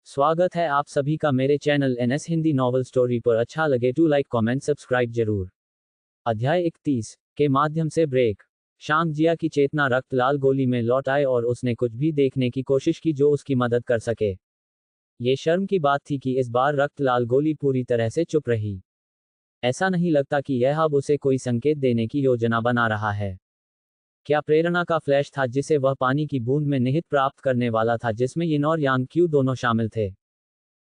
स्वागत है आप सभी का मेरे channel NS Hindi novel story पर। अच्छा लगे तो लाइक कमेंट सब्सक्राइब जरूर। अध्याय 31 के माध्यम से ब्रेक। शांग जिया की चेतना रक्त लाल गोली में लौट आए और उसने कुछ भी देखने की कोशिश की जो उसकी मदद कर सके। ये शर्म की बात थी कि इस बार रक्त लाल गोली पूरी तरह से चुप रही। ऐसा नहीं लगता कि यह अब उसे कोई संकेत देने की योजना बना रहा है। क्या प्रेरणा का फ्लैश था जिसे वह पानी की बूंद में निहित प्राप्त करने वाला था, जिसमें यिन और यांग क्यू दोनों शामिल थे।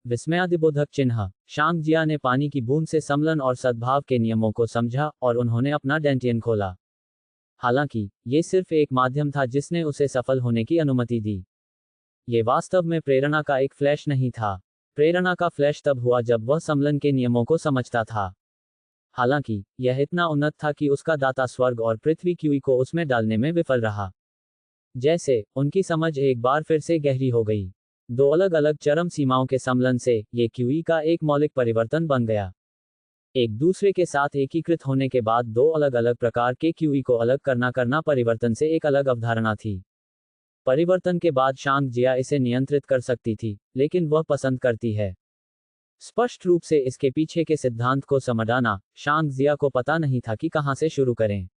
विस्मयादिबोधक चिन्ह। शांग जिया ने पानी की बूंद से समलन और सद्भाव के नियमों को समझा और उन्होंने अपना डेंटियन खोला। हालांकि ये सिर्फ एक माध्यम था जिसने उसे सफल होने की अनुमति दी। ये वास्तव में प्रेरणा का एक फ्लैश नहीं था। प्रेरणा का फ्लैश तब हुआ जब वह समलन के नियमों को समझता था। हालांकि यह इतना उन्नत था कि उसका दाता स्वर्ग और पृथ्वी क्यूई को उसमें डालने में विफल रहा। जैसे उनकी समझ एक बार फिर से गहरी हो गई। दो अलग अलग चरम सीमाओं के सम्मिलन से ये क्यूई का एक मौलिक परिवर्तन बन गया। एक दूसरे के साथ एकीकृत होने के बाद दो अलग अलग प्रकार के क्यूई को अलग करना परिवर्तन से एक अलग अवधारणा थी। परिवर्तन के बाद शांग जिया इसे नियंत्रित कर सकती थी, लेकिन वह पसंद करती है। स्पष्ट रूप से इसके पीछे के सिद्धांत को समझाना शांग जिया को पता नहीं था कि कहां से शुरू करें।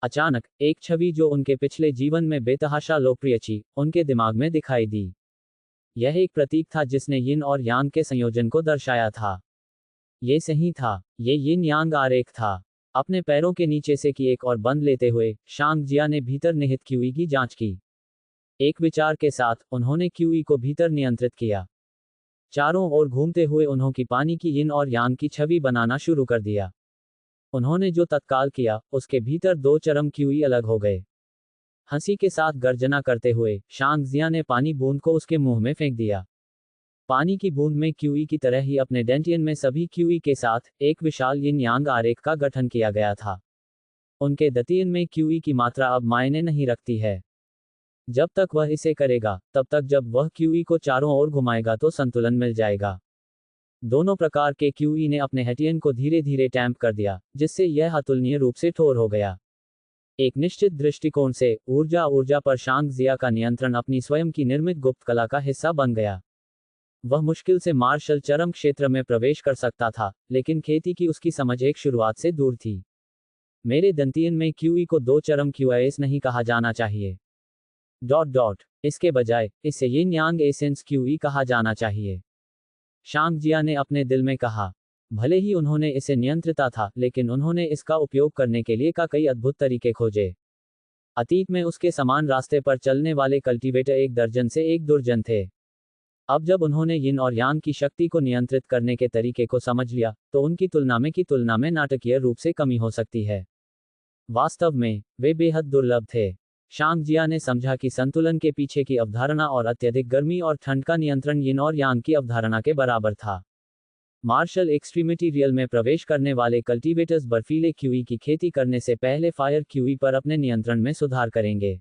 अचानक एक छवि जो उनके पिछले जीवन में बेतहाशा लोकप्रिय थी, उनके दिमाग में दिखाई दी। यह एक प्रतीक था जिसने यिन और यांग के संयोजन को दर्शाया था। ये सही था, ये यिन यांग आरेख था। अपने पैरों के नीचे से की एक और बंद लेते हुए शांग जिया ने भीतर निहित क्यूई की जांच की। एक विचार के साथ उन्होंने क्यूई को भीतर नियंत्रित किया। चारों ओर घूमते हुए उन्होंने पानी की यिन और यांग की छवि बनाना शुरू कर दिया। उन्होंने जो तत्काल किया उसके भीतर दो चरम क्यूई अलग हो गए। हंसी के साथ गर्जना करते हुए शांग जिया ने पानी बूंद को उसके मुंह में फेंक दिया। पानी की बूंद में क्यूई की तरह ही अपने डेंटियन में सभी क्यूई के साथ एक विशाल यिन यांग आरेख का गठन किया गया था। उनके दतियन में क्यूई की मात्रा अब मायने नहीं रखती है। जब तक वह इसे करेगा, तब तक जब वह क्यूई को चारों ओर घुमाएगा तो संतुलन मिल जाएगा। दोनों प्रकार के क्यूई ने अपने हेटियन को धीरे धीरे टैंप कर दिया, जिससे यह अतुलनीय रूप से ठोर हो गया। एक निश्चित दृष्टिकोण से ऊर्जा पर शांग जिया का नियंत्रण अपनी स्वयं की निर्मित गुप्त कला का हिस्सा बन गया। वह मुश्किल से मार्शल चरम क्षेत्र में प्रवेश कर सकता था, लेकिन खेती की उसकी समझ एक शुरुआत से दूर थी। मेरे दंतियन में क्यूई को दो चरम क्यूआईएस नहीं कहा जाना चाहिए। इसके बजाय इसे यिन यांग एसेंस क्यूई कहा जाना चाहिए, शांग जिया ने अपने दिल में कहा। भले ही उन्होंने इसे नियंत्रिता था, लेकिन उन्होंने इसका उपयोग करने के लिए कई अद्भुत तरीके खोजे। अतीत में उसके समान रास्ते पर चलने वाले कल्टीवेटर एक दर्जन से एक दुर्जन थे। अब जब उन्होंने यिन और यांग की शक्ति को नियंत्रित करने के तरीके को समझ लिया, तो उनकी तुलना में नाटकीय रूप से कमी हो सकती है। वास्तव में वे बेहद दुर्लभ थे। शांग जिया ने समझा कि संतुलन के पीछे की अवधारणा और अत्यधिक गर्मी और ठंड का नियंत्रण यिन और यांग की अवधारणा के बराबर था। मार्शल एक्सट्रीमिटी रियल में प्रवेश करने वाले कल्टीवेटर्स बर्फीले क्यूई की खेती करने से पहले फायर क्यूई पर अपने नियंत्रण में सुधार करेंगे।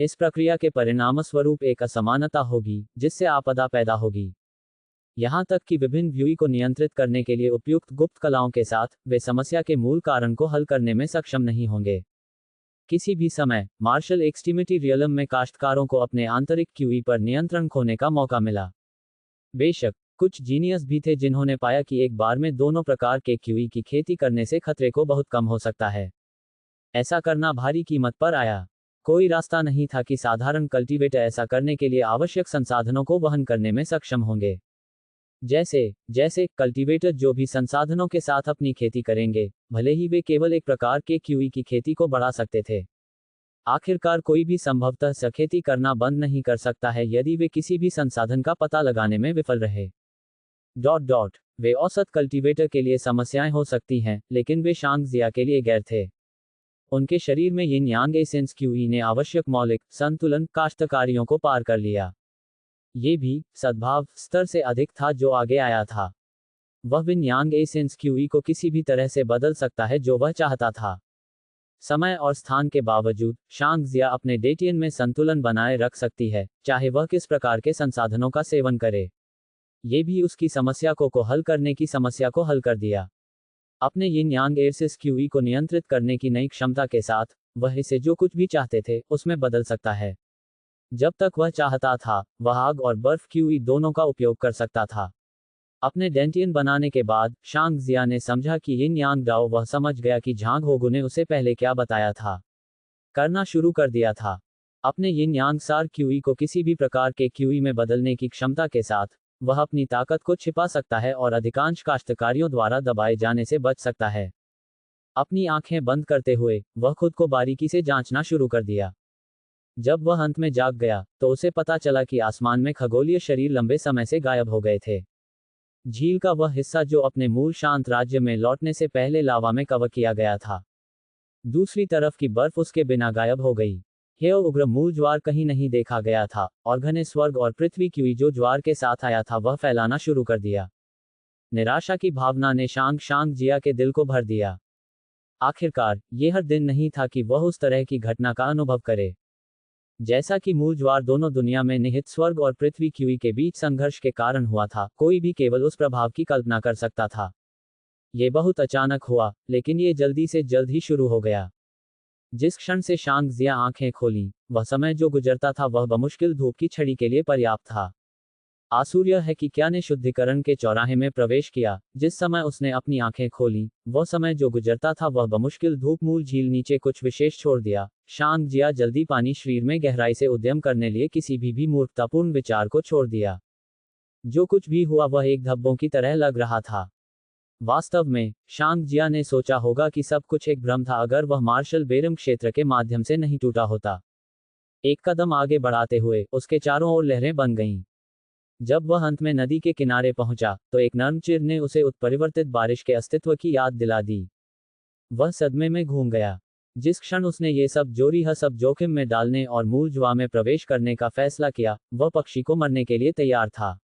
इस प्रक्रिया के परिणामस्वरूप एक असमानता होगी, जिससे आपदा पैदा होगी। यहां तक कि विभिन्न व्यूई को नियंत्रित करने के लिए उपयुक्त गुप्त कलाओं के साथ वे समस्या के मूल कारण को हल करने में सक्षम नहीं होंगे। किसी भी समय मार्शल एक्सट्रीमिटी रियलम में काश्तकारों को अपने आंतरिक क्यूई पर नियंत्रण खोने का मौका मिला। बेशक कुछ जीनियस भी थे जिन्होंने पाया कि एक बार में दोनों प्रकार के क्यूई की खेती करने से खतरे को बहुत कम हो सकता है। ऐसा करना भारी कीमत पर आया। कोई रास्ता नहीं था कि साधारण कल्टीवेटर ऐसा करने के लिए आवश्यक संसाधनों को वहन करने में सक्षम होंगे। जैसे कल्टीवेटर जो भी संसाधनों के साथ अपनी खेती करेंगे, भले ही वे केवल एक प्रकार के क्यूई की खेती को बढ़ा सकते थे। आखिरकार कोई भी संभवतः सखेती करना बंद नहीं कर सकता है यदि वे किसी भी संसाधन का पता लगाने में विफल रहे। वे औसत कल्टीवेटर के लिए समस्याएं हो सकती हैं, लेकिन वे शांग जिया के लिए गैर थे। उनके शरीर में यिन यांग एसेंस क्यूई ने आवश्यक मौलिक संतुलन काश्तकारियों को पार कर लिया। ये भी सद्भाव स्तर से अधिक था जो आगे आया था। वह विन यांग एसेंस क्यूई को किसी भी तरह से बदल सकता है जो वह चाहता था। समय और स्थान के बावजूद शांग जिया अपने डेटियन में संतुलन बनाए रख सकती है, चाहे वह किस प्रकार के संसाधनों का सेवन करे। ये भी उसकी समस्या को हल करने की समस्या को हल कर दिया। अपने यिन यांग एसेंस क्यूई को नियंत्रित करने की नई क्षमता के साथ वह इसे जो कुछ भी चाहते थे उसमें बदल सकता है। जब तक वह चाहता था, वह आग और बर्फ क्यूई दोनों का उपयोग कर सकता था। अपने डेंटियन बनाने के बाद, शांग जिया ने समझा कि यिन यांग डाओ। वह समझ गया कि झांग होगु ने उसे पहले क्या बताया था। करना शुरू कर दिया था। अपने यिन यांग सार क्यूई को किसी भी प्रकार के क्यूई में बदलने की क्षमता के साथ, वह अपनी ताकत को छिपा सकता है और अधिकांश काश्तकारियों द्वारा दबाए जाने से बच सकता है। अपनी आंखें बंद करते हुए, वह खुद को बारीकी से जांचना शुरू कर दिया। जब वह अंत में जाग गया, तो उसे पता चला कि आसमान में खगोलीय शरीर लंबे समय से गायब हो गए थे। झील का वह हिस्सा जो अपने मूल शांत राज्य में लौटने से पहले लावा में कवर किया गया था। दूसरी तरफ की बर्फ उसके बिना गायब हो गई। यह उग्र मूल ज्वार कहीं नहीं देखा गया था, और घने स्वर्ग और पृथ्वी क्यूई जो ज्वार के साथ आया था वह फैलाना शुरू कर दिया। निराशा की भावना ने शांग जिया के दिल को भर दिया। आखिरकार, यह हर दिन नहीं था कि वह उस तरह की घटना का अनुभव करे। जैसा कि मूल ज्वार दोनों दुनिया में निहित स्वर्ग और पृथ्वी क्यूई के बीच संघर्ष के कारण हुआ था, कोई भी केवल उस प्रभाव की कल्पना कर सकता था। ये बहुत अचानक हुआ, लेकिन ये जल्दी से जल्द ही शुरू हो गया। जिस क्षण से शांग जिया आंखें खोली, वह समय जो गुजरता था वह बमुश्किल धूप की छड़ी के लिए पर्याप्त था। आश्चर्य है कि क्या ने शुद्धिकरण के चौराहे में प्रवेश किया। जिस समय उसने अपनी आंखें खोली, वह समय जो गुजरता था वह बमुश्किल धूप मूल झील नीचे कुछ विशेष छोड़ दिया। शांग जिया जल्दी पानी शरीर में गहराई से उद्यम करने लिए किसी भी मूर्खतापूर्ण विचार को छोड़ दिया। जो कुछ भी हुआ वह एक धब्बों की तरह लग रहा था। वास्तव में, शांग जिया ने सोचा होगा कि सब कुछ एक भ्रम था अगर वह मार्शल बेरम क्षेत्र के माध्यम से नहीं टूटा होता। एक कदम आगे बढ़ाते हुए, उसके चारों ओर लहरें बन गईं। जब वह अंत में नदी के किनारे पहुंचा, तो एक नर्म चिर ने उसे उत्परिवर्तित बारिश के अस्तित्व की याद दिला दी। वह सदमे में घूम गया। जिस क्षण उसने ये सब जोखिम में डालने और मूल ज्वा में प्रवेश करने का फैसला किया, वह पक्षी को मरने के लिए तैयार था।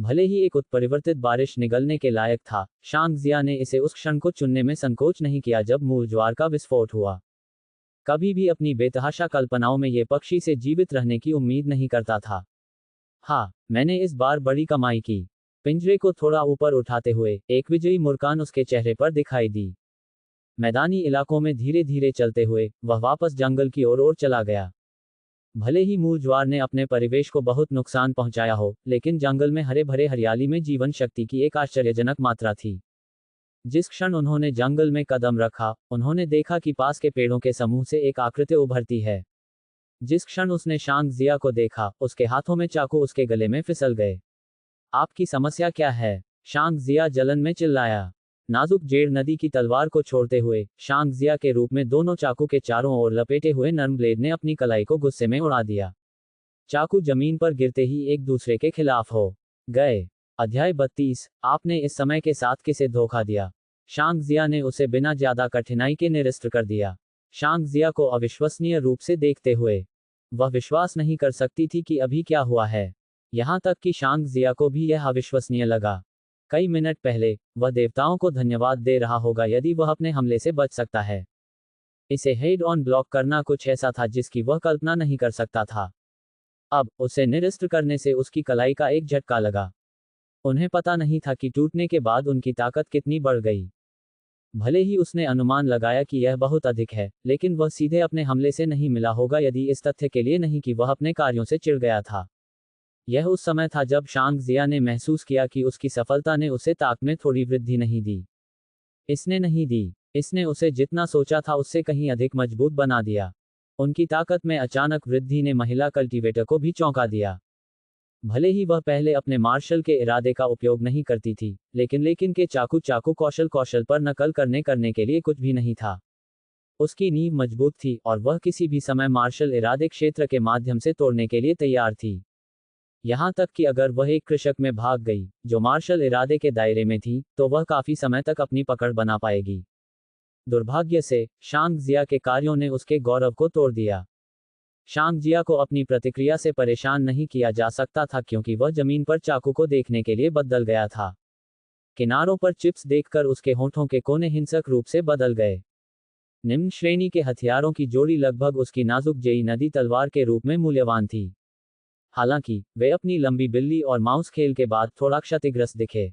भले ही एक उत्परिवर्तित बारिश निगलने के लायक था, शांग जिया ने इसे उस क्षण को चुनने में संकोच नहीं किया जब मूल ज्वार का विस्फोट हुआ। कभी भी अपनी बेतहाशा कल्पनाओं में ये पक्षी से जीवित रहने की उम्मीद नहीं करता था। हाँ, मैंने इस बार बड़ी कमाई की। पिंजरे को थोड़ा ऊपर उठाते हुए, एक विजयी मुस्कान उसके चेहरे पर दिखाई दी। मैदानी इलाकों में धीरे धीरे चलते हुए, वह वापस जंगल की ओर चला गया। भले ही मूल ज्वार ने अपने परिवेश को बहुत नुकसान पहुंचाया हो, लेकिन जंगल में हरे भरे हरियाली में जीवन शक्ति की एक आश्चर्यजनक मात्रा थी। जिस क्षण उन्होंने जंगल में कदम रखा, उन्होंने देखा कि पास के पेड़ों के समूह से एक आकृति उभरती है। जिस क्षण उसने शांग जिया को देखा, उसके हाथों में चाकू उसके गले में फिसल गए। आपकी समस्या क्या है? शांग जिया जलन में चिल्लाया। नाजुक जेड़ नदी की तलवार को छोड़ते हुए, शांग जिया के रूप में दोनों चाकू के चारों ओर लपेटे हुए नर्म ब्लेड ने अपनी कलाई को गुस्से में उड़ा दिया। चाकू जमीन पर गिरते ही एक दूसरे के खिलाफ हो गए। अध्याय 32। आपने इस समय के साथ किसे धोखा दिया? शांग जिया ने उसे बिना ज्यादा कठिनाई के निरस्त कर दिया। शांग जिया को अविश्वसनीय रूप से देखते हुए, वह विश्वास नहीं कर सकती थी कि अभी क्या हुआ है। यहां तक कि शांग जिया को भी यह अविश्वसनीय लगा। कई मिनट पहले, वह देवताओं को धन्यवाद दे रहा होगा यदि वह अपने हमले से बच सकता है। इसे हेड ऑन ब्लॉक करना कुछ ऐसा था जिसकी वह कल्पना नहीं कर सकता था। अब, उसे निरस्त करने से उसकी कलाई का एक झटका लगा। उन्हें पता नहीं था कि टूटने के बाद उनकी ताकत कितनी बढ़ गई। भले ही उसने अनुमान लगाया कि यह बहुत अधिक है, लेकिन वह सीधे अपने हमले से नहीं मिला होगा यदि इस तथ्य के लिए नहीं कि वह अपने कार्यों से चिढ़ गया था। यह उस समय था जब शांग जिया ने महसूस किया कि उसकी सफलता ने उसे ताकत में थोड़ी वृद्धि नहीं दी। इसने नहीं दी। इसने उसे जितना सोचा था उससे कहीं अधिक मजबूत बना दिया। उनकी ताकत में अचानक वृद्धि ने महिला कल्टीवेटर को भी चौंका दिया। भले ही वह पहले अपने मार्शल के इरादे का उपयोग नहीं करती थी, लेकिन के चाकू कौशल पर नकल करने के लिए कुछ भी नहीं था। उसकी नींव मजबूत थी और वह किसी भी समय मार्शल इरादे क्षेत्र के माध्यम से तोड़ने के लिए तैयार थी। यहां तक कि अगर वह एक कृषक में भाग गई, जो मार्शल इरादे के दायरे में थी, तो वह काफी समय तक अपनी पकड़ बना पाएगी। दुर्भाग्य से, शांग जिया के कार्यों ने उसके गौरव को तोड़ दिया। शांग जिया को अपनी प्रतिक्रिया से परेशान नहीं किया जा सकता था क्योंकि वह जमीन पर चाकू को देखने के लिए बदल गया था। किनारों पर चिप्स देखकर उसके होंठों के कोने हिंसक रूप से बदल गए। निम्न श्रेणी के हथियारों की जोड़ी लगभग उसकी नाजुक जेई नदी तलवार के रूप में मूल्यवान थी। हालांकि, वे अपनी लंबी बिल्ली और माउस खेल के बाद थोड़ा क्षतिग्रस्त दिखे।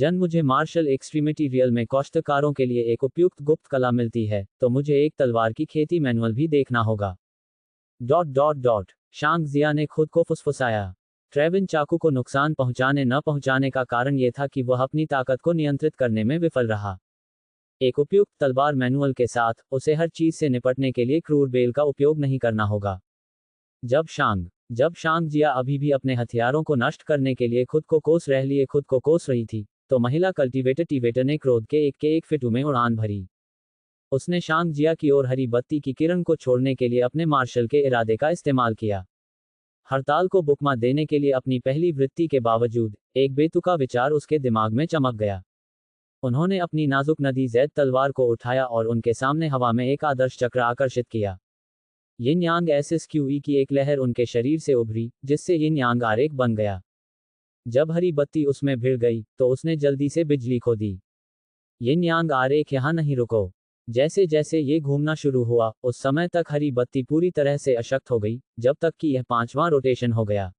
मुझे मार्शल एक्सट्रीमिटी रियल में कौशलकारों के लिए एक उपयुक्त गुप्त कला मिलती है, तो मुझे एक तलवार की खेती मैनुअल भी देखना होगा। शांग जिया ने खुद को फुसफुसाया। ट्रेविन चाकू को नुकसान पहुंचाने न पहुंचाने का कारण यह था कि वह अपनी ताकत को नियंत्रित करने में विफल रहा। एक उपयुक्त तलवार मैनुअल के साथ, उसे हर चीज से निपटने के लिए क्रूर बेल का उपयोग नहीं करना होगा। जब शांग जिया अभी भी अपने हथियारों को नष्ट करने के लिए खुद को कोस रही थी, तो महिला कल्टीवेटर ने क्रोध के एक फिटू में उड़ान भरी। उसने शांग जिया की ओर हरी बत्ती की किरण को छोड़ने के लिए अपने मार्शल के इरादे का इस्तेमाल किया। हड़ताल को बुकमा देने के लिए अपनी पहली वृत्ति के बावजूद, एक बेतुका विचार उसके दिमाग में चमक गया। उन्होंने अपनी नाजुक नदी जैद तलवार को उठाया और उनके सामने हवा में एक आदर्श चक्र आकर्षित किया। यिन यांग एसिस क्यूई की एक लहर उनके शरीर से उभरी, जिससे यिन यांग आरेख बन गया। जब हरी बत्ती उसमें भिड़ गई, तो उसने जल्दी से बिजली खो दी। यिन यांग आरेख यहाँ नहीं रुको। जैसे जैसे ये घूमना शुरू हुआ, उस समय तक हरी बत्ती पूरी तरह से अशक्त हो गई, जब तक कि यह 5वां रोटेशन हो गया।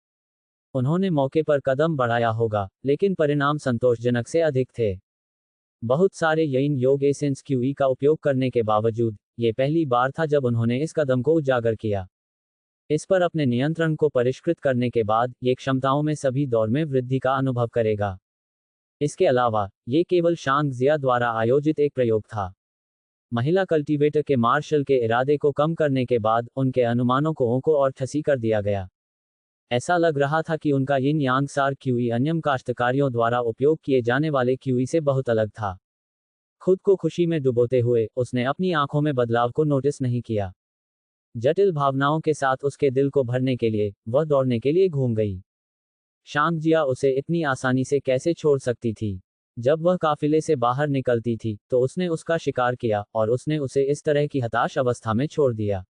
उन्होंने मौके पर कदम बढ़ाया होगा, लेकिन परिणाम संतोषजनक से अधिक थे। बहुत सारे यिन योग एसेंस क्यूई का उपयोग करने के बावजूद, ये पहली बार था जब उन्होंने इस कदम को उजागर किया। इस पर अपने नियंत्रण को परिष्कृत करने के बाद, ये क्षमताओं में सभी दौर में वृद्धि का अनुभव करेगा। इसके अलावा, ये केवल शांग जिया द्वारा आयोजित एक प्रयोग था। महिला कल्टीवेटर के मार्शल के इरादे को कम करने के बाद, उनके अनुमानों को और ठसी कर दिया गया। ऐसा लग रहा था कि उनका यिन यांग सार क्यूई अन्य काश्तकारियों द्वारा उपयोग किए जाने वाले क्यूई से बहुत अलग था। खुद को खुशी में डुबोते हुए, उसने अपनी आंखों में बदलाव को नोटिस नहीं किया। जटिल भावनाओं के साथ उसके दिल को भरने के लिए, वह दौड़ने के लिए घूम गई। शांग जिया उसे इतनी आसानी से कैसे छोड़ सकती थी? जब वह काफिले से बाहर निकलती थी, तो उसने उसका शिकार किया, और उसने उसे इस तरह की हताश अवस्था में छोड़ दिया।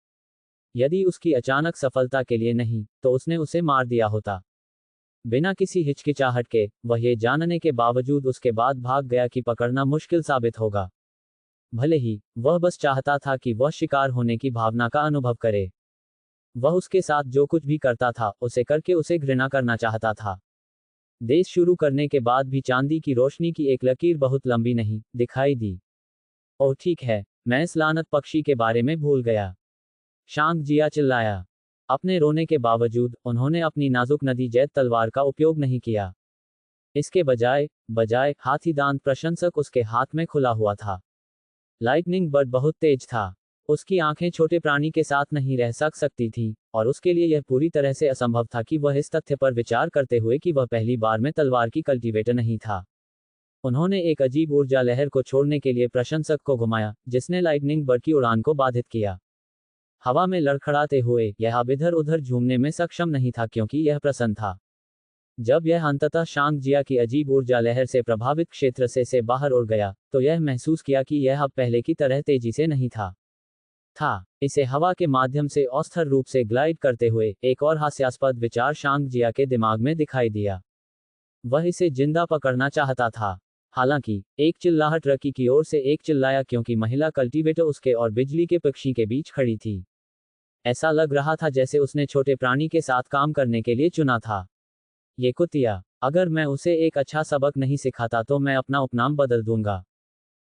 यदि उसकी अचानक सफलता के लिए नहीं, तो उसने उसे मार दिया होता। बिना किसी हिचकिचाहट के, वह ये जानने के बावजूद उसके बाद भाग गया कि पकड़ना मुश्किल साबित होगा। भले ही, वह बस चाहता था कि वह शिकार होने की भावना का अनुभव करे। वह उसके साथ जो कुछ भी करता था, उसे करके उसे घृणा करना चाहता था। देश शुरू करने के बाद भी चांदी की रोशनी की एक लकीर बहुत लंबी नहीं दिखाई दी। ओह ठीक है, मैं इस लानत पक्षी के बारे में भूल गया। शांग जिया चिल्लाया। अपने रोने के बावजूद, उन्होंने अपनी नाजुक नदी जैद तलवार का उपयोग नहीं किया। इसके बजाय हाथी दांत प्रशंसक उसके हाथ में खुला हुआ था। लाइटनिंग बर्ड बहुत तेज था। उसकी आंखें छोटे प्राणी के साथ नहीं रह सकती थी, और उसके लिए यह पूरी तरह से असंभव था कि वह इस तथ्य पर विचार करते हुए कि वह पहली बार में तलवार की कल्टीवेटर नहीं था। उन्होंने एक अजीब ऊर्जा लहर को छोड़ने के लिए प्रशंसक को घुमाया, जिसने लाइटनिंग बर्ड की उड़ान को बाधित किया। हवा में लड़खड़ाते हुए, यह अब इधर उधर झूमने में सक्षम नहीं था क्योंकि यह प्रसन्न था। जब यह अंततः शांग जिया की अजीब ऊर्जा लहर से प्रभावित क्षेत्र से बाहर उड़ गया, तो यह महसूस किया कि यह अब पहले की तरह तेजी से नहीं था। इसे हवा के माध्यम से अस्थिर रूप से ग्लाइड करते हुए, एक और हास्यास्पद विचार शांग जिया के दिमाग में दिखाई दिया। वह इसे जिंदा पकड़ना चाहता था। हालांकि, एक चिल्लाहट रकी की ओर से एक चिल्लाया क्योंकि महिला कल्टीवेटर उसके और बिजली के पक्षी के बीच खड़ी थी। ऐसा लग रहा था जैसे उसने छोटे प्राणी के साथ काम करने के लिए चुना था। ये कुतिया, अगर मैं उसे एक अच्छा सबक नहीं सिखाता तो मैं अपना उपनाम बदल दूंगा।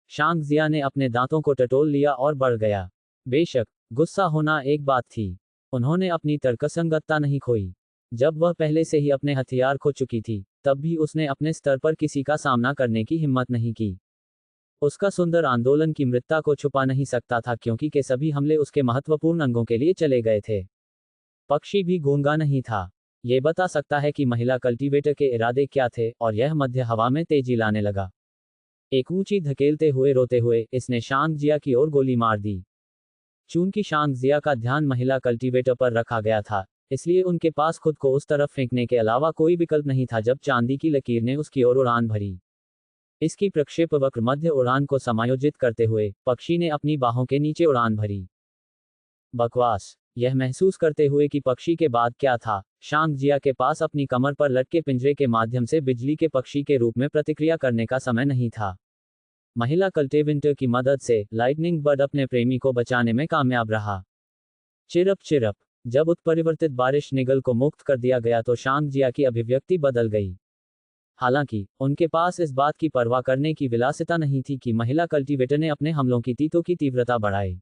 शांग जिया ने अपने दांतों को टटोल लिया और बढ़ गया। बेशक, गुस्सा होना एक बात थी। उन्होंने अपनी तर्कसंगतता नहीं खोई। जब वह पहले से ही अपने हथियार खो चुकी थी, तब भी उसने अपने स्तर पर किसी का सामना करने की हिम्मत नहीं की। उसका सुंदर आंदोलन की मृतता को छुपा नहीं सकता था क्योंकि के सभी हमले उसके महत्वपूर्ण अंगों के लिए चले गए थे। पक्षी भी गूंगा नहीं था। यह बता सकता है कि महिला कल्टीवेटर के इरादे क्या थे, और यह मध्य हवा में तेजी लाने लगा। एक ऊंची धकेलते हुए रोते हुए, इसने शांग जिया की ओर गोली मार दी। चूंकि शांग जिया का ध्यान महिला कल्टीवेटर पर रखा गया था, इसलिए उनके पास खुद को उस तरफ फेंकने के अलावा कोई विकल्प नहीं था जब चांदी की लकीर ने उसकी ओर उड़ान भरी। इसकी प्रक्षेपवक्र मध्य उड़ान को समायोजित करते हुए, पक्षी ने अपनी बाहों के नीचे उड़ान भरी। बकवास। यह महसूस करते हुए कि पक्षी के बाद क्या था, शांग जिया के पास अपनी कमर पर लटके पिंजरे के माध्यम से बिजली के पक्षी के रूप में प्रतिक्रिया करने का समय नहीं था। महिला कल्टीवेटर की मदद से, लाइटनिंग बर्ड अपने प्रेमी को बचाने में कामयाब रहा। Chirp chirp. जब उत्परिवर्तित बारिश निगल को मुक्त कर दिया गया तो शांग जिया की अभिव्यक्ति बदल गई। हालांकि, उनके पास इस बात की परवाह करने की विलासिता नहीं थी कि महिला कल्टीवेटर ने अपने हमलों की तीतों की तीव्रता बढ़ाई।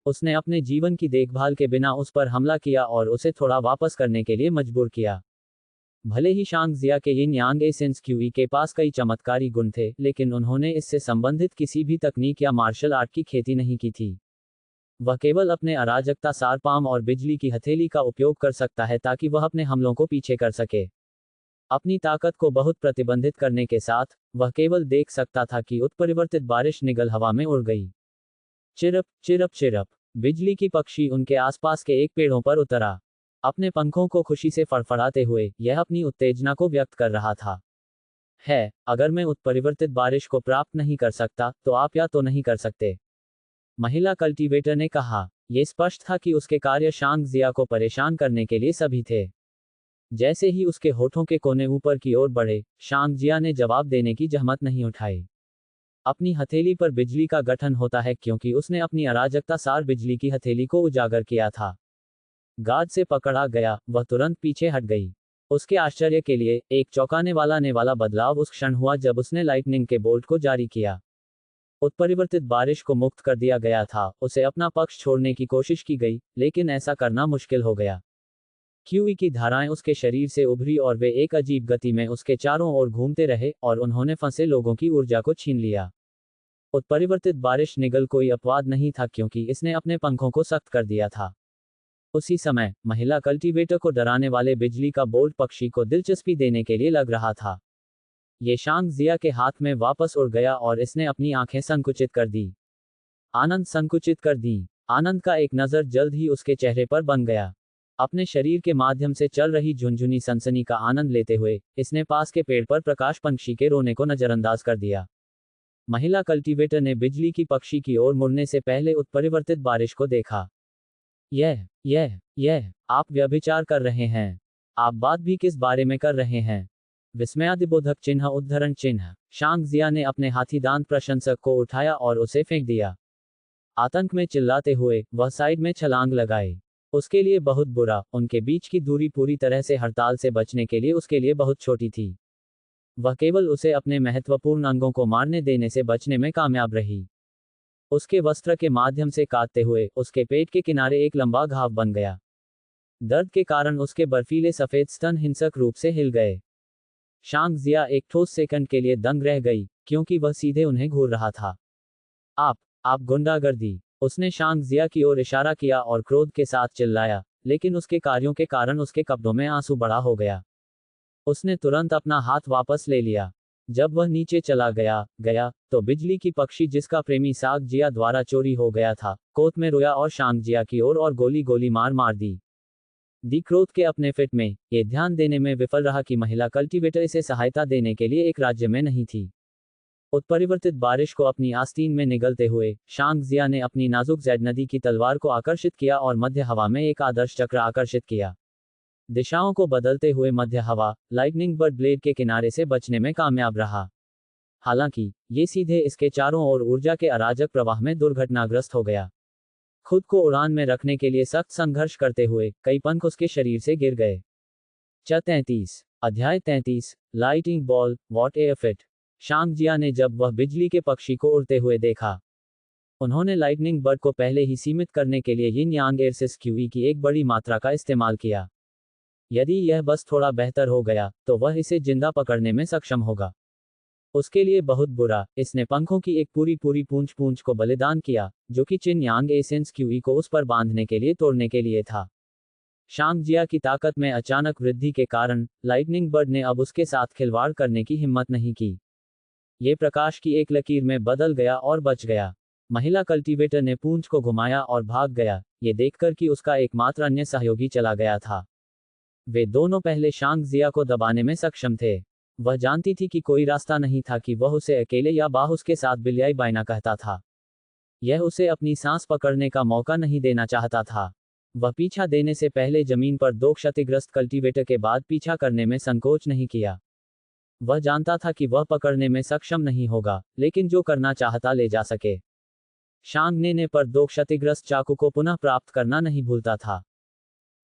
उसने अपने जीवन की देखभाल के बिना उस पर हमला किया और उसे थोड़ा वापस करने के लिए मजबूर किया। भले ही शांग जिया के यिन यांग एसेंस क्यूई के पास कई चमत्कारी गुण थे, लेकिन उन्होंने इससे संबंधित किसी भी तकनीक या मार्शल आर्ट की खेती नहीं की थी। वह केवल अपने अराजकता सार पाम और बिजली की हथेली का उपयोग कर सकता है ताकि वह अपने हमलों को पीछे कर सके। अपनी ताकत को बहुत प्रतिबंधित करने के साथ, वह केवल देख सकता था कि उत्परिवर्तित बारिश निगल हवा में उड़ गई। चिरप चिरप चिरप, बिजली की पक्षी उनके आसपास के एक पेड़ों पर उतरा। अपने पंखों को खुशी से फड़फड़ाते हुए यह अपनी उत्तेजना को व्यक्त कर रहा था। अगर मैं उत्परिवर्तित बारिश को प्राप्त नहीं कर सकता, तो आप या तो नहीं कर सकते, महिला कल्टीवेटर ने कहा। यह स्पष्ट था कि उसके कार्य शांग जिया को परेशान करने के लिए सभी थे। जैसे ही उसके होठों के कोने ऊपर की ओर बढ़े, शांग जिया ने जवाब देने की जहमत नहीं उठाई। अपनी हथेली पर बिजली का गठन होता है क्योंकि उसने अपनी अराजकता सार बिजली की हथेली को उजागर किया था। गार्ड से पकड़ा गया, वह तुरंत पीछे हट गई। उसके आश्चर्य के लिए एक चौंकाने वाला बदलाव उस क्षण हुआ जब उसने लाइटनिंग के बोल्ट को जारी किया। उत्परिवर्तित बारिश को मुक्त कर दिया गया था। उसे अपना पक्ष छोड़ने की कोशिश की गई, लेकिन ऐसा करना मुश्किल हो गया। क्यूई की धाराएं उसके शरीर से उभरी और वे एक अजीब गति में उसके चारों ओर घूमते रहे और उन्होंने फंसे लोगों की ऊर्जा को छीन लिया। उत्परिवर्तित बारिश निगल कोई अपवाद नहीं था क्योंकि इसने अपने पंखों को सख्त कर दिया था। उसी समय, महिला कल्टीवेटर को डराने वाले बिजली का बोल्ट पक्षी को दिलचस्पी देने के लिए लग रहा था। ये शांग जिया के हाथ में वापस उड़ गया और इसने अपनी आंखें संकुचित कर दी। आनंद संकुचित कर दी। आनंद का एक नजर जल्द ही उसके चेहरे पर बन गया। अपने शरीर के माध्यम से चल रही झुनझुनी सनसनी का आनंद लेते हुए, इसने पास के पेड़ पर प्रकाश पंछी के रोने को नजरअंदाज कर दिया। महिला कल्टीवेटर ने बिजली की पक्षी की ओर मुड़ने से पहले उत्परिवर्तित बारिश को देखा। यह, आप व्यभिचार कर रहे हैं। आप बात भी किस बारे में कर रहे हैं? विस्मयादिबोधक चिन्ह उद्धरण चिन्ह। शांग जिया ने अपने हाथी दांत प्रशंसक को उठाया और उसे फेंक दिया। आतंक में चिल्लाते हुए, वह साइड में छलांग लगाए। उसके लिए बहुत बुरा, उनके बीच की दूरी पूरी तरह से हड़ताल से बचने के लिए उसके लिए बहुत छोटी थी। वह केवल उसे अपने महत्वपूर्ण अंगों को मारने देने से बचने में कामयाब रही। उसके वस्त्र के माध्यम से काटते हुए, उसके पेट के किनारे एक लंबा घाव बन गया। दर्द के कारण उसके बर्फीले सफेद स्तन हिंसक रूप से हिल गए। शांग जिया एक ठोस सेकंड के लिए दंग रह गई, क्योंकि वह सीधे उन्हें घूर रहा था। आप गुंडागर्दी। उसने शांग जिया की ओर इशारा किया और क्रोध के साथ चिल्लाया, लेकिन उसके कार्यों के कारण उसके कपड़ों में आंसू बड़ा हो गया। उसने तुरंत अपना हाथ वापस ले लिया। जब वह नीचे चला गया, तो बिजली की पक्षी जिसका प्रेमी साग जिया द्वारा चोरी हो गया था, कोत में रोया और शांग जिया की ओर और गोली मार दी। क्रोध के अपने फिट में, ये ध्यान देने में विफल रहा कि महिला कल्टीवेटर इसे सहायता देने के लिए एक राज्य में नहीं थी। उत्परिवर्तित बारिश को अपनी आस्तीन में निगलते हुए, शांग जिया ने अपनी नाजुक जेड नदी की तलवार को आकर्षित किया और मध्य हवा में एक आदर्श चक्र आकर्षित किया। दिशाओं को बदलते हुए मध्य हवा, लाइटनिंग बर्ड ब्लेड के किनारे से बचने में कामयाब रहा। हालांकि, ये सीधे इसके चारों ओर ऊर्जा के अराजक प्रवाह में दुर्घटनाग्रस्त हो गया। खुद को उड़ान में रखने के लिए सख्त संघर्ष करते हुए, कई पंख उसके शरीर से गिर गए। 33 अध्याय 33 lighting ball, what a fit. Shang Jia ने जब वह बिजली के पक्षी को उड़ते हुए देखा, उन्होंने लाइटनिंग बर्ड को पहले ही सीमित करने के लिए यिन यांग एयरसिस क्यूई की एक बड़ी मात्रा का इस्तेमाल किया। यदि यह बस थोड़ा बेहतर हो गया, तो वह इसे जिंदा पकड़ने में सक्षम होगा। उसके लिए बहुत बुरा, इसने पंखों की एक पूरी पूंछ को बलिदान किया, जो कि चिन यांग एसेंस क्यूई को उस पर बांधने के लिए तोड़ने के लिए था। शांग जिया की ताकत में अचानक वृद्धि के कारण, लाइटनिंग बर्ड ने अब उसके साथ खिलवाड़ करने की हिम्मत नहीं की। ये प्रकाश की एक लकीर में बदल गया और बच गया। महिला कल्टीवेटर ने पूंछ को घुमाया और भाग गया, ये देखकर कि उसका एकमात्र अन्य सहयोगी चला गया था। वे दोनों पहले शांग जिया को दबाने में सक्षम थे। वह जानती थी कि कोई रास्ता नहीं था कि वह उसे अकेले या बाहुस के साथ बिल्लियाई बायना कहता था। यह उसे अपनी सांस पकड़ने का मौका नहीं देना चाहता था। वह पीछा देने से पहले जमीन पर 2 क्षतिग्रस्त कल्टीवेटर के बाद पीछा करने में संकोच नहीं किया। वह जानता था कि वह पकड़ने में सक्षम नहीं होगा, लेकिन जो करना चाहता ले जा सके। शांग ने पर 2 क्षतिग्रस्त चाकू को पुनः प्राप्त करना नहीं भूलता था।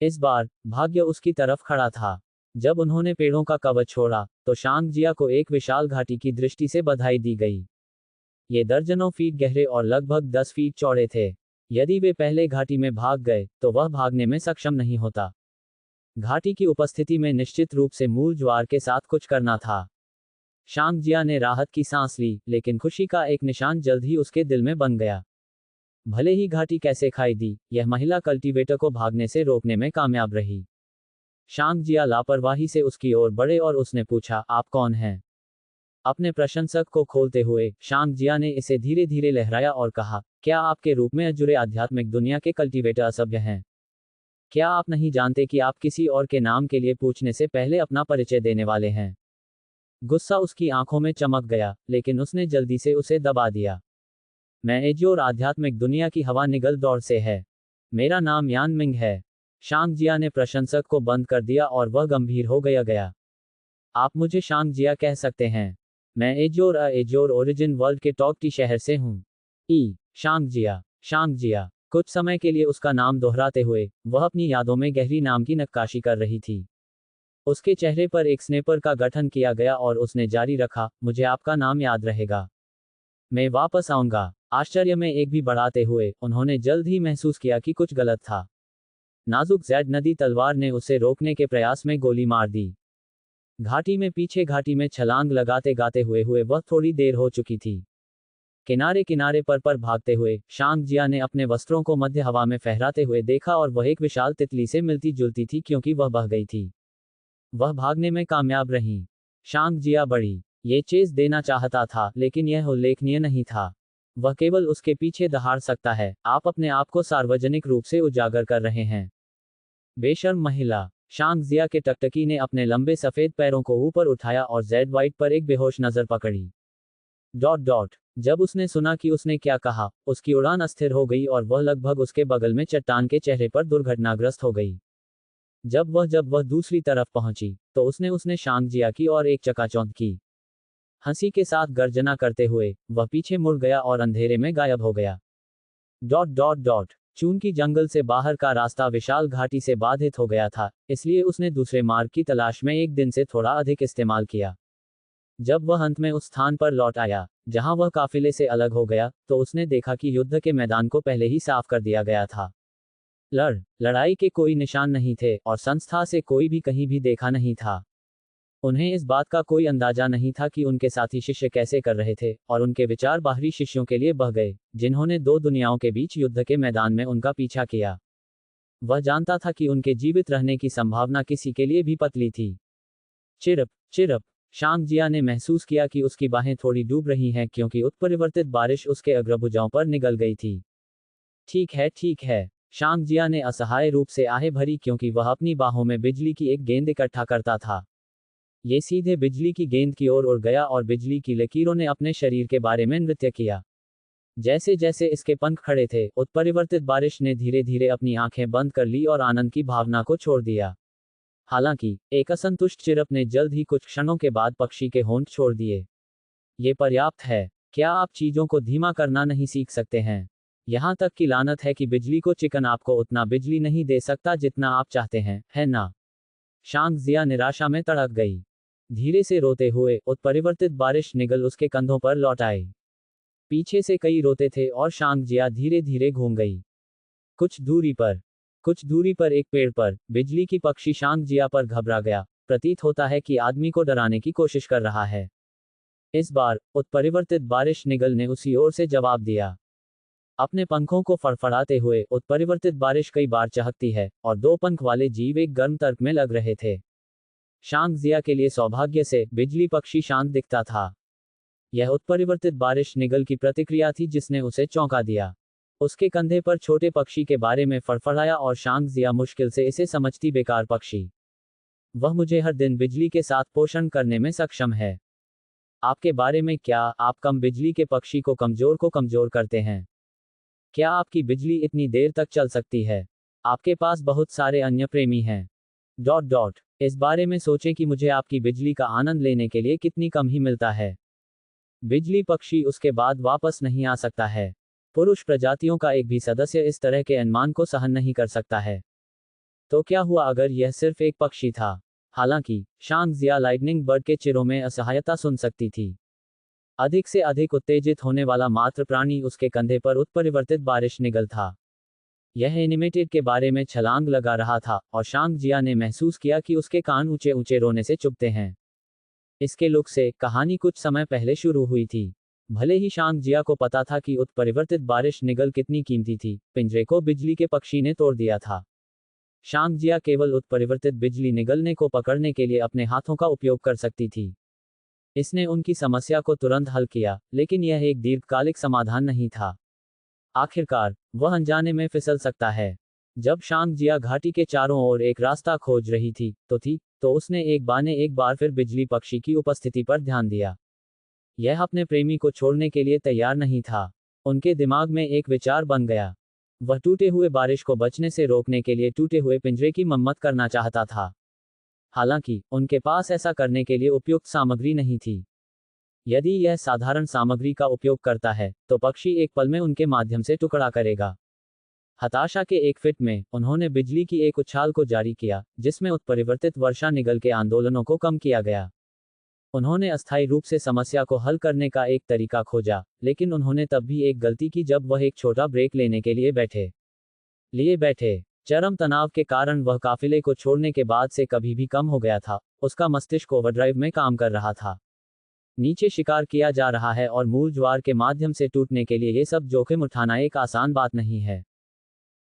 इस बार, भाग्य उसकी तरफ खड़ा था। जब उन्होंने पेड़ों का कवच छोड़ा, तो शांग जिया को एक विशाल घाटी की दृष्टि से बधाई दी गई। ये दर्जनों फीट गहरे और लगभग 10 फीट चौड़े थे। यदि वे पहले घाटी में भाग गए तो वह भागने में सक्षम नहीं होता। घाटी की उपस्थिति में निश्चित रूप से मूल ज्वार के साथ कुछ करना था। शांग जिया ने राहत की सांस ली, लेकिन खुशी का एक निशान जल्द ही उसके दिल में बन गया। भले ही घाटी कैसे खाई दी, यह महिला कल्टीवेटर को भागने से रोकने में कामयाब रही। शांग जिया लापरवाही से उसकी ओर बढ़े और उसने पूछा, आप कौन हैं? अपने प्रशंसक को खोलते हुए शांग जिया ने इसे धीरे धीरे लहराया और कहा, क्या आपके रूप में जुड़े आध्यात्मिक दुनिया के कल्टीवेटर असभ्य हैं? क्या आप नहीं जानते कि आप किसी और के नाम के लिए पूछने से पहले अपना परिचय देने वाले हैं? गुस्सा उसकी आंखों में चमक गया, लेकिन उसने जल्दी से उसे दबा दिया। मैं एजियोर आध्यात्मिक दुनिया की हवा निगल दौड़ से है। मेरा नाम यान मिंग है। शांग जिया ने प्रशंसक को बंद कर दिया और वह गंभीर हो गया। आप मुझे शांग जिया कह सकते हैं। मैं एजियोर ओरिजिन वर्ल्ड के टॉकटी शहर से हूँ। शांग जिया। कुछ समय के लिए उसका नाम दोहराते हुए वह अपनी यादों में गहरी नाम की नक्काशी कर रही थी। उसके चेहरे पर एक स्नेपर का गठन किया गया और उसने जारी रखा, मुझे आपका नाम याद रहेगा। मैं वापस आऊंगा। आश्चर्य में एक भी बढ़ाते हुए उन्होंने जल्द ही महसूस किया कि कुछ गलत था। नाजुक जैड नदी तलवार ने उसे रोकने के प्रयास में गोली मार दी। घाटी में छलांग लगाते गाते हुए वह थोड़ी देर हो चुकी थी। किनारे किनारे पर भागते हुए शांग जिया ने अपने वस्त्रों को मध्य हवा में फहराते हुए देखा और वह एक विशाल तितली से मिलती जुलती थी क्योंकि वह बह गई थी। वह भागने में कामयाब रही। शांग जिया बड़ी ये चेज देना चाहता था, लेकिन यह उल्लेखनीय नहीं था। वह केवल उसके पीछे दहाड़ सकता है। आप अपने आप को सार्वजनिक रूप से उजागर कर रहे हैं। बेशर्म महिला। शांग जिया के टकटकी ने अपने लंबे सफेद पैरों को ऊपर उठाया और जेड वाइट पर एक बेहोश नजर पकड़ी। जब उसने सुना कि उसने क्या कहा, उसकी उड़ान अस्थिर हो गई और वह लगभग उसके बगल में चट्टान के चेहरे पर दुर्घटनाग्रस्त हो गई। जब वह दूसरी तरफ पहुंची तो उसने शांग जिया की और एक चकाचौंध की। हंसी के साथ गर्जना करते हुए वह पीछे मुड़ गया और अंधेरे में गायब हो गया। चून की जंगल से बाहर का रास्ता विशाल घाटी से बाधित हो गया था, इसलिए उसने दूसरे मार्ग की तलाश में एक दिन से थोड़ा अधिक इस्तेमाल किया। जब वह अंत में उस स्थान पर लौट आया जहां वह काफिले से अलग हो गया, तो उसने देखा कि युद्ध के मैदान को पहले ही साफ कर दिया गया था। लड़ाई के कोई निशान नहीं थे और संस्था से कोई भी कहीं भी देखा नहीं था। उन्हें इस बात का कोई अंदाजा नहीं था कि उनके साथी शिष्य कैसे कर रहे थे, और उनके विचार बाहरी शिष्यों के लिए बह गए, जिन्होंने दो दुनियाओं के बीच युद्ध के मैदान में उनका पीछा किया। वह जानता था कि उनके जीवित रहने की संभावना किसी के लिए भी पतली थी। चिरप। शांग जिया ने महसूस किया कि उसकी बाहें थोड़ी डूब रही हैं क्योंकि उत्परिवर्तित बारिश उसके अग्रभुजाओं पर निगल गई थी। ठीक है। शांग जिया ने असहाय रूप से आहें भरी क्योंकि वह अपनी बाहों में बिजली की एक गेंद इकट्ठा करता था। ये सीधे बिजली की गेंद की ओर उड़ गया और बिजली की लकीरों ने अपने शरीर के बारे में नृत्य किया। जैसे जैसे इसके पंख खड़े थे, उत्परिवर्तित बारिश ने धीरे धीरे अपनी आंखें बंद कर ली और आनंद की भावना को छोड़ दिया। हालांकि एक असंतुष्ट चिरप ने जल्द ही कुछ क्षणों के बाद पक्षी के होंठ छोड़ दिए। ये पर्याप्त है। क्या आप चीजों को धीमा करना नहीं सीख सकते हैं? यहां तक कि लानत है कि बिजली को चिकन आपको उतना बिजली नहीं दे सकता जितना आप चाहते हैं, है ना? शांग जिया निराशा में तड़क गई। धीरे से रोते हुए उत्परिवर्तित बारिश निगल उसके कंधों पर लौट आई। पीछे से कई रोते थे और शांग जिया धीरे धीरे घूम गई। कुछ दूरी पर एक पेड़ पर बिजली की पक्षी शांग जिया पर घबरा गया। प्रतीत होता है कि आदमी को डराने की कोशिश कर रहा है। इस बार उत्परिवर्तित बारिश निगल ने उसी ओर से जवाब दिया। अपने पंखों को फड़फड़ाते हुए उत्परिवर्तित बारिश कई बार चहकती है और दो पंख वाले जीव एक गर्म तर्क में लग रहे थे। शांग जिया के लिए सौभाग्य से बिजली पक्षी शांत दिखता था। यह उत्परिवर्तित बारिश निगल की प्रतिक्रिया थी जिसने उसे चौंका दिया। उसके कंधे पर छोटे पक्षी के बारे में फड़फड़ाया और शांग जिया मुश्किल से इसे समझती, बेकार पक्षी। वह मुझे हर दिन बिजली के साथ पोषण करने में सक्षम है। आपके बारे में क्या? आप कम बिजली के पक्षी को कमजोर करते हैं। क्या आपकी बिजली इतनी देर तक चल सकती है? आपके पास बहुत सारे अन्य प्रेमी हैं। इस बारे में सोचें कि मुझे आपकी बिजली का आनंद लेने के लिए कितनी कम ही मिलता है। बिजली पक्षी उसके बाद वापस नहीं आ सकता है। पुरुष प्रजातियों का एक भी सदस्य इस तरह के अनुमान को सहन नहीं कर सकता है। तो क्या हुआ अगर यह सिर्फ एक पक्षी था? हालांकि शांग जिया लाइटनिंग बर्ड के चिरों में असहायता सुन सकती थी। अधिक से अधिक उत्तेजित होने वाला मात्र प्राणी उसके कंधे पर उत्परिवर्तित बारिश निगल था। यह एनिमेटेड के बारे में छलांग लगा रहा था और शांग जिया ने महसूस किया कि उसके कान ऊंचे ऊंचे रोने से चुभते हैं। इसके लुक से कहानी कुछ समय पहले शुरू हुई थी। भले ही शांग जिया को पता था कि उत्परिवर्तित बारिश निगल कितनी कीमती थी, पिंजरे को बिजली के पक्षी ने तोड़ दिया था। शांग जिया केवल उत्परिवर्तित बिजली निगलने को पकड़ने के लिए अपने हाथों का उपयोग कर सकती थी। इसने उनकी समस्या को तुरंत हल किया, लेकिन यह एक दीर्घकालिक समाधान नहीं था। आखिरकार वह अनजाने में फिसल सकता है। जब शांग जिया घाटी के चारों ओर एक रास्ता खोज रही थी तो उसने एक बार फिर बिजली पक्षी की उपस्थिति पर ध्यान दिया। यह अपने प्रेमी को छोड़ने के लिए तैयार नहीं था। उनके दिमाग में एक विचार बन गया। वह टूटे हुए बारिश को बचने से रोकने के लिए टूटे हुए पिंजरे की मरम्मत करना चाहता था। हालांकि उनके पास ऐसा करने के लिए उपयुक्त सामग्री नहीं थी। यदि यह साधारण सामग्री का उपयोग करता है तो पक्षी एक पल में उनके माध्यम से टुकड़ा करेगा। हताशा के एक फिट में उन्होंने बिजली की एक उछाल को जारी किया, जिसमें उत्परिवर्तित वर्षा निगल के आंदोलनों को कम किया गया। उन्होंने अस्थायी रूप से समस्या को हल करने का एक तरीका खोजा, लेकिन उन्होंने तब भी एक गलती की जब वह एक छोटा ब्रेक लेने के लिए बैठे। चरम तनाव के कारण वह काफिले को छोड़ने के बाद से कभी भी कम हो गया था। उसका मस्तिष्क ओवरड्राइव में काम कर रहा था। नीचे शिकार किया जा रहा है और मूल ज्वार के माध्यम से टूटने के लिए ये सब जोखिम उठाना एक आसान बात नहीं है।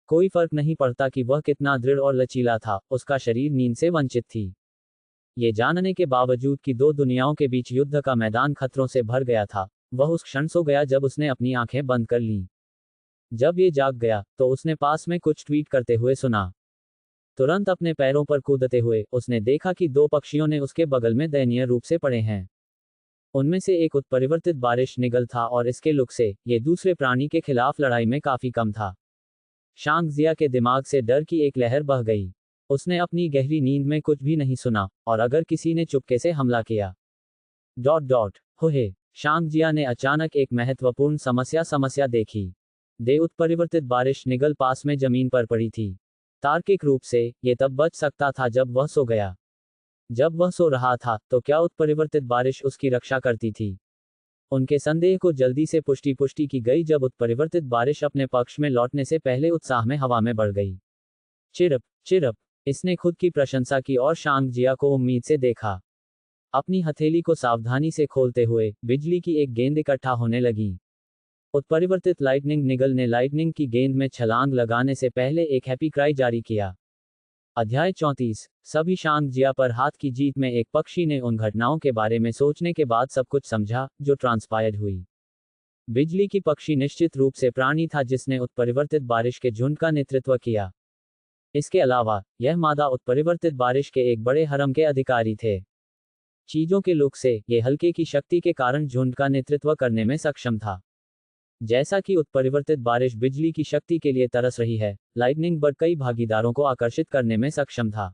कोई फर्क नहीं पड़ता कि वह कितना दृढ़ और लचीला था, उसका शरीर नींद से वंचित थी। ये जानने के बावजूद कि दो दुनियाओं के बीच युद्ध का मैदान खतरों से भर गया था, वह उस क्षण सो गया जब उसने अपनी आंखें बंद कर लीं। जब ये जाग गया तो उसने पास में कुछ ट्वीट करते हुए सुना। तुरंत अपने पैरों पर कूदते हुए उसने देखा कि दो पक्षियों ने उसके बगल में दयनीय रूप से पड़े हैं। उनमें से एक उत्परिवर्तित बारिश निगल था और इसके लुक से ये दूसरे प्राणी के खिलाफ लड़ाई में काफी कम था। शांग जिया के दिमाग से डर की एक लहर बह गई। उसने अपनी गहरी नींद में कुछ भी नहीं सुना, और अगर किसी ने चुपके से हमला किया होहे। शांग जिया ने अचानक एक महत्वपूर्ण समस्या देखी। उत्परिवर्तित बारिश निगल पास में जमीन पर पड़ी थी। तार्किक रूप से ये तब बच सकता था जब वह सो गया। जब वह सो रहा था तो क्या उत्परिवर्तित बारिश उसकी रक्षा करती थी? उनके संदेह को जल्दी से पुष्टि की गई जब उत्परिवर्तित बारिश अपने पक्ष में लौटने से पहले उत्साह में हवा में बढ़ गई। चिरप। इसने खुद की प्रशंसा की और शांग जिया को उम्मीद से देखा। अपनी हथेली को सावधानी से खोलते हुए बिजली की एक गेंद इकट्ठा होने लगी। उत्परिवर्तित लाइटनिंग निगल ने लाइटनिंग की गेंद में छलांग लगाने से पहले एक हैप्पी क्राई जारी किया। अध्याय 34। सभी शांग जिया पर हाथ की जीत में एक पक्षी ने उन घटनाओं के बारे में सोचने के बाद सब कुछ समझा जो ट्रांसपायर्ड हुई। बिजली की पक्षी निश्चित रूप से प्राणी था जिसने उत्परिवर्तित बारिश के झुंड का नेतृत्व किया। इसके अलावा यह मादा उत्परिवर्तित बारिश के एक बड़े हरम के अधिकारी थे। चीजों के लुक से ये हल्के की शक्ति के कारण झुंड का नेतृत्व करने में सक्षम था। जैसा कि उत्परिवर्तित बारिश बिजली की शक्ति के लिए तरस रही है, लाइटनिंग बर्ड कई भागीदारों को आकर्षित करने में सक्षम था।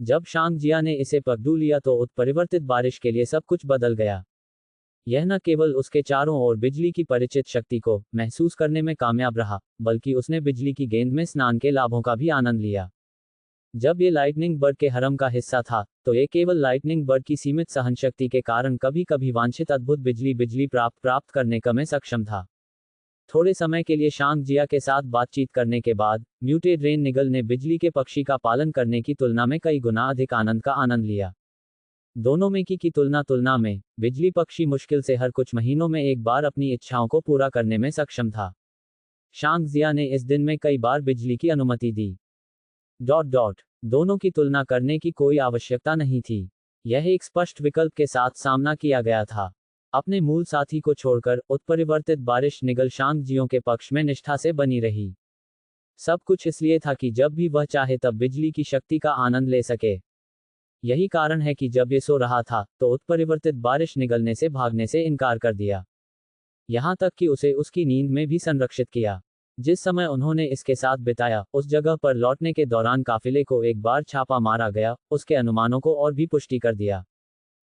जब शांग जिया ने इसे पकड़ लिया तो उत्परिवर्तित बारिश के लिए सब कुछ बदल गया। यह न केवल उसके चारों ओर बिजली की परिचित शक्ति को महसूस करने में कामयाब रहा, बल्कि उसने बिजली की गेंद में स्नान के लाभों का भी आनंद लिया। जब ये लाइटनिंग बर्ड के हरम का हिस्सा था तो ये केवल लाइटनिंग बर्ड की सीमित सहनशक्ति के कारण कभी कभी वांछित अद्भुत बिजली प्राप्त करने में सक्षम था। थोड़े समय के लिए शांग जिया के साथ बातचीत करने के बाद म्यूटेड रेन निगल ने बिजली के पक्षी का पालन करने की तुलना में कई गुना अधिक आनंद का आनंद लिया। दोनों में की तुलना में बिजली पक्षी मुश्किल से हर कुछ महीनों में एक बार अपनी इच्छाओं को पूरा करने में सक्षम था। शांग जिया ने इस दिन में कई बार बिजली की अनुमति दी। दोनों की तुलना करने की कोई आवश्यकता नहीं थी। यह एक स्पष्ट विकल्प के साथ सामना किया गया था। अपने मूल साथी को छोड़कर उत्परिवर्तित बारिश निगल शांग जियों के पक्ष में निष्ठा से बनी रही। सब कुछ इसलिए था कि जब भी वह चाहे तब बिजली की शक्ति का आनंद ले सके। यही कारण है कि जब ये सो रहा था तो उत्परिवर्तित बारिश निगलने से भागने से इनकार कर दिया। यहाँ तक कि उसे उसकी नींद में भी संरक्षित किया। जिस समय उन्होंने इसके साथ बिताया उस जगह पर लौटने के दौरान काफिले को एक बार छापा मारा गया, उसके अनुमानों को और भी पुष्टि कर दिया।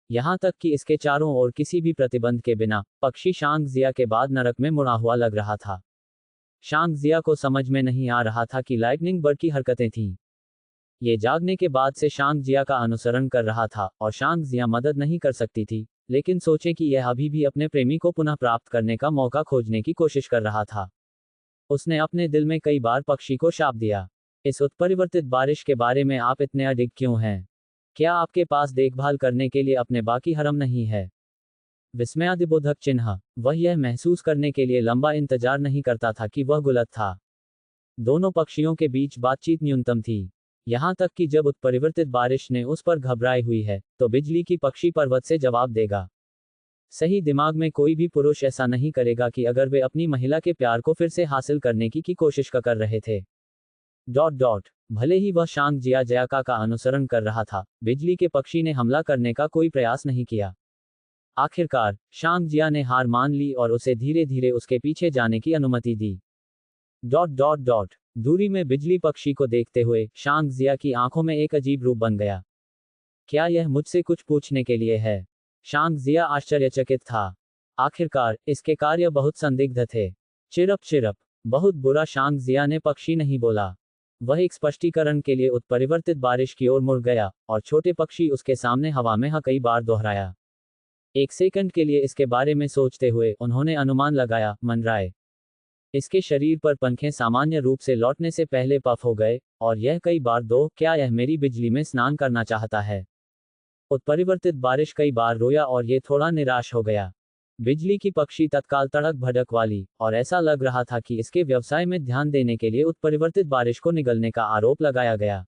यहाँ तक कि इसके चारों ओर किसी भी प्रतिबंध के बिना पक्षी शांग जिया के बाद नरक में मुड़ा हुआ लग रहा था। शांग जिया को समझ में नहीं आ रहा था कि लाइटनिंग बर्ड की हरकतें थीं। ये जागने के बाद से शांग जिया का अनुसरण कर रहा था और शांग जिया मदद नहीं कर सकती थी, लेकिन सोचें कि यह अभी भी अपने प्रेमी को पुनः प्राप्त करने का मौका खोजने की कोशिश कर रहा था। उसने अपने दिल में कई बार पक्षी को शाप दिया। इस उत्परिवर्तित बारिश के बारे में आप इतने अडिग क्यों हैं? क्या आपके पास देखभाल करने के लिए अपने बाकी हरम नहीं है? विस्मयादिबोधक चिन्ह। वह यह महसूस करने के लिए लंबा इंतजार नहीं करता था कि वह गलत था। दोनों पक्षियों के बीच बातचीत न्यूनतम थी। यहां तक कि जब उत्परिवर्तित बारिश ने उस पर घबराई हुई है, तो बिजली की पक्षी पर्वत से जवाब देगा। सही दिमाग में कोई भी पुरुष ऐसा नहीं करेगा कि अगर वे अपनी महिला के प्यार को फिर से हासिल करने की कोशिश कर रहे थे। भले ही वह शांग जिया जयाका का अनुसरण कर रहा था, बिजली के पक्षी ने हमला करने का कोई प्रयास नहीं किया। आखिरकार शांग जिया ने हार मान ली और उसे धीरे धीरे उसके पीछे जाने की अनुमति दी। दूरी में बिजली पक्षी को देखते हुए शांग जिया की आंखों में एक अजीब रूप बन गया। क्या यह मुझसे कुछ पूछने के लिए है? शांग जिया आश्चर्यचकित था। आखिरकार इसके कार्य बहुत संदिग्ध थे। Chirp chirp. बहुत बुरा। शांग जिया ने पक्षी नहीं बोला। वह एक स्पष्टीकरण के लिए उत्परिवर्तित बारिश की ओर मुड़ गया और छोटे पक्षी उसके सामने हवा में कई बार दोहराया। एक सेकंड के लिए इसके बारे में सोचते हुए उन्होंने अनुमान लगाया, मनराय। इसके शरीर पर पंखें सामान्य रूप से लौटने से पहले पफ हो गए, और यह कई बार क्या यह मेरी बिजली में स्नान करना चाहता है? उत्परिवर्तित बारिश कई बार रोया और ये थोड़ा निराश हो गया। बिजली की पक्षी तत्काल तड़क भड़क वाली, और ऐसा लग रहा था कि इसके व्यवसाय में ध्यान देने के लिए उत्परिवर्तित बारिश को निगलने का आरोप लगाया गया।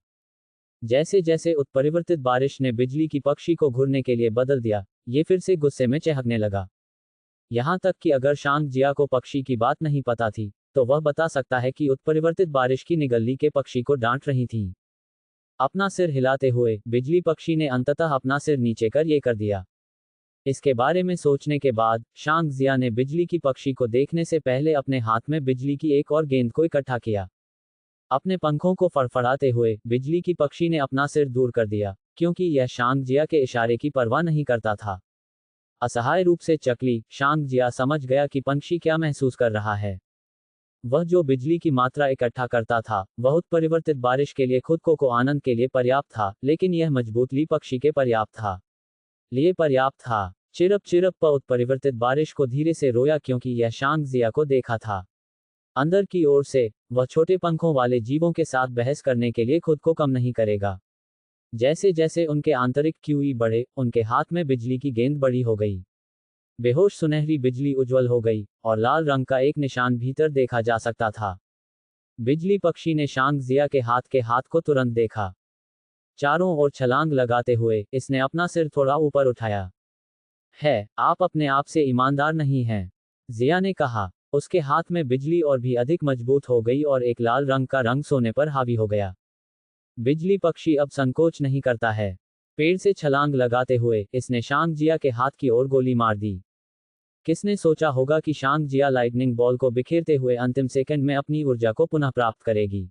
जैसे जैसे उत्परिवर्तित बारिश ने बिजली की पक्षी को घूरने के लिए बदल दिया, ये फिर से गुस्से में चहकने लगा। यहां तक कि अगर शांग जिया को पक्षी की बात नहीं पता थी, तो वह बता सकता है कि उत्परिवर्तित बारिश की निगल्ली के पक्षी को डांट रही थी। अपना सिर हिलाते हुए बिजली पक्षी ने अंततः अपना सिर नीचे कर ये कर दिया। इसके बारे में सोचने के बाद शांग जिया ने बिजली की पक्षी को देखने से पहले अपने हाथ में बिजली की एक और गेंद को इकट्ठा किया। अपने पंखों को फड़फड़ाते हुए बिजली की पक्षी ने अपना सिर दूर कर दिया, क्योंकि यह शांग जिया के इशारे की परवाह नहीं करता था। असहाय रूप से चकली, शांग जिया समझ गया कि पंछी क्या महसूस कर रहा है। वह जो बिजली की मात्रा इकट्ठा करता था, वह उत्परिवर्तित बारिश के लिए खुद को आनंद के लिए पर्याप्त था, लेकिन यह मजबूत ली पक्षी के पर्याप्त था। चिरप चिरप पर उत्परिवर्तित बारिश को धीरे से रोया, क्योंकि यह शांग जिया को देखा था। अंदर की ओर से वह छोटे पंखों वाले जीवों के साथ बहस करने के लिए खुद को कम नहीं करेगा। जैसे जैसे उनके आंतरिक क्यूई बढ़े, उनके हाथ में बिजली की गेंद बड़ी हो गई। बेहोश सुनहरी बिजली उज्जवल हो गई, और लाल रंग का एक निशान भीतर देखा जा सकता था। बिजली पक्षी ने शांग जिया के हाथ को तुरंत देखा। चारों ओर छलांग लगाते हुए इसने अपना सिर थोड़ा ऊपर उठाया। आप अपने आप से ईमानदार नहीं हैं, जिया ने कहा। उसके हाथ में बिजली और भी अधिक मजबूत हो गई और एक लाल रंग का रंग सोने पर हावी हो गया। बिजली पक्षी अब संकोच नहीं करता है। पेड़ से छलांग लगाते हुए इसने शांग जिया के हाथ की ओर गोली मार दी। किसने सोचा होगा कि शांग जिया लाइटनिंग बॉल को बिखेरते हुए अंतिम सेकंड में अपनी ऊर्जा को पुनः प्राप्त करेगी।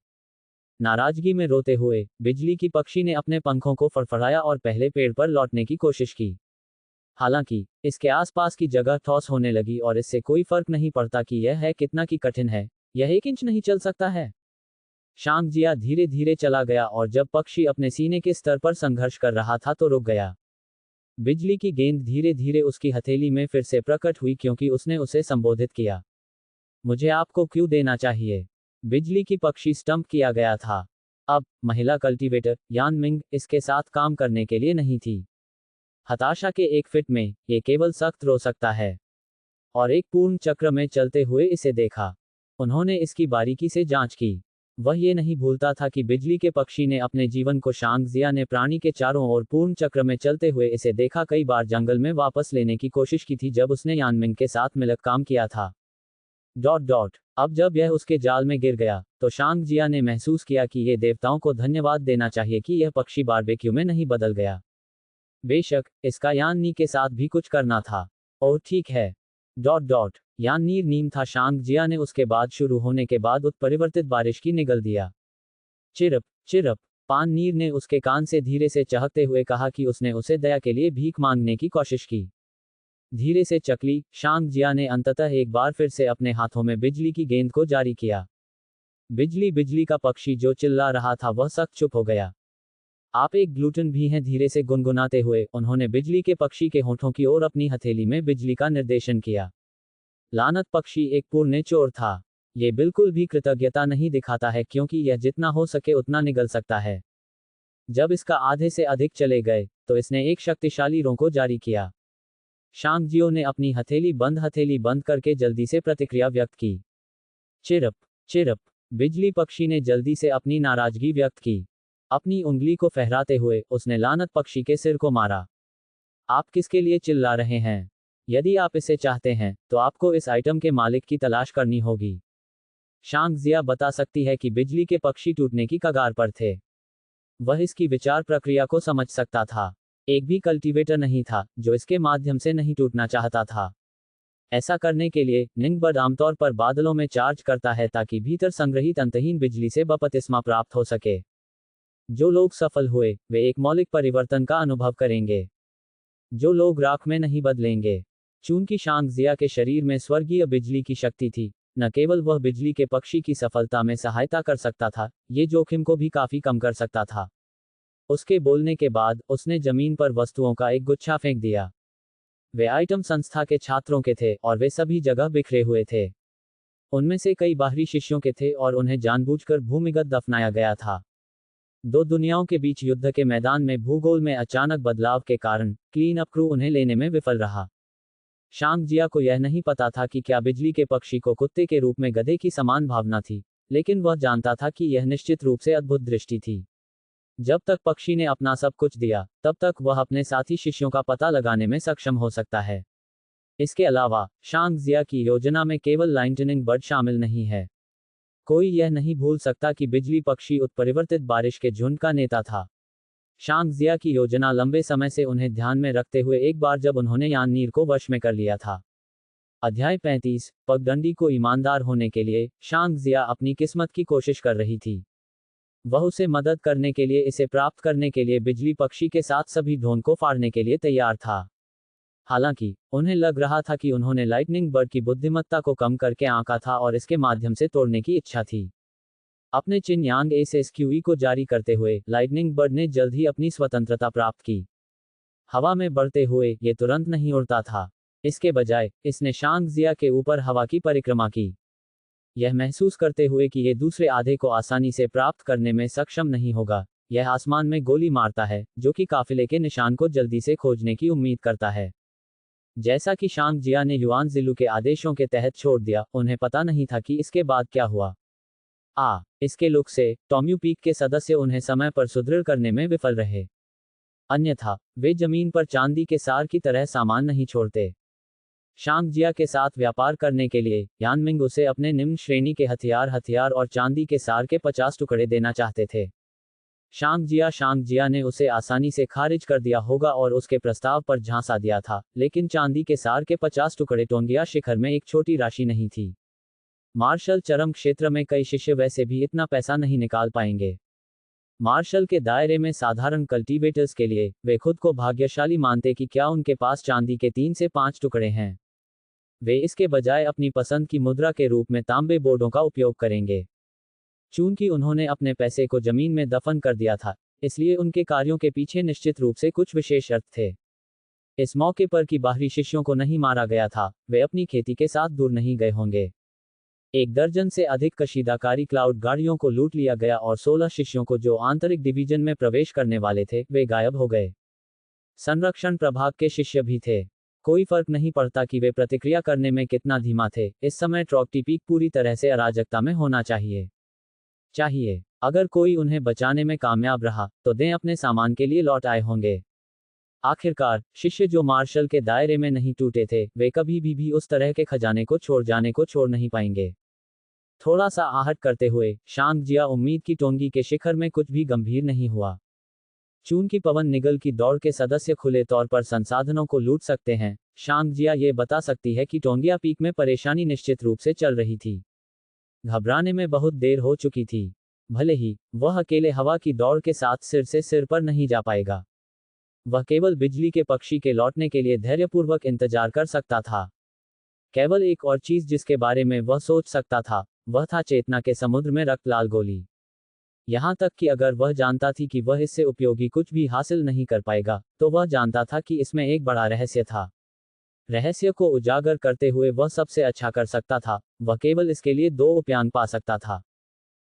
नाराजगी में रोते हुए बिजली की पक्षी ने अपने पंखों को फड़फड़ाया और पहले पेड़ पर लौटने की कोशिश की। हालांकि इसके आसपास की जगह ठोस होने लगी और इससे कोई फर्क नहीं पड़ता कि यह है कितना की कठिन है, यह 1 इंच नहीं चल सकता है। शांग जिया धीरे धीरे चला गया और जब पक्षी अपने सीने के स्तर पर संघर्ष कर रहा था तो रुक गया। बिजली की गेंद धीरे धीरे उसकी हथेली में फिर से प्रकट हुई, क्योंकि उसने उसे संबोधित किया। मुझे आपको क्यों देना चाहिए? बिजली की पक्षी स्टंप किया गया था। अब महिला कल्टीवेटर यान मिंग इसके साथ काम करने के लिए नहीं थी। हताशा के एक फिट में ये केवल सख्त रो सकता है। और एक पूर्ण चक्र में चलते हुए इसे देखा। उन्होंने इसकी बारीकी से जांच की। वह ये नहीं भूलता था कि बिजली के पक्षी ने अपने जीवन को शांग जिया ने प्राणी के चारों ओर पूर्ण चक्र में चलते हुए इसे देखा। कई बार जंगल में वापस लेने की कोशिश की थी जब उसने यानमिंग के साथ मिलकर काम किया था। अब जब यह उसके जाल में गिर गया, तो शांग जिया ने महसूस किया कि ये देवताओं को धन्यवाद देना चाहिए कि यह पक्षी बारबेक्यू में नहीं बदल गया। बेशक इसका यान्नी के साथ भी कुछ करना था। और ठीक है। यान्नीर नीम था। शांग जिया ने उसके बाद शुरू होने के बाद उत्परिवर्तित बारिश की निगल दिया। Chirp chirp. पान नीर ने उसके कान से धीरे से चहकते हुए कहा कि उसने उसे दया के लिए भीख मांगने की कोशिश की। धीरे से चकली, शांग जिया ने अंततः एक बार फिर से अपने हाथों में बिजली की गेंद को जारी किया। बिजली का पक्षी जो चिल्ला रहा था वह सख्त चुप हो गया। आप एक ग्लूटन भी हैं, धीरे से गुनगुनाते हुए उन्होंने बिजली के पक्षी के होठों की ओर अपनी हथेली में बिजली का निर्देशन किया। लानत पक्षी एक पुरने चोर था। ये बिल्कुल भी कृतज्ञता नहीं दिखाता है क्योंकि यह जितना हो सके उतना निगल सकता है। जब इसका आधे से अधिक चले गए तो इसने एक शक्तिशाली रों को जारी किया। शांगजियो ने अपनी हथेली बंद करके जल्दी से प्रतिक्रिया व्यक्त की। Chirp chirp. बिजली पक्षी ने जल्दी से अपनी नाराजगी व्यक्त की। अपनी उंगली को फहराते हुए उसने लानत पक्षी के सिर को मारा। आप किसके लिए चिल्ला रहे हैं? यदि आप इसे चाहते हैं तो आपको इस आइटम के मालिक की तलाश करनी होगी। शांगजिया बता सकती है कि बिजली के पक्षी टूटने की कगार पर थे। वह इसकी विचार प्रक्रिया को समझ सकता था। एक भी कल्टीवेटर नहीं था जो इसके माध्यम से नहीं टूटना चाहता था। ऐसा करने के लिए निंगबर्ड आमतौर पर बादलों में चार्ज करता है ताकि भीतर संग्रहित अंतहीन बिजली से बपतिस्मा प्राप्त हो सके। जो लोग सफल हुए वे एक मौलिक परिवर्तन का अनुभव करेंगे। जो लोग राख में नहीं बदलेंगे। चूंकि शांगजिया के शरीर में स्वर्गीय बिजली की शक्ति थी, न केवल वह बिजली के पक्षी की सफलता में सहायता कर सकता था, ये जोखिम को भी काफी कम कर सकता था। उसके बोलने के बाद उसने जमीन पर वस्तुओं का एक गुच्छा फेंक दिया। वे आइटम संस्था के छात्रों के थे और वे सभी जगह बिखरे हुए थे। उनमें से कई बाहरी शिष्यों के थे और उन्हें जानबूझकर भूमिगत दफनाया गया था। दो दुनियाओं के बीच युद्ध के मैदान में भूगोल में अचानक बदलाव के कारण क्लीन अप क्रू उन्हें लेने में विफल रहा। शांगजिया को यह नहीं पता था कि क्या बिजली के पक्षी को कुत्ते के रूप में गधे की समान भावना थी, लेकिन वह जानता था कि यह निश्चित रूप से अद्भुत दृष्टि थी। जब तक पक्षी ने अपना सब कुछ दिया, तब तक वह अपने साथी शिष्यों का पता लगाने में सक्षम हो सकता है। इसके अलावा शांगजिया की योजना में केवल लाइटनिंग बर्ड शामिल नहीं है। कोई यह नहीं भूल सकता कि बिजली पक्षी उत्परिवर्तित बारिश के झुंड का नेता था। शांगजिया की योजना लंबे समय से उन्हें ध्यान में रखते हुए एक बार जब उन्होंने याननीर को वश में कर लिया था। अध्याय 35। पगडंडी को ईमानदार होने के लिए शांगजिया अपनी किस्मत की कोशिश कर रही थी। वह उसे मदद करने के लिए इसे प्राप्त करने के लिए बिजली पक्षी के साथ सभी ढोंग को फाड़ने के लिए तैयार था। हालांकि उन्हें लग रहा था कि उन्होंने लाइटनिंग बर्ड की बुद्धिमत्ता को कम करके आंका था और इसके माध्यम से तोड़ने की इच्छा थी। अपने चिन यांग एसएसक्यूई को जारी करते हुए लाइटनिंग बर्ड ने जल्द ही अपनी स्वतंत्रता प्राप्त की। हवा में बढ़ते हुए ये तुरंत नहीं उड़ता था। इसके बजाय इसने शांगजिया के ऊपर हवा की परिक्रमा की, यह महसूस करते हुए कि ये दूसरे आधे को आसानी से प्राप्त करने में सक्षम नहीं होगा। यह आसमान में गोली मारता है, जो कि काफिले के निशान को जल्दी से खोजने की उम्मीद करता है। जैसा कि शांगजिया ने युआन जिलू के आदेशों के तहत छोड़ दिया, उन्हें पता नहीं था कि इसके बाद क्या हुआ। इसके लुक से टॉम्यू पीक के सदस्य उन्हें समय पर सुदृढ़ करने में विफल रहे। अन्यथा वे जमीन पर चांदी के सार की तरह सामान नहीं छोड़ते। शांगजिया के साथ व्यापार करने के लिए यानमिंग उसे अपने निम्न श्रेणी के हथियार और चांदी के सार के 50 टुकड़े देना चाहते थे। शांगजिया ने उसे आसानी से खारिज कर दिया होगा और उसके प्रस्ताव पर झांसा दिया था, लेकिन चांदी के सार के 50 टुकड़े टोंगिया शिखर में एक छोटी राशि नहीं थी। मार्शल चरम क्षेत्र में कई शिष्य वैसे भी इतना पैसा नहीं निकाल पाएंगे। मार्शल के दायरे में साधारण कल्टीवेटर्स के लिए वे खुद को भाग्यशाली मानते कि क्या उनके पास चांदी के 3 से 5 टुकड़े हैं। वे इसके बजाय अपनी पसंद की मुद्रा के रूप में तांबे बोर्डों का उपयोग करेंगे। चूंकि उन्होंने अपने पैसे को जमीन में दफन कर दिया था, इसलिए उनके कार्यों के पीछे निश्चित रूप से कुछ विशेष अर्थ थे। इस मौके पर कि बाहरी शिष्यों को नहीं मारा गया था, वे अपनी खेती के साथ दूर नहीं गए होंगे। 1 दर्जन से अधिक कशीदाकारी क्लाउड गाड़ियों को लूट लिया गया और 16 शिष्यों को जो आंतरिक डिवीजन में प्रवेश करने वाले थे, वे गायब हो गए। संरक्षण प्रभाग के शिष्य भी थे। कोई फर्क नहीं पड़ता कि वे प्रतिक्रिया करने में कितना धीमा थे, इस समय ट्रॉक्टी पीक पूरी तरह से अराजकता में होना चाहिए। अगर कोई उन्हें बचाने में कामयाब रहा, तो दें अपने सामान के लिए लौट आए होंगे। आखिरकार शिष्य जो मार्शल के दायरे में नहीं टूटे थे, वे कभी भी उस तरह के खजाने को छोड़ नहीं पाएंगे। थोड़ा सा आहट करते हुए शांगजिया उम्मीद की टोंगी के शिखर में कुछ भी गंभीर नहीं हुआ। चूंकि पवन निगल की दौड़ के सदस्य खुले तौर पर संसाधनों को लूट सकते हैं, शांगजिया ये बता सकती है कि टोंगिया पीक में परेशानी निश्चित रूप से चल रही थी। घबराने में बहुत देर हो चुकी थी। भले ही वह अकेले हवा की दौड़ के साथ सिर से सिर पर नहीं जा पाएगा, वह केवल बिजली के पक्षी के लौटने के लिए धैर्यपूर्वक इंतजार कर सकता था। केवल एक और चीज जिसके बारे में वह सोच सकता था, वह था चेतना के समुद्र में रक्त लाल गोली। यहां तक कि अगर वह जानता थी कि वह इससे उपयोगी कुछ भी हासिल नहीं कर पाएगा, तो वह जानता था कि इसमें एक बड़ा रहस्य था। रहस्य को उजागर करते हुए वह सबसे अच्छा कर सकता था, वह केवल इसके लिए दो उपाय पा सकता था।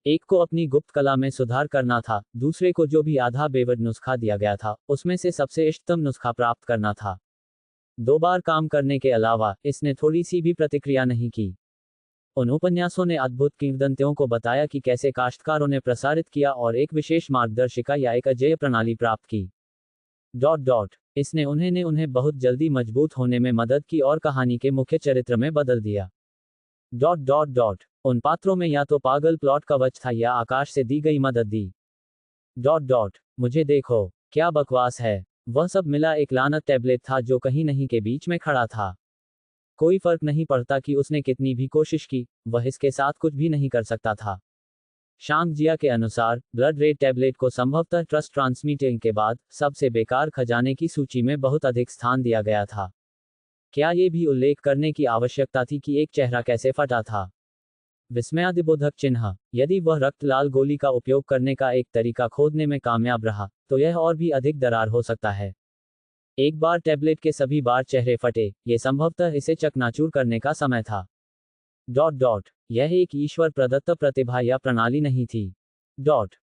एक को अपनी गुप्त कला में सुधार करना था, दूसरे को जो भी आधा बेवड नुस्खा दिया गया था उसमें से सबसे इष्टतम नुस्खा प्राप्त करना था। 2 बार काम करने के अलावा इसने थोड़ी सी भी प्रतिक्रिया नहीं की। उन उपन्यासों ने अद्भुत किंवदंतियों को बताया कि कैसे काश्तकारों ने प्रसारित किया और एक विशेष मार्गदर्शिका या एक अजेय प्रणाली प्राप्त की। इसने उन्हें बहुत जल्दी मजबूत होने में मदद की और कहानी के मुख्य चरित्र में बदल दिया। उन पात्रों में या तो पागल प्लॉट कवच था या आकाश से दी गई मदद दी। मुझे देखो, क्या बकवास है। वह सब मिला एक लानत टैबलेट था जो कहीं नहीं के बीच में खड़ा था। कोई फर्क नहीं पड़ता कि उसने कितनी भी कोशिश की, वह इसके साथ कुछ भी नहीं कर सकता था। शांग जिया के अनुसार ब्लड रेड टैबलेट को संभवतः ट्रस्ट ट्रांसमीटिंग के बाद सबसे बेकार खजाने की सूची में बहुत अधिक स्थान दिया गया था। क्या ये भी उल्लेख करने की आवश्यकता थी कि एक चेहरा कैसे फटा था? विस्मयादिबोधक चिन्ह। यदि वह रक्त लाल गोली का उपयोग करने का एक तरीका खोदने में कामयाब रहा, तो यह और भी अधिक दरार हो सकता है। एक बार टैबलेट के सभी बार चेहरे फटे, ये संभवतः इसे चकनाचूर करने का समय था। यह एक ईश्वर प्रदत्त प्रतिभा या प्रणाली नहीं थी।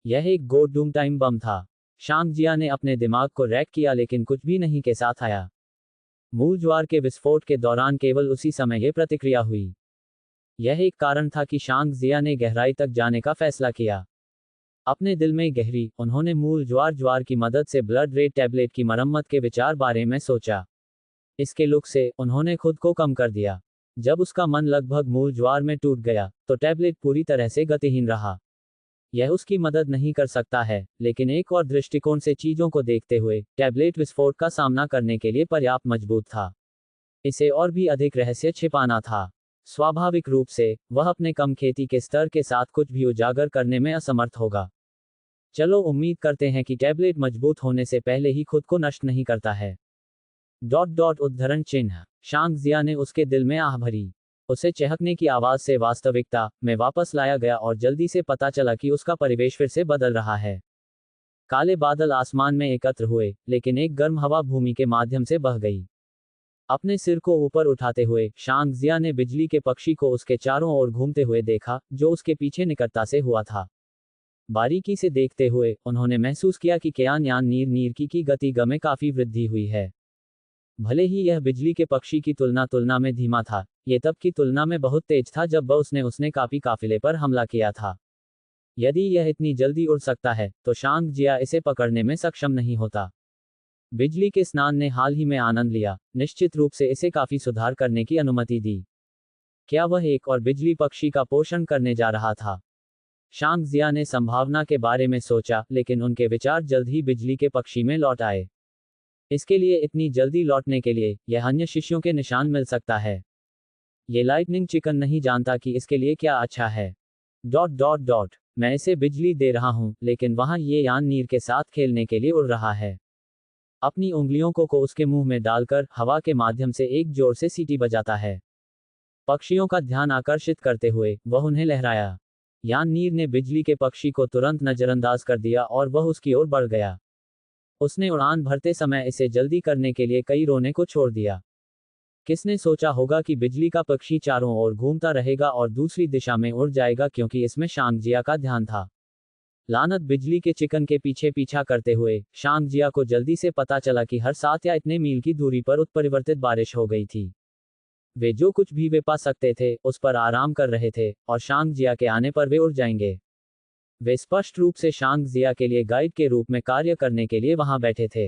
यह एक गोड डूम टाइम बम था। शांग जिया ने अपने दिमाग को रैक किया लेकिन कुछ भी नहीं के साथ आया। मूल ज्वार के विस्फोट के दौरान केवल उसी समय यह प्रतिक्रिया हुई। यह एक कारण था कि शांग जिया ने गहराई तक जाने का फैसला किया। अपने दिल में गहरी, उन्होंने मूल ज्वार की मदद से ब्लड रेड टैबलेट की मरम्मत के विचार बारे में सोचा। इसके लुक से उन्होंने खुद को कम कर दिया। जब उसका मन लगभग मूल ज्वार में टूट गया, तो टैबलेट पूरी तरह से गतिहीन रहा। यह उसकी मदद नहीं कर सकता है, लेकिन एक और दृष्टिकोण से चीजों को देखते हुए, टैबलेट विस्फोट का सामना करने के लिए पर्याप्त मजबूत था। इसे और भी अधिक रहस्य छिपाना था। स्वाभाविक रूप से, वह अपने कम खेती के स्तर के साथ कुछ भी उजागर करने में असमर्थ होगा। चलो उम्मीद करते हैं कि टैबलेट मजबूत होने से पहले ही खुद को नष्ट नहीं करता है। उद्धरण चिन्ह। शांग जिया ने उसके दिल में आह भरी। उसे चहकने की आवाज से वास्तविकता में वापस लाया गया और जल्दी से पता चला कि उसका परिवेश फिर से बदल रहा है। काले बादल आसमान में एकत्र हुए, लेकिन एक गर्म हवा भूमि के माध्यम से बह गई। अपने सिर को ऊपर उठाते हुए शांग जिया ने बिजली के पक्षी को उसके चारों ओर घूमते हुए देखा, जो उसके पीछे निकटता से हुआ था। बारीकी से देखते हुए उन्होंने महसूस किया कि क्यान यान नीर नीर की गति में काफी वृद्धि हुई है। भले ही यह बिजली के पक्षी की तुलना में धीमा था, ये तब की तुलना में बहुत तेज था जब वह उसने काफिले पर हमला किया था। यदि यह इतनी जल्दी उड़ सकता है, तो शांग जिया इसे पकड़ने में सक्षम नहीं होता। बिजली के स्नान ने हाल ही में आनंद लिया, निश्चित रूप से इसे काफी सुधार करने की अनुमति दी। क्या वह एक और बिजली पक्षी का पोषण करने जा रहा था? शांग जिया ने संभावना के बारे में सोचा, लेकिन उनके विचार जल्द ही बिजली के पक्षी में लौट आए। इसके लिए इतनी जल्दी लौटने के लिए यह अन्य शिष्यों के निशान मिल सकता है। ये लाइटनिंग चिकन नहीं जानता कि इसके लिए क्या अच्छा है। मैं इसे बिजली दे रहा हूं, लेकिन वहां ये यान नीर के साथ खेलने के लिए उड़ रहा है। अपनी उंगलियों को उसके मुंह में डालकर हवा के माध्यम से एक जोर से सीटी बजाता है। पक्षियों का ध्यान आकर्षित करते हुए वह उन्हें लहराया। यान नीर ने बिजली के पक्षी को तुरंत नजरअंदाज कर दिया और वह उसकी ओर बढ़ गया। उसने उड़ान भरते समय इसे जल्दी करने के लिए कई रोने को छोड़ दिया। किसने सोचा होगा कि बिजली का पक्षी चारों ओर घूमता रहेगा और दूसरी दिशा में उड़ जाएगा, क्योंकि इसमें शांग जिया का ध्यान था। लानत बिजली के चिकन के पीछे पीछा करते हुए शांग जिया को जल्दी से पता चला कि हर 7 या इतने मील की दूरी पर उत्परिवर्तित बारिश हो गई थी। वे जो कुछ भी वे पा सकते थे उस पर आराम कर रहे थे, और शांग जिया के आने पर वे उड़ जाएंगे। वे स्पष्ट रूप से शांग जिया के लिए गाइड के रूप में कार्य करने के लिए वहां बैठे थे।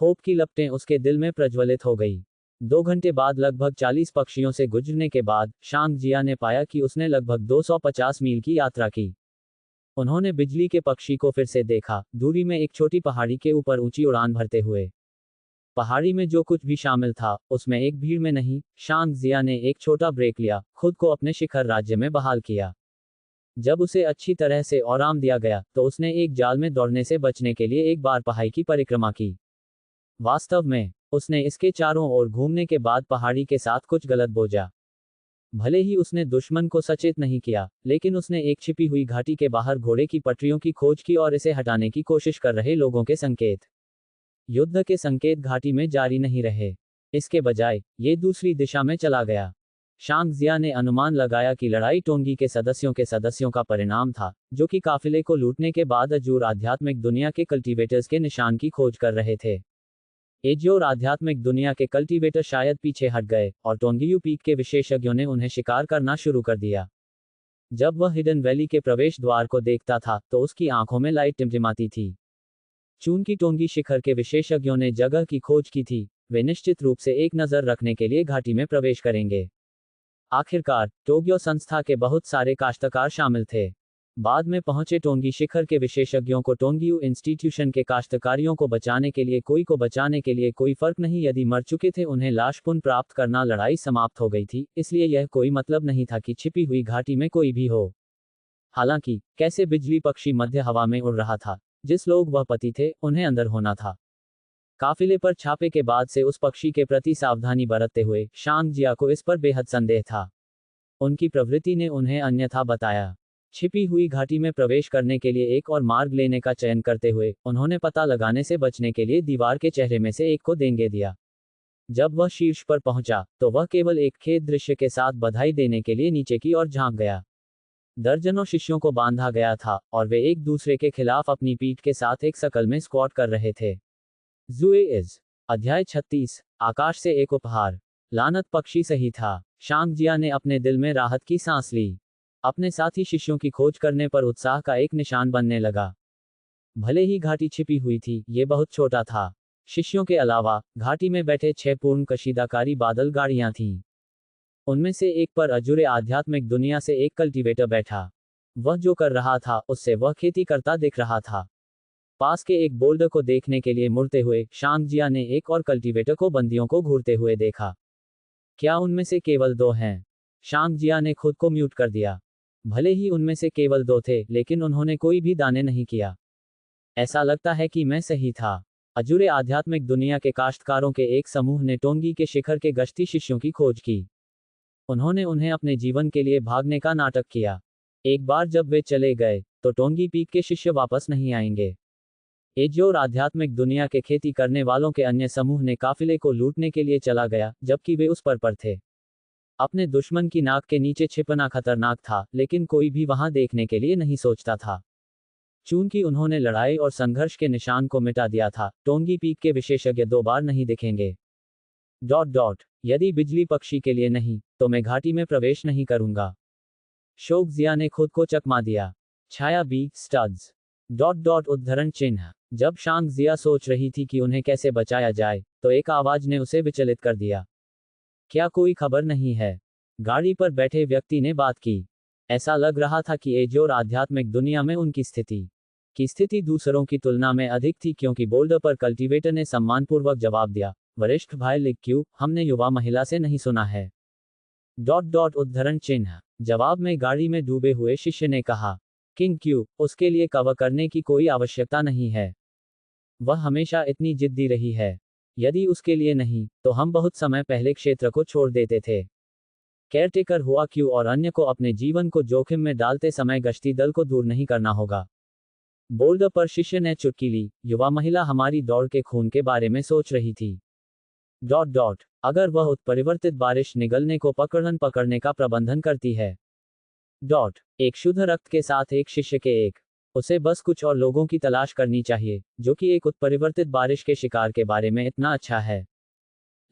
होप की लपटें उसके दिल में प्रज्वलित हो गई। 2 घंटे बाद लगभग 40 पक्षियों से गुजरने के बाद शांग जिया ने पाया कि उसने लगभग 250 मील की यात्रा की। उन्होंने बिजली के पक्षी को फिर से देखा, दूरी में एक छोटी पहाड़ी के ऊपर ऊंची उड़ान भरते हुए। पहाड़ी में जो कुछ भी शामिल था उसमें एक भीड़ में नहीं। शांग जिया ने एक छोटा ब्रेक लिया, खुद को अपने शिखर राज्य में बहाल किया। जब उसे अच्छी तरह से आराम दिया गया, तो उसने एक जाल में दौड़ने से बचने के लिए एक बार पहाड़ी की परिक्रमा की। वास्तव में उसने इसके चारों ओर घूमने के बाद पहाड़ी के साथ कुछ गलत बोझा। भले ही उसने दुश्मन को सचेत नहीं किया, लेकिन उसने एक छिपी हुई घाटी के बाहर घोड़े की पटरियों की खोज की और इसे हटाने की कोशिश कर रहे लोगों के संकेत। युद्ध के संकेत घाटी में जारी नहीं रहे। इसके बजाय ये दूसरी दिशा में चला गया। शांग जिया ने अनुमान लगाया कि लड़ाई टोंगी के सदस्यों का परिणाम था, जो कि काफिले को लूटने के बाद अजूर आध्यात्मिक दुनिया के कल्टीवेटर्स के निशान की खोज कर रहे थे। एजोर आध्यात्मिक दुनिया के कल्टीवेटर शायद पीछे हट गए और टोंगियू पीक के विशेषज्ञों ने उन्हें शिकार करना शुरू कर दिया। जब वह हिडन वैली के प्रवेश द्वार को देखता था तो उसकी आंखों में लाइट टिमटिमाती थी। चूंकि टोंगी शिखर के विशेषज्ञों ने जगह की खोज की थी, वे निश्चित रूप से एक नज़र रखने के लिए घाटी में प्रवेश करेंगे। आखिरकार टोग्यो संस्था के बहुत सारे काश्तकार शामिल थे। बाद में पहुंचे टोंगी शिखर के विशेषज्ञों को टोंगियू इंस्टीट्यूशन के काश्तकारियों को बचाने के लिए कोई फर्क नहीं यदि मर चुके थे उन्हें लाश पुनः प्राप्त करना। लड़ाई समाप्त हो गई थी, इसलिए यह कोई मतलब नहीं था कि छिपी हुई घाटी में कोई भी हो। हालांकि कैसे बिजली पक्षी मध्य हवा में उड़ रहा था, जिस लोग वह पति थे उन्हें अंदर होना था। काफिले पर छापे के बाद से उस पक्षी के प्रति सावधानी बरतते हुए शांग जिया को इस पर बेहद संदेह था। उनकी प्रवृत्ति ने उन्हें अन्यथा बताया। छिपी हुई घाटी में प्रवेश करने के लिए एक और मार्ग लेने का चयन करते हुए उन्होंने पता लगाने से बचने के लिए दीवार के चेहरे में से एक को देंगे दिया। जब वह शीर्ष पर पहुंचा तो वह केवल एक खेत दृश्य के साथ बधाई देने के लिए नीचे की ओर झांक गया। दर्जनों शिष्यों को बांधा गया था और वे एक दूसरे के खिलाफ अपनी पीठ के साथ एक सर्कल में स्क्वाट कर रहे थे। जुएइज अध्याय 36 आकाश से एक उपहार। लानत पक्षी सही था। शांग जिया ने अपने दिल में राहत की सांस ली। अपने साथी शिष्यों की खोज करने पर उत्साह का एक निशान बनने लगा। भले ही घाटी छिपी हुई थी, ये बहुत छोटा था। शिष्यों के अलावा घाटी में बैठे 6 पूर्ण कशीदाकारी बादल गाड़ियां थीं। उनमें से एक पर अजूरे आध्यात्मिक दुनिया से एक कल्टीवेटर बैठा। वह जो कर रहा था उससे वह खेती करता दिख रहा था। पास के एक बोल्डर को देखने के लिए मुड़ते हुए शांग जिया ने एक और कल्टीवेटर को बंदियों को घूरते हुए देखा। क्या उनमें से केवल 2 हैं? शांग जिया ने खुद को म्यूट कर दिया। भले ही उनमें से केवल 2 थे, लेकिन उन्होंने कोई भी दाने नहीं किया। ऐसा लगता है कि मैं सही था। अजूरे आध्यात्मिक दुनिया के काश्तकारों के एक समूह ने टोंगी के शिखर के गश्ती शिष्यों की खोज की। उन्होंने उन्हें अपने जीवन के लिए भागने का नाटक किया। एक बार जब वे चले गए तो टोंगी पीक के शिष्य वापस नहीं आएंगे। एजोर आध्यात्मिक दुनिया के खेती करने वालों के अन्य समूह ने काफिले को लूटने के लिए चला गया, जबकि वे उस पर थे। अपने दुश्मन की नाक के नीचे छिपना खतरनाक था, लेकिन कोई भी वहां देखने के लिए नहीं सोचता था। चूंकि उन्होंने लड़ाई और संघर्ष के निशान को मिटा दिया था, टोंगी पीक के विशेषज्ञ 2 बार नहीं दिखेंगे। यदि बिजली पक्षी के लिए नहीं, तो मैं घाटी में प्रवेश नहीं करूंगा। शोक जिया ने खुद को चकमा दिया। छाया बी स्टड्स उद्धरण चिन्ह। जब शांग जिया सोच रही थी कि उन्हें कैसे बचाया जाए, तो एक आवाज ने उसे विचलित कर दिया। क्या कोई खबर नहीं है? गाड़ी पर बैठे व्यक्ति ने बात की। ऐसा लग रहा था कि एजोर आध्यात्मिक दुनिया में उनकी स्थिति दूसरों की तुलना में अधिक थी, क्योंकि बोल्डर पर कल्टीवेटर ने सम्मानपूर्वक जवाब दिया, वरिष्ठ भाई लिक्यू, हमने युवा महिला से नहीं सुना है। उद्धरण चिन्ह। जवाब में गाड़ी में डूबे हुए शिष्य ने कहा, किंग क्यू, उसके लिए कवर करने की कोई आवश्यकता नहीं है। वह हमेशा इतनी जिद्दी रही है। यदि उसके लिए नहीं, तो हम बहुत समय पहले क्षेत्र को छोड़ देते थे। केयरटेकर हुआ क्यू और अन्य को अपने जीवन को जोखिम में डालते समय गश्ती दल को दूर नहीं करना होगा। बोल्डर पर शिष्य ने चुटकी ली, युवा महिला हमारी दौड़ के खून के बारे में सोच रही थी। अगर वह उत्परिवर्तित बारिश निगलने को पकड़ने का प्रबंधन करती है। एक शुद्ध रक्त के साथ एक शिष्य के उसे बस कुछ और लोगों की तलाश करनी चाहिए, जो कि एक उत्परिवर्तित बारिश के शिकार के बारे में इतना अच्छा है।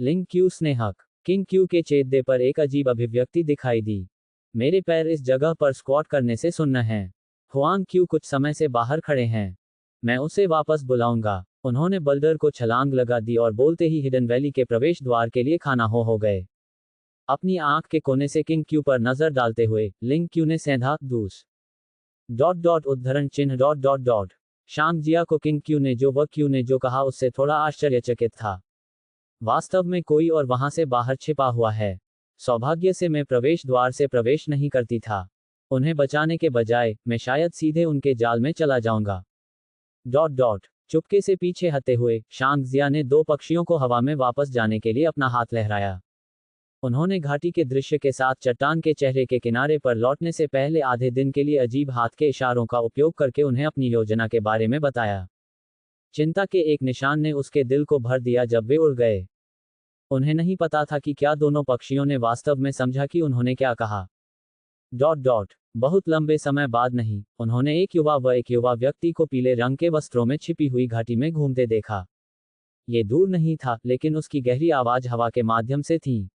लिंग क्यू स्नेहक। किंग क्यू के चेहरे पर एक अजीब अभिव्यक्ति दिखाई दी। मेरे पैर इस जगह पर स्क्वाट करने से सुन्न हैं। हुआंग क्यू कुछ समय से बाहर खड़े हैं। मैं उसे वापस बुलाऊंगा। उन्होंने बल्डर को छलांग लगा दी और बोलते ही हिडन वैली के प्रवेश द्वार के लिए खाना हो गए। अपनी आंख के कोने से किंग क्यू पर नजर डालते हुए लिंग क्यू ने सेंधा दूस उद्धरण चिन्ह। शांग जिया को किंग क्यू ने जो कहा उससे थोड़ा आश्चर्यचकित था। वास्तव में कोई और वहां से बाहर छिपा हुआ है। सौभाग्य से मैं प्रवेश द्वार से प्रवेश नहीं करती था। उन्हें बचाने के बजाय मैं शायद सीधे उनके जाल में चला जाऊंगा। चुपके से पीछे हटते हुए शांग जिया ने 2 पक्षियों को हवा में वापस जाने के लिए अपना हाथ लहराया। उन्होंने घाटी के दृश्य के साथ चट्टान के चेहरे के किनारे पर लौटने से पहले आधे दिन के लिए अजीब हाथ के इशारों का उपयोग करके उन्हें अपनी योजना के बारे में बताया। चिंता के एक निशान ने उसके दिल को भर दिया जब वे उड़ गए। उन्हें नहीं पता था कि क्या दोनों पक्षियों ने वास्तव में समझा कि उन्होंने क्या कहा। बहुत लंबे समय बाद नहीं, उन्होंने एक युवा व्यक्ति को पीले रंग के वस्त्रों में छिपी हुई घाटी में घूमते देखा। ये दूर नहीं था, लेकिन उसकी गहरी आवाज हवा के माध्यम से थी।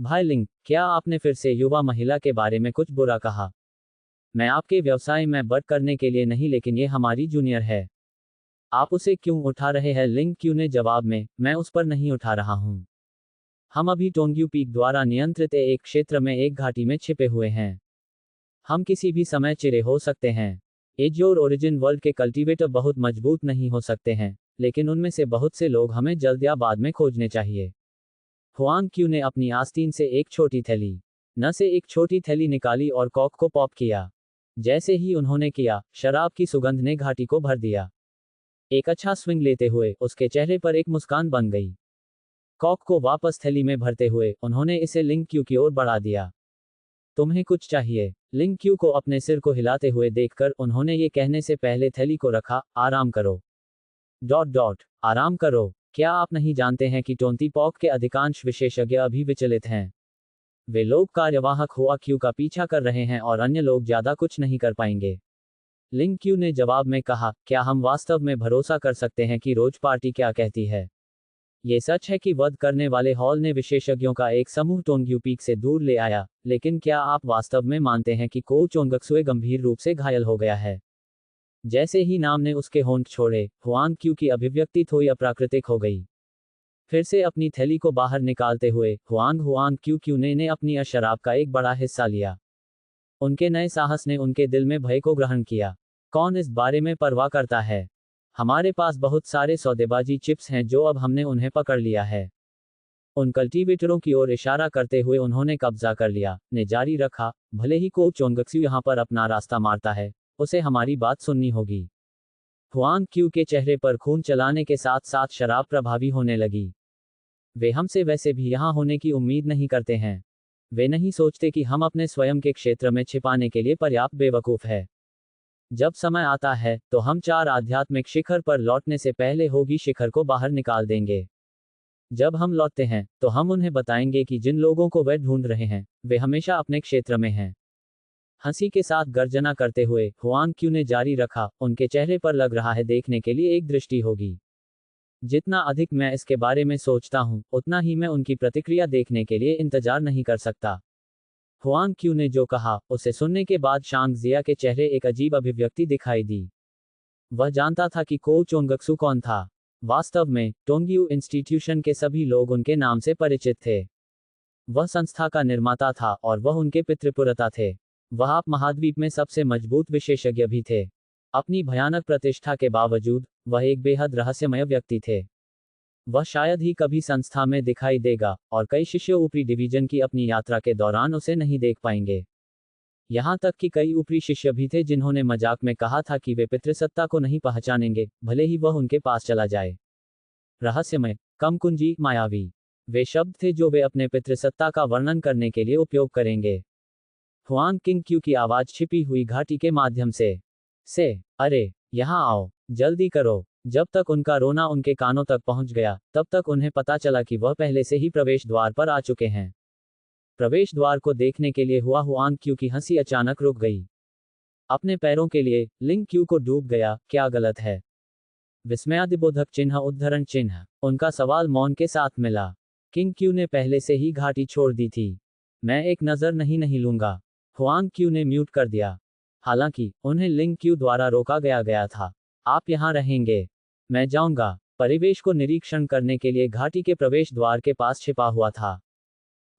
भाई लिंग, क्या आपने फिर से युवा महिला के बारे में कुछ बुरा कहा? मैं आपके व्यवसाय में बढ़ करने के लिए नहीं, लेकिन ये हमारी जूनियर है। आप उसे क्यों उठा रहे हैं? लिंग क्यू ने जवाब में, मैं उस पर नहीं उठा रहा हूं। हम अभी टोंग्यू पीक द्वारा नियंत्रित एक क्षेत्र में एक घाटी में छिपे हुए हैं। हम किसी भी समय चिरे हो सकते हैं। एज और ओरिजिन वर्ल्ड के कल्टीवेटर बहुत मजबूत नहीं हो सकते हैं, लेकिन उनमें से बहुत से लोग हमें जल्द या बाद में खोजने चाहिए। हुआंग क्यू ने अपनी आस्तीन से एक छोटी थैली निकाली और कॉक को पॉप किया। जैसे ही उन्होंने किया, शराब की सुगंध ने घाटी को भर दिया। एक अच्छा स्विंग लेते हुए उसके चेहरे पर एक मुस्कान बन गई। कॉक को वापस थैली में भरते हुए उन्होंने इसे लिंग क्यू की ओर बढ़ा दिया। तुम्हें कुछ चाहिए? लिंग क्यू को अपने सिर को हिलाते हुए देखकर उन्होंने ये कहने से पहले थैली को रखा, आराम करो। आराम करो। क्या आप नहीं जानते हैं कि टोंती पॉक के अधिकांश विशेषज्ञ अभी विचलित हैं? वे लोग कार्यवाहक हुआ क्यू का पीछा कर रहे हैं और अन्य लोग ज्यादा कुछ नहीं कर पाएंगे। लिंग क्यू ने जवाब में कहा, क्या हम वास्तव में भरोसा कर सकते हैं कि रोज पार्टी क्या कहती है? ये सच है कि वध करने वाले हॉल ने विशेषज्ञों का एक समूह टोंग्यू पीक से दूर ले आया, लेकिन क्या आप वास्तव में मानते हैं कि को चोंगक्सुए गंभीर रूप से घायल हो गया है? जैसे ही नाम ने उसके होंठ छोड़े, हुआंग क्यू की अभिव्यक्ति थोड़ी अप्राकृतिक हो गई। फिर से अपनी थैली को बाहर निकालते हुए हुआंग क्यू ने अपनी शराब का एक बड़ा हिस्सा लिया। उनके नए साहस ने उनके दिल में भय को ग्रहण किया। कौन इस बारे में परवाह करता है? हमारे पास बहुत सारे सौदेबाजी चिप्स हैं जो अब हमने उन्हें पकड़ लिया है। उन कल्टीवेटरों की ओर इशारा करते हुए उन्होंने कब्जा कर लिया, ने जारी रखा, भले ही को चोंगक्सू यहाँ पर अपना रास्ता मारता है, उसे हमारी बात सुननी होगी। हुआंग क्यू के चेहरे पर खून चलाने के साथ साथ शराब प्रभावी होने लगी। वे हमसे वैसे भी यहाँ होने की उम्मीद नहीं करते हैं। वे नहीं सोचते कि हम अपने स्वयं के क्षेत्र में छिपाने के लिए पर्याप्त बेवकूफ है। जब समय आता है, तो हम 4 आध्यात्मिक शिखर पर लौटने से पहले होगी शिखर को बाहर निकाल देंगे। जब हम लौटते हैं, तो हम उन्हें बताएंगे कि जिन लोगों को वे ढूंढ रहे हैं, वे हमेशा अपने क्षेत्र में हैं। हंसी के साथ गर्जना करते हुए हुआंग क्यू ने जारी रखा, उनके चेहरे पर लग रहा है देखने के लिए एक दृष्टि होगी। जितना अधिक मैं इसके बारे में सोचता हूँ, उतना ही मैं उनकी प्रतिक्रिया देखने के लिए इंतजार नहीं कर सकता। हुआंग क्यू ने जो कहा, उसे सुनने के बाद शांग जिया के चेहरे एक अजीब अभिव्यक्ति दिखाई दी। वह जानता था कि को चोंगक्सू कौन था। वास्तव में, टोंग्यू इंस्टीट्यूशन के सभी लोग उनके नाम से परिचित थे। वह संस्था का निर्माता था और वह उनके पितृपुरता थे। वह आप महाद्वीप में सबसे मजबूत विशेषज्ञ भी थे। अपनी भयानक प्रतिष्ठा के बावजूद, वह एक बेहद रहस्यमय व्यक्ति थे। वह शायद ही कभी संस्था में दिखाई देगा, और कई शिष्य ऊपरी डिवीजन की अपनी यात्रा के दौरान उसे नहीं देख पाएंगे। यहाँ तक कि कई ऊपरी शिष्य भी थे जिन्होंने मजाक में कहा था कि वे पितृसत्ता को नहीं पहचानेंगे, भले ही वह उनके पास चला जाए। रहस्यमय, कम कुंजी, मायावी, वे शब्द थे जो वे अपने पितृसत्ता का वर्णन करने के लिए उपयोग करेंगे। हुआंग किंग क्यू की आवाज छिपी हुई घाटी के माध्यम से, अरे, यहाँ आओ, जल्दी करो। जब तक उनका रोना उनके कानों तक पहुंच गया, तब तक उन्हें पता चला कि वह पहले से ही प्रवेश द्वार पर आ चुके हैं। प्रवेश द्वार को देखने के लिए हुआंग क्यू की हंसी अचानक रुक गई। अपने पैरों के लिए, लिंग क्यू को डूब गया, क्या गलत है? विस्मयादिबोधक चिन्ह, उद्धरण चिन्ह। उनका सवाल मौन के साथ मिला। किंग क्यू ने पहले से ही घाटी छोड़ दी थी। मैं एक नजर नहीं लूंगा। हुआंग क्यू ने म्यूट कर दिया। हालांकि, उन्हें लिंग क्यू द्वारा रोका गया था। आप यहाँ रहेंगे। मैं जाऊंगा। परिवेश को निरीक्षण करने के लिए घाटी के प्रवेश द्वार के पास छिपा हुआ था।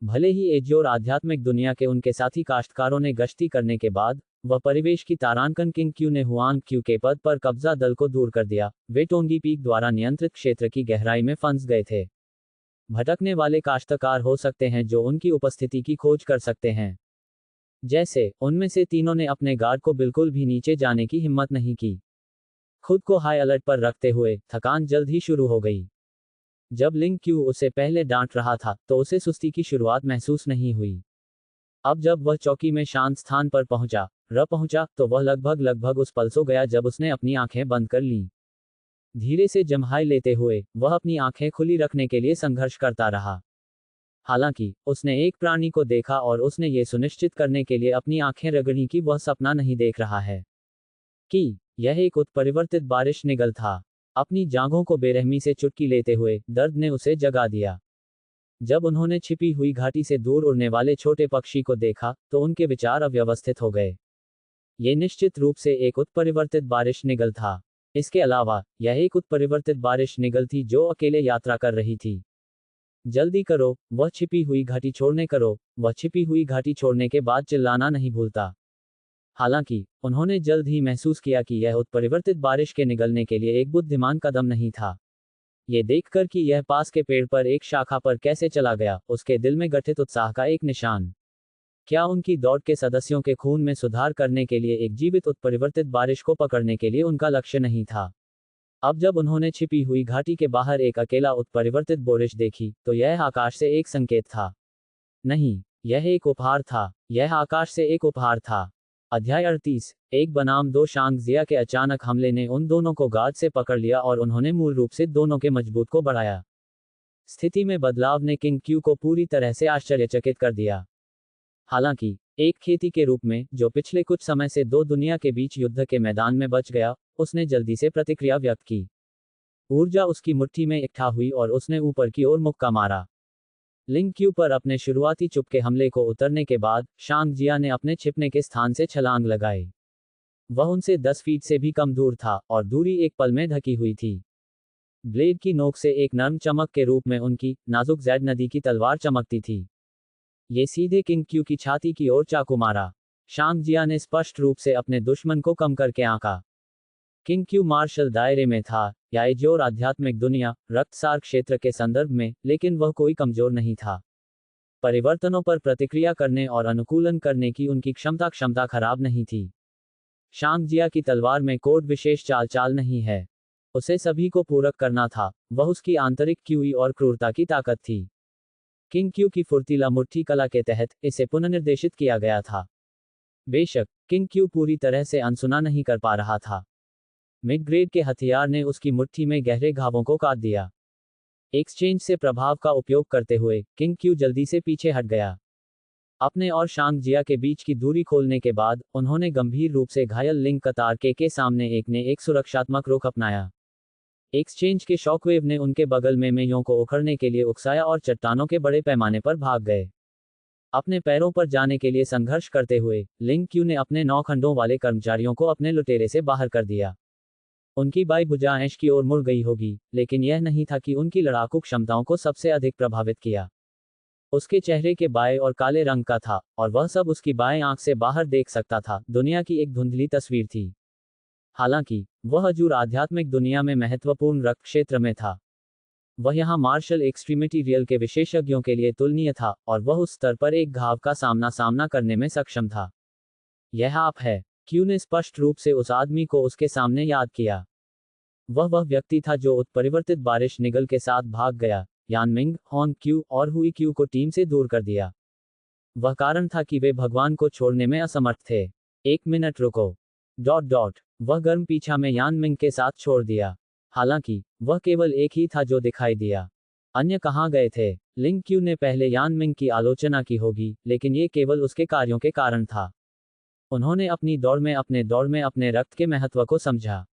भले ही एज्योर आध्यात्मिक दुनिया के उनके साथी काश्तकारों ने गश्ती करने के बाद, वह परिवेश की तारांकन किंग क्यू ने हुआंग क्यू के पद पर कब्जा दल को दूर कर दिया। वे टोंगी पीक द्वारा नियंत्रित क्षेत्र की गहराई में फंस गए थे। भटकने वाले काश्तकार हो सकते हैं जो उनकी उपस्थिति की खोज कर सकते हैं। जैसे, उनमें से तीनों ने अपने गार्ड को बिल्कुल भी नीचे जाने की हिम्मत नहीं की। खुद को हाई अलर्ट पर रखते हुए, थकान जल्द ही शुरू हो गई। जब लिंग क्यू उसे पहले डांट रहा था, तो उसे सुस्ती की शुरुआत महसूस नहीं हुई। अब जब वह चौकी में शांत स्थान पर पहुंचा, तो वह लगभग उस पल सो गया जब उसने अपनी आंखें बंद कर लीं। धीरे से जम्हाई लेते हुए वह अपनी आंखें खुली रखने के लिए संघर्ष करता रहा। हालांकि उसने एक प्राणी को देखा और उसने ये सुनिश्चित करने के लिए अपनी आंखें रगड़ी कि वह सपना नहीं देख रहा है, कि यह एक उत्परिवर्तित बारिश निगल था। अपनी जांघों को बेरहमी से चुटकी लेते हुए दर्द ने उसे जगा दिया। जब उन्होंने छिपी हुई घाटी से दूर उड़ने वाले छोटे पक्षी को देखा तो उनके विचार अव्यवस्थित हो गए। ये निश्चित रूप से एक उत्परिवर्तित बारिश निगल था। इसके अलावा यह एक उत्परिवर्तित बारिश निगल थी जो अकेले यात्रा कर रही थी। जल्दी करो, वह छिपी हुई घाटी छोड़ने करो। वह छिपी हुई घाटी छोड़ने के बाद चिल्लाना नहीं भूलता। हालांकि उन्होंने जल्द ही महसूस किया कि यह उत्परिवर्तित बारिश के निगलने के लिए एक बुद्धिमान कदम नहीं था। ये देखकर कि यह पास के पेड़ पर एक शाखा पर कैसे चला गया, उसके दिल में गठित उत्साह का एक निशान। क्या उनकी दौड़ के सदस्यों के खून में सुधार करने के लिए एक जीवित उत्परिवर्तित बारिश को पकड़ने के लिए उनका लक्ष्य नहीं था? अब जब उन्होंने छिपी हुई घाटी के बाहर एक अकेला उत्परिवर्तित बोरिश देखी तो यह आकाश से एक संकेत था। नहीं, यह एक उपहार था। यह आकाश से एक उपहार था। अध्याय 38। एक बनाम दो। शांग जिया के अचानक हमले ने उन दोनों को गार्ड से पकड़ लिया और उन्होंने मूल रूप से दोनों के मजबूत को बढ़ाया। स्थिति में बदलाव ने किंग क्यू को पूरी तरह से आश्चर्यचकित कर दिया। हालांकि एक खेती के रूप में जो पिछले कुछ समय से दो दुनिया के बीच युद्ध के मैदान में बच गया, उसने जल्दी से प्रतिक्रिया व्यक्त की। ऊर्जा उसकी मुट्ठी में इकट्ठा हुई और उसने ऊपर की ओर मुक्का मारा। लिंग क्यू पर अपने शुरुआती चुपके हमले को उतरने के बाद शांग जिया ने अपने छिपने के स्थान से छलांग लगाई। वह उनसे 10 फीट से भी कम दूर था और दूरी एक पल में ढकी हुई थी। ब्लेड की नोक से एक नर्म चमक के रूप में उनकी नाजुक जैड नदी की तलवार चमकती थी। ये सीधे किंग क्यू की छाती की ओर चाकू मारा। शांग जिया ने स्पष्ट रूप से अपने दुश्मन को कम करके आंका। किंग क्यू मार्शल दायरे में था, या एजोर आध्यात्मिक दुनिया, रक्तसार क्षेत्र के संदर्भ में, लेकिन वह कोई कमजोर नहीं था। परिवर्तनों पर प्रतिक्रिया करने और अनुकूलन करने की उनकी क्षमता खराब नहीं थी। शांग जिया की तलवार में कोड विशेष चाल नहीं है। उसे सभी को पूरक करना था। वह उसकी आंतरिक क्यूई और क्रूरता की ताकत थी। किंग क्यू की फुर्तीला मुट्ठी कला के तहत इसे पुनर्निर्देशित किया गया था। बेशक किंग क्यू पूरी तरह से अनसुना नहीं कर पा रहा था। मिड ग्रेड के हथियार ने उसकी मुट्ठी में गहरे घावों को काट दिया। एक्सचेंज से प्रभाव का उपयोग करते हुए किंग क्यू जल्दी से पीछे हट गया। अपने और शांग जिया के बीच की दूरी खोलने के बाद उन्होंने गंभीर रूप से घायल लिंग कतार के सामने एक सुरक्षात्मक रुख अपनाया। एक्सचेंज के शॉकवेव ने उनके बगल में मेयों को उखड़ने के लिए उकसाया और चट्टानों के बड़े पैमाने पर भाग गए। अपने पैरों पर जाने के लिए संघर्ष करते हुए लिंग क्यू ने अपने 9 खंडों वाले कर्मचारियों को अपने लुटेरे से बाहर कर दिया। उनकी बाई भुजा ऐश की ओर मुड़ गई होगी, लेकिन यह नहीं था कि उनकी लड़ाकू क्षमताओं को सबसे अधिक प्रभावित किया। उसके चेहरे के बाएं और काले रंग का था, और वह सब उसकी बाएं आंख से बाहर देख सकता था। दुनिया की एक धुंधली तस्वीर थी। हालांकि वह अजूर आध्यात्मिक दुनिया में महत्वपूर्ण रक्त क्षेत्र में था। वह यहाँ मार्शल एक्सट्रीमिटी रियल के विशेषज्ञों के लिए तुलनीय था, और वह उस स्तर पर एक घाव का सामना करने में सक्षम था। यह आप है, क्यू ने स्पष्ट रूप से उस आदमी को उसके सामने याद किया। वह व्यक्ति था जो उत्परिवर्तित बारिश निगल के साथ भाग गया, यान मिंग, हॉन्ग क्यू और हुई क्यू को टीम से दूर कर दिया। वह कारण था कि वे भगवान को छोड़ने में असमर्थ थे। 1 मिनट रुको। वह गर्म पीछा में यान मिंग के साथ छोड़ दिया। हालांकि वह केवल एक ही था जो दिखाई दिया। अन्य कहाँ गए थे? लिंग क्यू ने पहले यान मिंग की आलोचना की होगी, लेकिन ये केवल उसके कार्यों के कारण था। उन्होंने अपनी दौड़ में अपने रक्त के महत्व को समझा।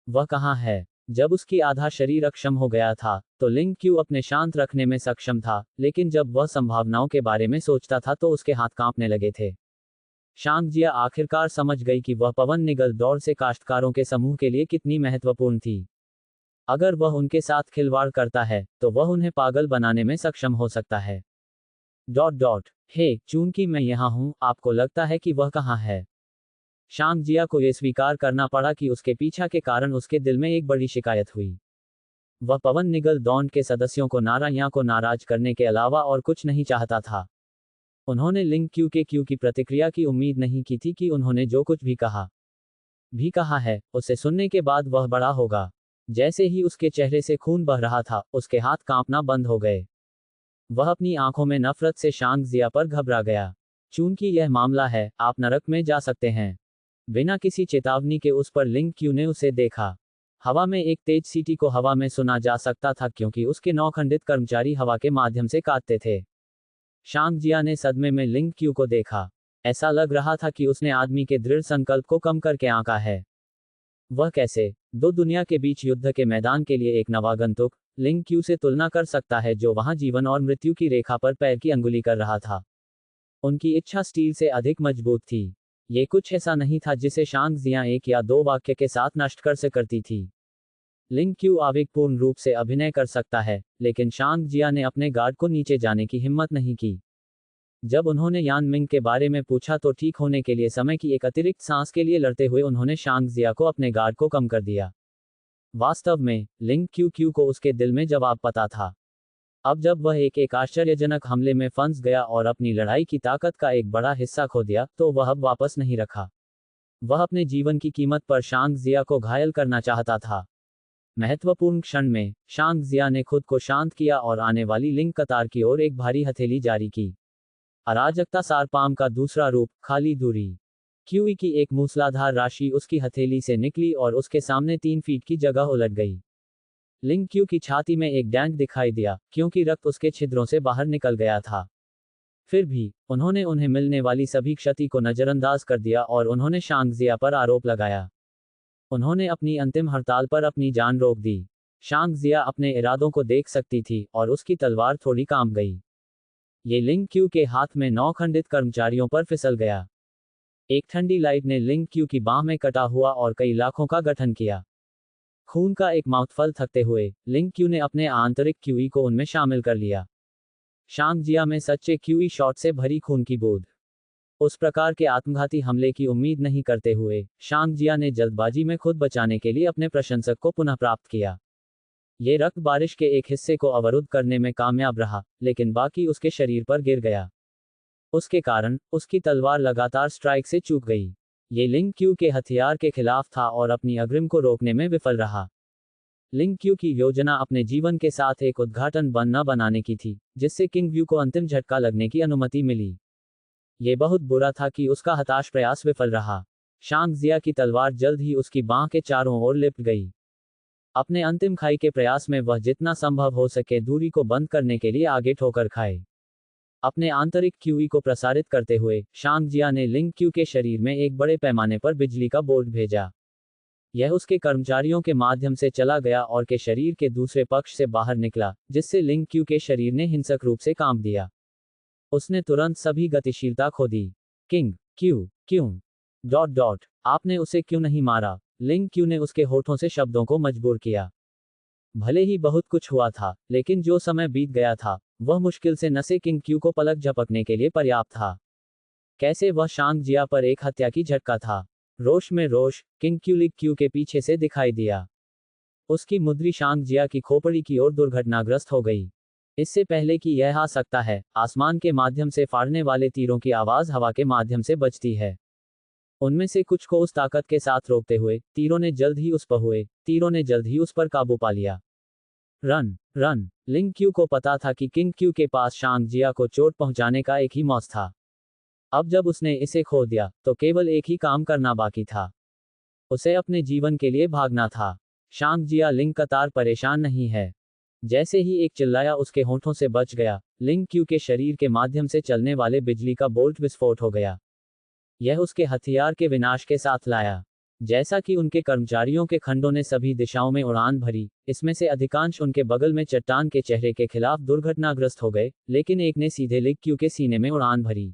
वह कहाँ है? जब उसकी आधा शरीर अक्षम हो गया था तो लिंग क्यू अपने शांत रखने में सक्षम था, लेकिन जब वह संभावनाओं के बारे में सोचता था तो उसके हाथ कांपने लगे थे। शांग जिया आखिरकार समझ गई कि वह पवन निगल दौड़ से काश्तकारों के समूह के लिए कितनी महत्वपूर्ण थी। अगर वह उनके साथ खिलवाड़ करता है तो वह उन्हें पागल बनाने में सक्षम हो सकता है। हे, चूंकि मैं यहाँ हूँ, आपको लगता है कि वह कहाँ है? शांग जिया को यह स्वीकार करना पड़ा कि उसके पीछा के कारण उसके दिल में एक बड़ी शिकायत हुई। वह पवन निगल दौड़ के सदस्यों को नाराज करने के अलावा और कुछ नहीं चाहता था। उन्होंने लिंग क्यू की प्रतिक्रिया की उम्मीद नहीं की थी कि उन्होंने जो कुछ भी कहा है, उसे सुनने के बाद वह बड़ा होगा। जैसे ही उसके चेहरे से खून बह रहा था, उसके हाथ कांपना बंद हो गए। वह अपनी आंखों में नफरत से शांग जिया पर घबरा गया। चूंकि यह मामला है, आप नरक में जा सकते हैं। बिना किसी चेतावनी के उस पर लिंग क्यू ने उसे देखा। हवा में एक तेज सीटी को हवा में सुना जा सकता था क्योंकि उसके 9 खंडित कर्मचारी हवा के माध्यम से काटते थे। शांग जिया ने सदमे में लिंग क्यू को देखा। ऐसा लग रहा था कि उसने आदमी के दृढ़ संकल्प को कम करके आंका है। वह कैसे दो दुनिया के बीच युद्ध के मैदान के लिए एक नवागंतुक लिंग क्यू से तुलना कर सकता है जो वहां जीवन और मृत्यु की रेखा पर पैर की अंगुली कर रहा था। उनकी इच्छा स्टील से अधिक मजबूत थी। ये कुछ ऐसा नहीं था जिसे शांग जिया एक या दो वाक्य के साथ नष्ट कर सकती थी। लिंग क्यू आवेगपूर्ण रूप से अभिनय कर सकता है, लेकिन शांग जिया ने अपने गार्ड को नीचे जाने की हिम्मत नहीं की। जब उन्होंने यान मिंग के बारे में पूछा तो ठीक होने के लिए समय की एक अतिरिक्त सांस के लिए लड़ते हुए उन्होंने शांग जिया को अपने गार्ड को कम कर दिया। वास्तव में लिंग क्यू को उसके दिल में जवाब पता था। अब जब वह एक आश्चर्यजनक हमले में फंस गया और अपनी लड़ाई की ताकत का एक बड़ा हिस्सा खो दिया, तो वह अब वापस नहीं रखा। वह अपने जीवन की कीमत पर शांग जिया को घायल करना चाहता था। महत्वपूर्ण क्षण में शांग जिया ने खुद को शांत किया और आने वाली लिंग कतार की ओर एक भारी हथेली जारी की। अराजकता सारपाम का दूसरा रूप, खाली दूरी। क्यूई की एक मूसलाधार राशि उसकी हथेली से निकली और उसके सामने 3 फीट की जगह उलट गई। लिंग क्यू की छाती में एक डेंट दिखाई दिया, क्योंकि रक्त उसके छिद्रों से बाहर निकल गया था। फिर भी उन्होंने उन्हें मिलने वाली सभी क्षति को नजरअंदाज कर दिया और उन्होंने शांग जिया पर आरोप लगाया। उन्होंने अपनी अंतिम हड़ताल पर अपनी जान रोक दी। शांग जिया अपने इरादों को देख सकती थी और उसकी तलवार थोड़ी काम गई। ये लिंग क्यू के हाथ में 9 खंडित कर्मचारियों पर फिसल गया। एक ठंडी लाइट ने लिंग क्यू की बाह में कटा हुआ और कई लाखों का गठन किया। खून का एक माउथफल थकते हुए लिंग क्यू ने अपने आंतरिक क्यूई को उनमें शामिल कर लिया। शांग जिया में सच्चे क्यूई शॉट से भरी खून की बूंद। उस प्रकार के आत्मघाती हमले की उम्मीद नहीं करते हुए शांग जिया ने जल्दबाजी में खुद बचाने के लिए अपने प्रशंसक को पुनः प्राप्त किया। ये रक्त बारिश के एक हिस्से को अवरुद्ध करने में कामयाब रहा, लेकिन बाकी उसके शरीर पर गिर गया। उसके कारण उसकी तलवार लगातार स्ट्राइक से चूक गई। ये लिंग क्यू के हथियार के खिलाफ था और अपनी अग्रिम को रोकने में विफल रहा। लिंग क्यू की योजना अपने जीवन के साथ एक उद्घाटन न बनाने की थी, जिससे किंग व्यू को अंतिम झटका लगने की अनुमति मिली। ये बहुत बुरा था कि उसका हताश प्रयास विफल रहा। शांग जिया की तलवार जल्द ही उसकी बांह के चारों ओर लिपट गई। अपने अंतिम खाई के प्रयास में वह जितना संभव हो सके दूरी को बंद करने के लिए आगे ठोकर खाए। अपने आंतरिक क्यूई को प्रसारित करते हुए शांग जिया ने लिंग क्यू के शरीर में एक बड़े पैमाने पर बिजली का बोल्ट भेजा। यह उसके कर्मचारियों के माध्यम से चला गया और के शरीर के दूसरे पक्ष से बाहर निकला, जिससे लिंग क्यू के शरीर ने हिंसक रूप से कांप दिया। उसने तुरंत सभी गतिशीलता खो दी। किंग क्यों आपने उसे क्यों नहीं मारा? लिंग क्यू ने उसके होठों से शब्दों को मजबूर किया। भले ही बहुत कुछ हुआ था, लेकिन जो समय बीत गया था वह मुश्किल से नसे किंग क्यू को पलक झपकने के लिए पर्याप्त था। कैसे वह शांग जिया पर एक हत्या की झटका था। रोष में रोष किंग क्यू लिंग क्यू के पीछे से दिखाई दिया। उसकी मुद्री शांग जिया की खोपड़ी की ओर दुर्घटनाग्रस्त हो गई। इससे पहले कि यह आ सकता है, आसमान के माध्यम से फाड़ने वाले तीरों की आवाज हवा के माध्यम से बजती है। उनमें से कुछ को उस ताकत के साथ रोकते हुए तीरों ने जल्द ही उस पर काबू पा लिया। रन लिंग क्यू को पता था कि किंग क्यू के पास शांग जिया को चोट पहुंचाने का एक ही मौका था। अब जब उसने इसे खो दिया तो केवल एक ही काम करना बाकी था। उसे अपने जीवन के लिए भागना था। शांग जिया लिंग कतार परेशान नहीं है। जैसे ही एक चिल्लाया उसके होठों से बच गया, लिंग क्यू के शरीर के माध्यम से चलने वाले बिजली का बोल्ट विस्फोट हो गया। यह उसके हथियार के विनाश के साथ लाया। जैसा कि उनके कर्मचारियों के खंडों ने सभी दिशाओं में उड़ान भरी, इसमें से अधिकांश उनके बगल में चट्टान के चेहरे के खिलाफ दुर्घटनाग्रस्त हो गए, लेकिन एक ने सीधे लिंग क्यू के सीने में उड़ान भरी।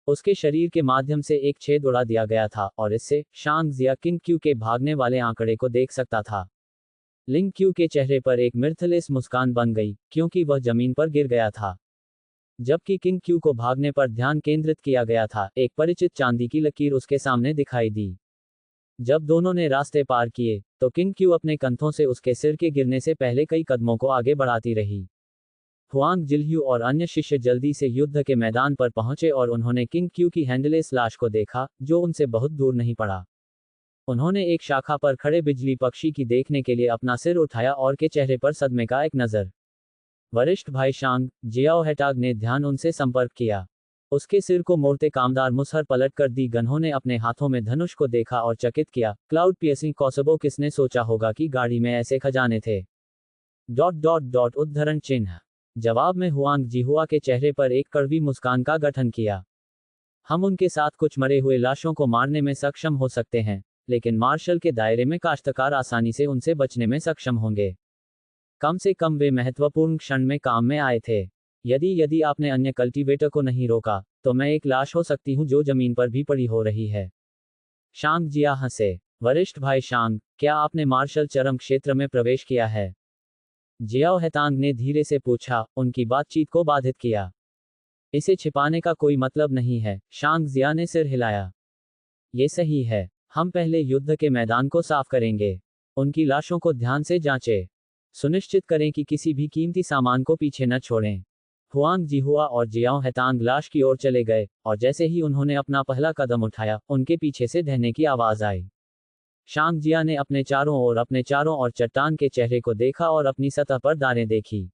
उसके शरीर के माध्यम से एक छेद उड़ा दिया गया था और इससे शांग जिया किंग क्यू के भागने वाले आंकड़े को देख सकता था। लिंग क्यू के चेहरे पर एक मिर्थलेस मुस्कान बन गई, क्योंकि वह जमीन पर गिर गया था। जबकि किंग क्यू को भागने पर ध्यान केंद्रित किया गया था, एक परिचित चांदी की लकीर उसके सामने दिखाई दी। जब दोनों ने रास्ते पार किए, तो किंग क्यू अपने कंधों से उसके सिर के गिरने से पहले कई कदमों को आगे बढ़ाती रही। हुआंग जिलह्यू और अन्य शिष्य जल्दी से युद्ध के मैदान पर पहुंचे और उन्होंने किंग क्यू की हैंडलेस लाश को देखा, जो उनसे बहुत दूर नहीं पड़ा। उन्होंने एक शाखा पर खड़े बिजली पक्षी की देखने के लिए अपना सिर उठाया और के चेहरे पर सदमे का एक नजर। वरिष्ठ भाई शांग जियाओ हेटाग ने ध्यान उनसे संपर्क किया। उसके सिर को मोड़ते कामदार मुसहर पलट कर दी गन्हों ने अपने हाथों में धनुष को देखा और चकित किया। क्लाउड पियर्सिंग कॉसबो, किसने सोचा होगा कि गाड़ी में ऐसे खजाने थे। उद्धरण चिन्ह। जवाब में हुआंग जिहुआ के चेहरे पर एक कड़वी मुस्कान का गठन किया। हम उनके साथ कुछ मरे हुए लाशों को मारने में सक्षम हो सकते हैं, लेकिन मार्शल के दायरे में काश्तकार आसानी से उनसे बचने में सक्षम होंगे। कम से कम वे महत्वपूर्ण क्षण में काम में आए थे। यदि आपने अन्य कल्टीवेटर को नहीं रोका, तो मैं एक लाश हो सकती हूँ जो जमीन पर भी पड़ी हो रही है। शांग जिया हंसे। वरिष्ठ भाई शांग, क्या आपने मार्शल चरम क्षेत्र में प्रवेश किया है? जियाओ हेतांग ने धीरे से पूछा, उनकी बातचीत को बाधित किया। इसे छिपाने का कोई मतलब नहीं है, शांग जिया ने सिर हिलाया। ये सही है। हम पहले युद्ध के मैदान को साफ करेंगे। उनकी लाशों को ध्यान से जांचें। सुनिश्चित करें कि किसी भी कीमती सामान को पीछे न छोड़ें। हुआंग जिहुआ और जियाओ हेतांग लाश की ओर चले गए, और जैसे ही उन्होंने अपना पहला कदम उठाया, उनके पीछे से ढहने की आवाज आई। शांग जिया ने अपने चारों ओर चट्टान के चेहरे को देखा और अपनी सतह पर दारें देखी।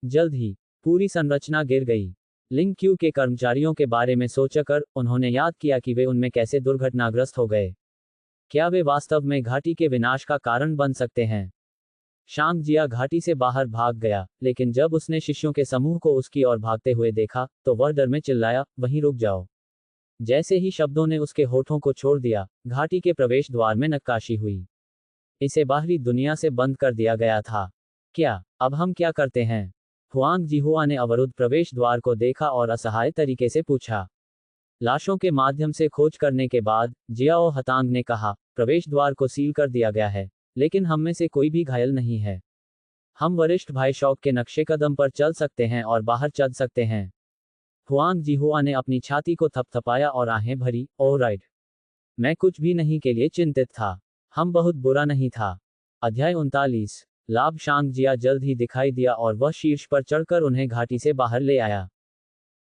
जल्द ही पूरी संरचना गिर गई। लिंग क्यू के कर्मचारियों के बारे में सोचकर उन्होंने याद किया कि वे उनमें कैसे दुर्घटनाग्रस्त हो गए। क्या वे वास्तव में घाटी के विनाश का कारण बन सकते हैं? शांग जिया घाटी से बाहर भाग गया, लेकिन जब उसने शिष्यों के समूह को उसकी ओर भागते हुए देखा, तो वह डर में चिल्लाया, वहीं रुक जाओ। जैसे ही शब्दों ने उसके होठों को छोड़ दिया, घाटी के प्रवेश द्वार में नक्काशी हुई। इसे बाहरी दुनिया से बंद कर दिया गया था। क्या अब हम क्या करते हैं? हुआंग जिहुआ ने अवरुद्ध प्रवेश द्वार को देखा और असहाय तरीके से पूछा। लाशों के माध्यम से खोज करने के बाद, जियाओ हेतांग ने कहा, प्रवेश द्वार को सील कर दिया गया है, लेकिन हम में से कोई भी घायल नहीं है। हम वरिष्ठ भाई शौक के नक्शे कदम पर चल सकते हैं और बाहर चल सकते हैं। हुआंग जिहुआ ने अपनी छाती को थपथपाया और आहें भरी, ओह राइट। मैं कुछ भी नहीं के लिए चिंतित था। हम बहुत बुरा नहीं था। अध्याय 39। लाभ। शांग जिया जल्द ही दिखाई दिया और वह शीर्ष पर चढ़कर उन्हें घाटी से बाहर ले आया।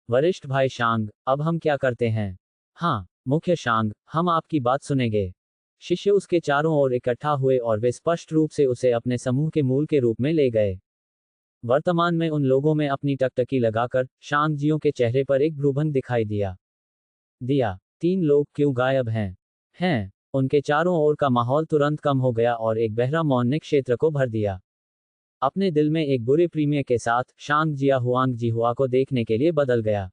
वरिष्ठ भाई शांग, अब हम क्या करते हैं? हाँ, मुख्य शांग, हम आपकी बात सुनेंगे। शिष्य उसके चारों ओर इकट्ठा हुए और वे स्पष्ट रूप से उसे अपने समूह के मूल के रूप में ले गए। वर्तमान में उन लोगों में अपनी टकटकी लगाकर शांग जियों के चेहरे पर एक भ्रूभंग दिखाई दिया। 3 लोग क्यों गायब हैं? उनके चारों ओर का माहौल तुरंत कम हो गया और एक बहरा मौन ने क्षेत्र को भर दिया। अपने दिल में एक बुरे प्रीमियर के साथ, शांग जिया हुआंग जिहुआ को देखने के लिए बदल गया।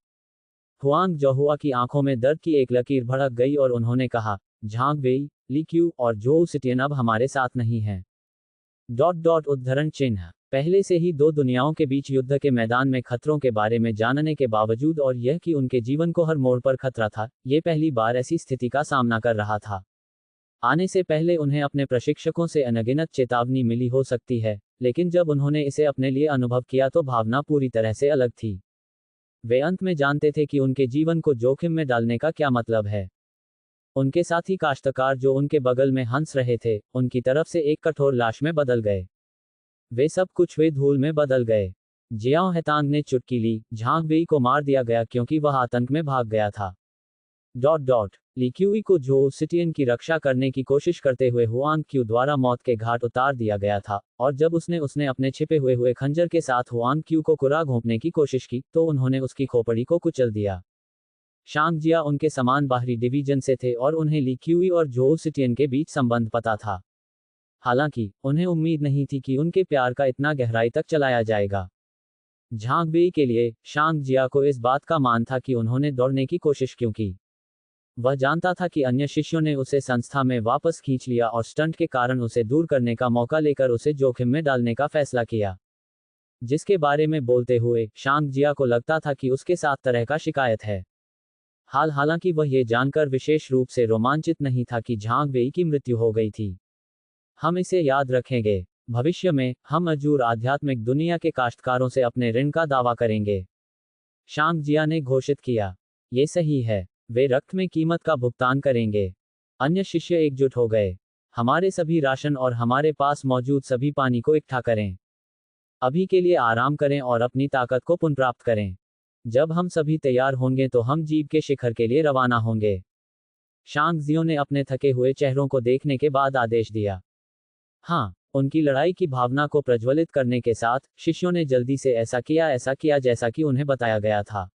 हुआंग जिहुआ की आंखों में दर्द की एक लकीर भड़क गई और उन्होंने कहा, झांग वेई, ली क्यू और जोऊ सिटियन अब हमारे साथ नहीं हैं। उद्धरण चिन्ह। पहले से ही 2 दुनियाओं के बीच युद्ध के मैदान में खतरों के बारे में जानने के बावजूद और यह कि उनके जीवन को हर मोड़ पर खतरा था, ये पहली बार ऐसी स्थिति का सामना कर रहा था। आने से पहले उन्हें अपने प्रशिक्षकों से अनगिनत चेतावनी मिली हो सकती है, लेकिन जब उन्होंने इसे अपने लिए अनुभव किया तो भावना पूरी तरह से अलग थी। वे अंत में जानते थे कि उनके जीवन को जोखिम में डालने का क्या मतलब है। उनके साथी काश्तकार जो उनके बगल में हंस रहे थे, उनकी तरफ से एक कठोर लाश में बदल गए। वे सब कुछ वे धूल में बदल गए। जियाओ हेतांग ने चुटकी ली, झांग वेई को मार दिया गया क्योंकि वह आतंक में भाग गया था। ली क्यूई को जो सिटियन की रक्षा करने की कोशिश करते हुए हुआंग क्यू द्वारा मौत के घाट उतार दिया गया था, और जब उसने अपने छिपे हुए खंजर के साथ हुआंग क्यू को कुरा घोंपने की कोशिश की, तो उन्होंने उसकी खोपड़ी को कुचल दिया। शांग जिया उनके समान बाहरी डिवीजन से थे और उन्हें ली क्यूई और जो सिटियन के बीच संबंध पता था। हालांकि, उन्हें उम्मीद नहीं थी कि उनके प्यार का इतना गहराई तक चलाया जाएगा। झांग वेई के लिए, शांग जिया को इस बात का मान था कि उन्होंने दौड़ने की कोशिश क्यों की। वह जानता था कि अन्य शिष्यों ने उसे संस्था में वापस खींच लिया और स्टंट के कारण उसे दूर करने का मौका लेकर उसे जोखिम में डालने का फैसला किया। जिसके बारे में बोलते हुए, शांग जिया को लगता था कि उसके साथ तरह का शिकायत है। हालांकि वह ये जानकर विशेष रूप से रोमांचित नहीं था कि झांग वेई की मृत्यु हो गई थी। हम इसे याद रखेंगे। भविष्य में, हम अजूर आध्यात्मिक दुनिया के काश्तकारों से अपने ऋण का दावा करेंगे। शांग जिया ने घोषित किया। ये सही है। वे रक्त में कीमत का भुगतान करेंगे। अन्य शिष्य एकजुट हो गए। हमारे सभी राशन और हमारे पास मौजूद सभी पानी को इकट्ठा करें। अभी के लिए आराम करें और अपनी ताकत को पुनर्प्राप्त करें। जब हम सभी तैयार होंगे तो हम जीव के शिखर के लिए रवाना होंगे। शांग जियो ने अपने थके हुए चेहरों को देखने के बाद आदेश दिया। हाँ, उनकी लड़ाई की भावना को प्रज्वलित करने के साथ, शिष्यों ने जल्दी से ऐसा किया जैसा कि उन्हें बताया गया था।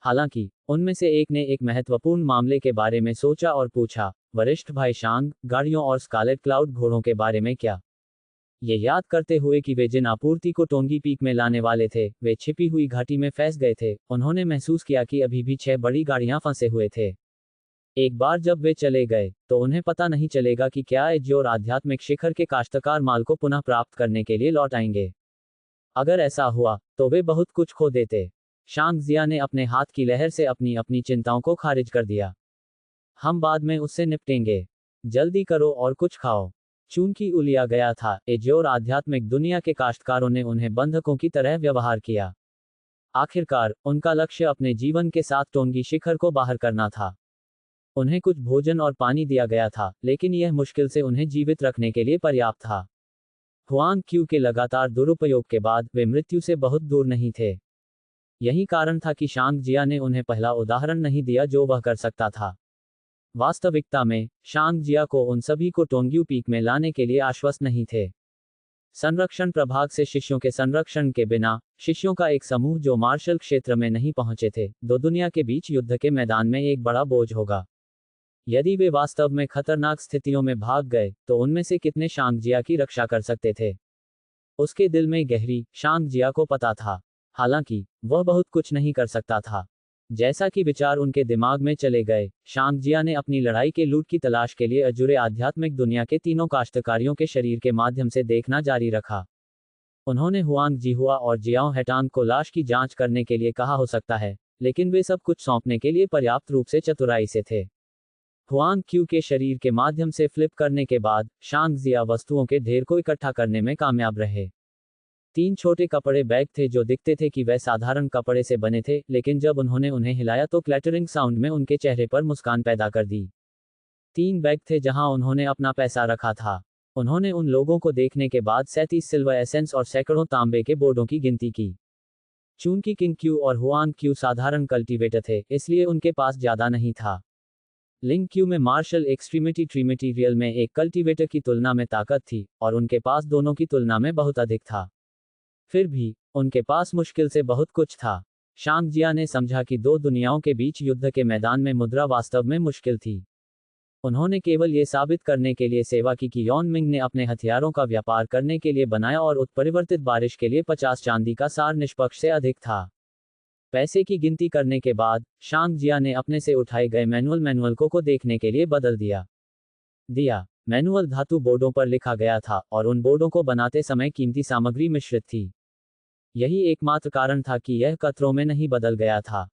हालांकि उनमें से एक ने एक महत्वपूर्ण मामले के बारे में सोचा और पूछा, वरिष्ठ भाई शांग, गाड़ियों और स्कारलेट क्लाउड घोड़ों के बारे में क्या? ये याद करते हुए कि वे जिन आपूर्ति को टोंगी पीक में लाने वाले थे, वे छिपी हुई घाटी में फंस गए थे, उन्होंने महसूस किया कि अभी भी 6 बड़ी गाड़ियां फंसे हुए थे। एक बार जब वे चले गए, तो उन्हें पता नहीं चलेगा कि क्या एज्योर आध्यात्मिक शिखर के काश्तकार माल को पुनः प्राप्त करने के लिए लौट आएंगे। अगर ऐसा हुआ, तो वे बहुत कुछ खो देते। शांग जिया ने अपने हाथ की लहर से अपनी अपनी चिंताओं को खारिज कर दिया। हम बाद में उससे निपटेंगे। जल्दी करो और कुछ खाओ। चूंकि उलिया गया था, एज्योर आध्यात्मिक दुनिया के काश्तकारों ने उन्हें बंधकों की तरह व्यवहार किया। आखिरकार उनका लक्ष्य अपने जीवन के साथ टोंगी शिखर को बाहर करना था। उन्हें कुछ भोजन और पानी दिया गया था, लेकिन यह मुश्किल से उन्हें जीवित रखने के लिए पर्याप्त था। हुआंग क्यू के लगातार दुरुपयोग के बाद वे मृत्यु से बहुत दूर नहीं थे। यही कारण था कि शांग जिया ने उन्हें पहला उदाहरण नहीं दिया जो वह कर सकता था। वास्तविकता में, शांग जिया को उन सभी को टोंग्यू पीक में लाने के लिए आश्वस्त नहीं थे। संरक्षण प्रभाग से शिष्यों के संरक्षण के बिना, शिष्यों का एक समूह जो मार्शल क्षेत्र में नहीं पहुंचे थे, दो दुनिया के बीच युद्ध के मैदान में एक बड़ा बोझ होगा। यदि वे वास्तव में खतरनाक स्थितियों में भाग गए, तो उनमें से कितने शांग जिया की रक्षा कर सकते थे? उसके दिल में गहरी, शांग जिया को पता था। हालांकि वह बहुत कुछ नहीं कर सकता था। जैसा कि विचार उनके दिमाग में चले गए, शांग जिया ने अपनी लड़ाई के लूट की तलाश के लिए अजूरे आध्यात्मिक दुनिया के तीनों काश्तकारियों के शरीर के माध्यम से देखना जारी रखा। उन्होंने हुआंग जिहुआ और जियाओ हेटांग को लाश की जांच करने के लिए कहा हो सकता है, लेकिन वे सब कुछ सौंपने के लिए पर्याप्त रूप से चतुराई से थे। हुआंग क्यू के शरीर के माध्यम से फ्लिप करने के बाद, शांग जिया वस्तुओं के ढेर को इकट्ठा करने में कामयाब रहे। 3 छोटे कपड़े बैग थे जो दिखते थे कि वह साधारण कपड़े से बने थे, लेकिन जब उन्होंने उन्हें हिलाया तो क्लैटरिंग साउंड में उनके चेहरे पर मुस्कान पैदा कर दी। 3 बैग थे जहां उन्होंने अपना पैसा रखा था। उन्होंने उन लोगों को देखने के बाद 37 सिल्वर एसेंस और सैकड़ों तांबे के बोर्डों की गिनती की। चूंकि किंग क्यू और हुआंग क्यू साधारण कल्टीवेटर थे, इसलिए उनके पास ज्यादा नहीं था। लिंग क्यू में मार्शल एक्सट्रीमिटी ट्रीमेटीरियल में एक कल्टीवेटर की तुलना में ताकत थी, और उनके पास दोनों की तुलना में बहुत अधिक था। फिर भी उनके पास मुश्किल से बहुत कुछ था। शांग जिया ने समझा कि दो दुनियाओं के बीच युद्ध के मैदान में मुद्रा वास्तव में मुश्किल थी। उन्होंने केवल ये साबित करने के लिए सेवा की कि यॉन मिंग ने अपने हथियारों का व्यापार करने के लिए बनाया और उत्परिवर्तित बारिश के लिए 50 चांदी का सार निष्पक्ष से अधिक था। पैसे की गिनती करने के बाद, शांग जिया ने अपने से उठाए गए मैनुअल को देखने के लिए बदल दिया। मैनुअल धातु बोर्डों पर लिखा गया था, और उन बोर्डों को बनाते समय कीमती सामग्री मिश्रित थी। यही एकमात्र कारण था कि यह कतरों में नहीं बदल गया था।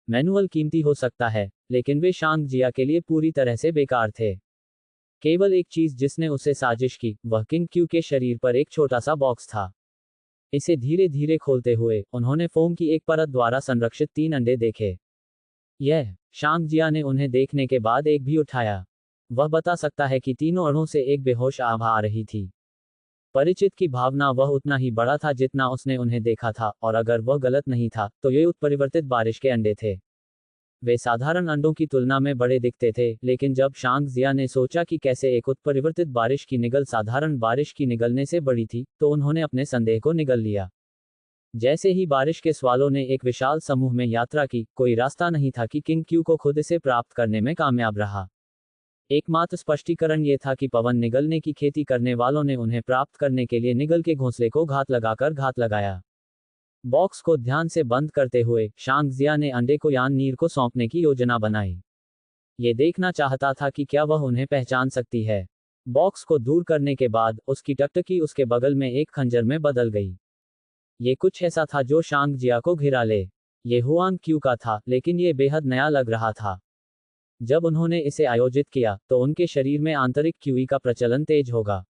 मैनुअल कीमती हो सकता है, लेकिन वे शांग जिया के लिए पूरी तरह से बेकार थे। केवल एक चीज जिसने उससे साजिश की, वह किंग क्यू के शरीर पर एक छोटा सा बॉक्स था। इसे धीरे धीरे खोलते हुए, उन्होंने फोम की एक परत द्वारा संरक्षित 3 अंडे देखे। यह शांग जिया ने उन्हें देखने के बाद एक भी उठाया। वह बता सकता है कि तीनों अणुओं से एक बेहोश आभा आ रही थी। परिचित की भावना वह उतना ही बड़ा था जितना उसने उन्हें देखा था, और अगर वह गलत नहीं था, तो ये उत्परिवर्तित बारिश के अंडे थे। वे साधारण अंडों की तुलना में बड़े दिखते थे, लेकिन जब शांग जिया ने सोचा कि कैसे एक उत्परिवर्तित बारिश की निगल साधारण बारिश की निगलने से बड़ी थी, तो उन्होंने अपने संदेह को निगल लिया। जैसे ही बारिश के स्वालों ने एक विशाल समूह में यात्रा की, कोई रास्ता नहीं था कि किंग क्यू को खुद इसे प्राप्त करने में कामयाब रहा। एकमात्र स्पष्टीकरण ये था कि पवन निगलने की खेती करने वालों ने उन्हें प्राप्त करने के लिए निगल के घोंसले को घात लगाया। बॉक्स को ध्यान से बंद करते हुए, शांग जिया ने अंडे को यान नीर को सौंपने की योजना बनाई। ये देखना चाहता था कि क्या वह उन्हें पहचान सकती है। बॉक्स को दूर करने के बाद, उसकी टकटकी उसके बगल में एक खंजर में बदल गई। ये कुछ ऐसा था जो शांग जिया को घिरा ले। ये हुआंग क्यू का था, लेकिन ये बेहद नया लग रहा था। जब उन्होंने इसे आयोजित किया, तो उनके शरीर में आंतरिक क्यूई का प्रचलन तेज होगा।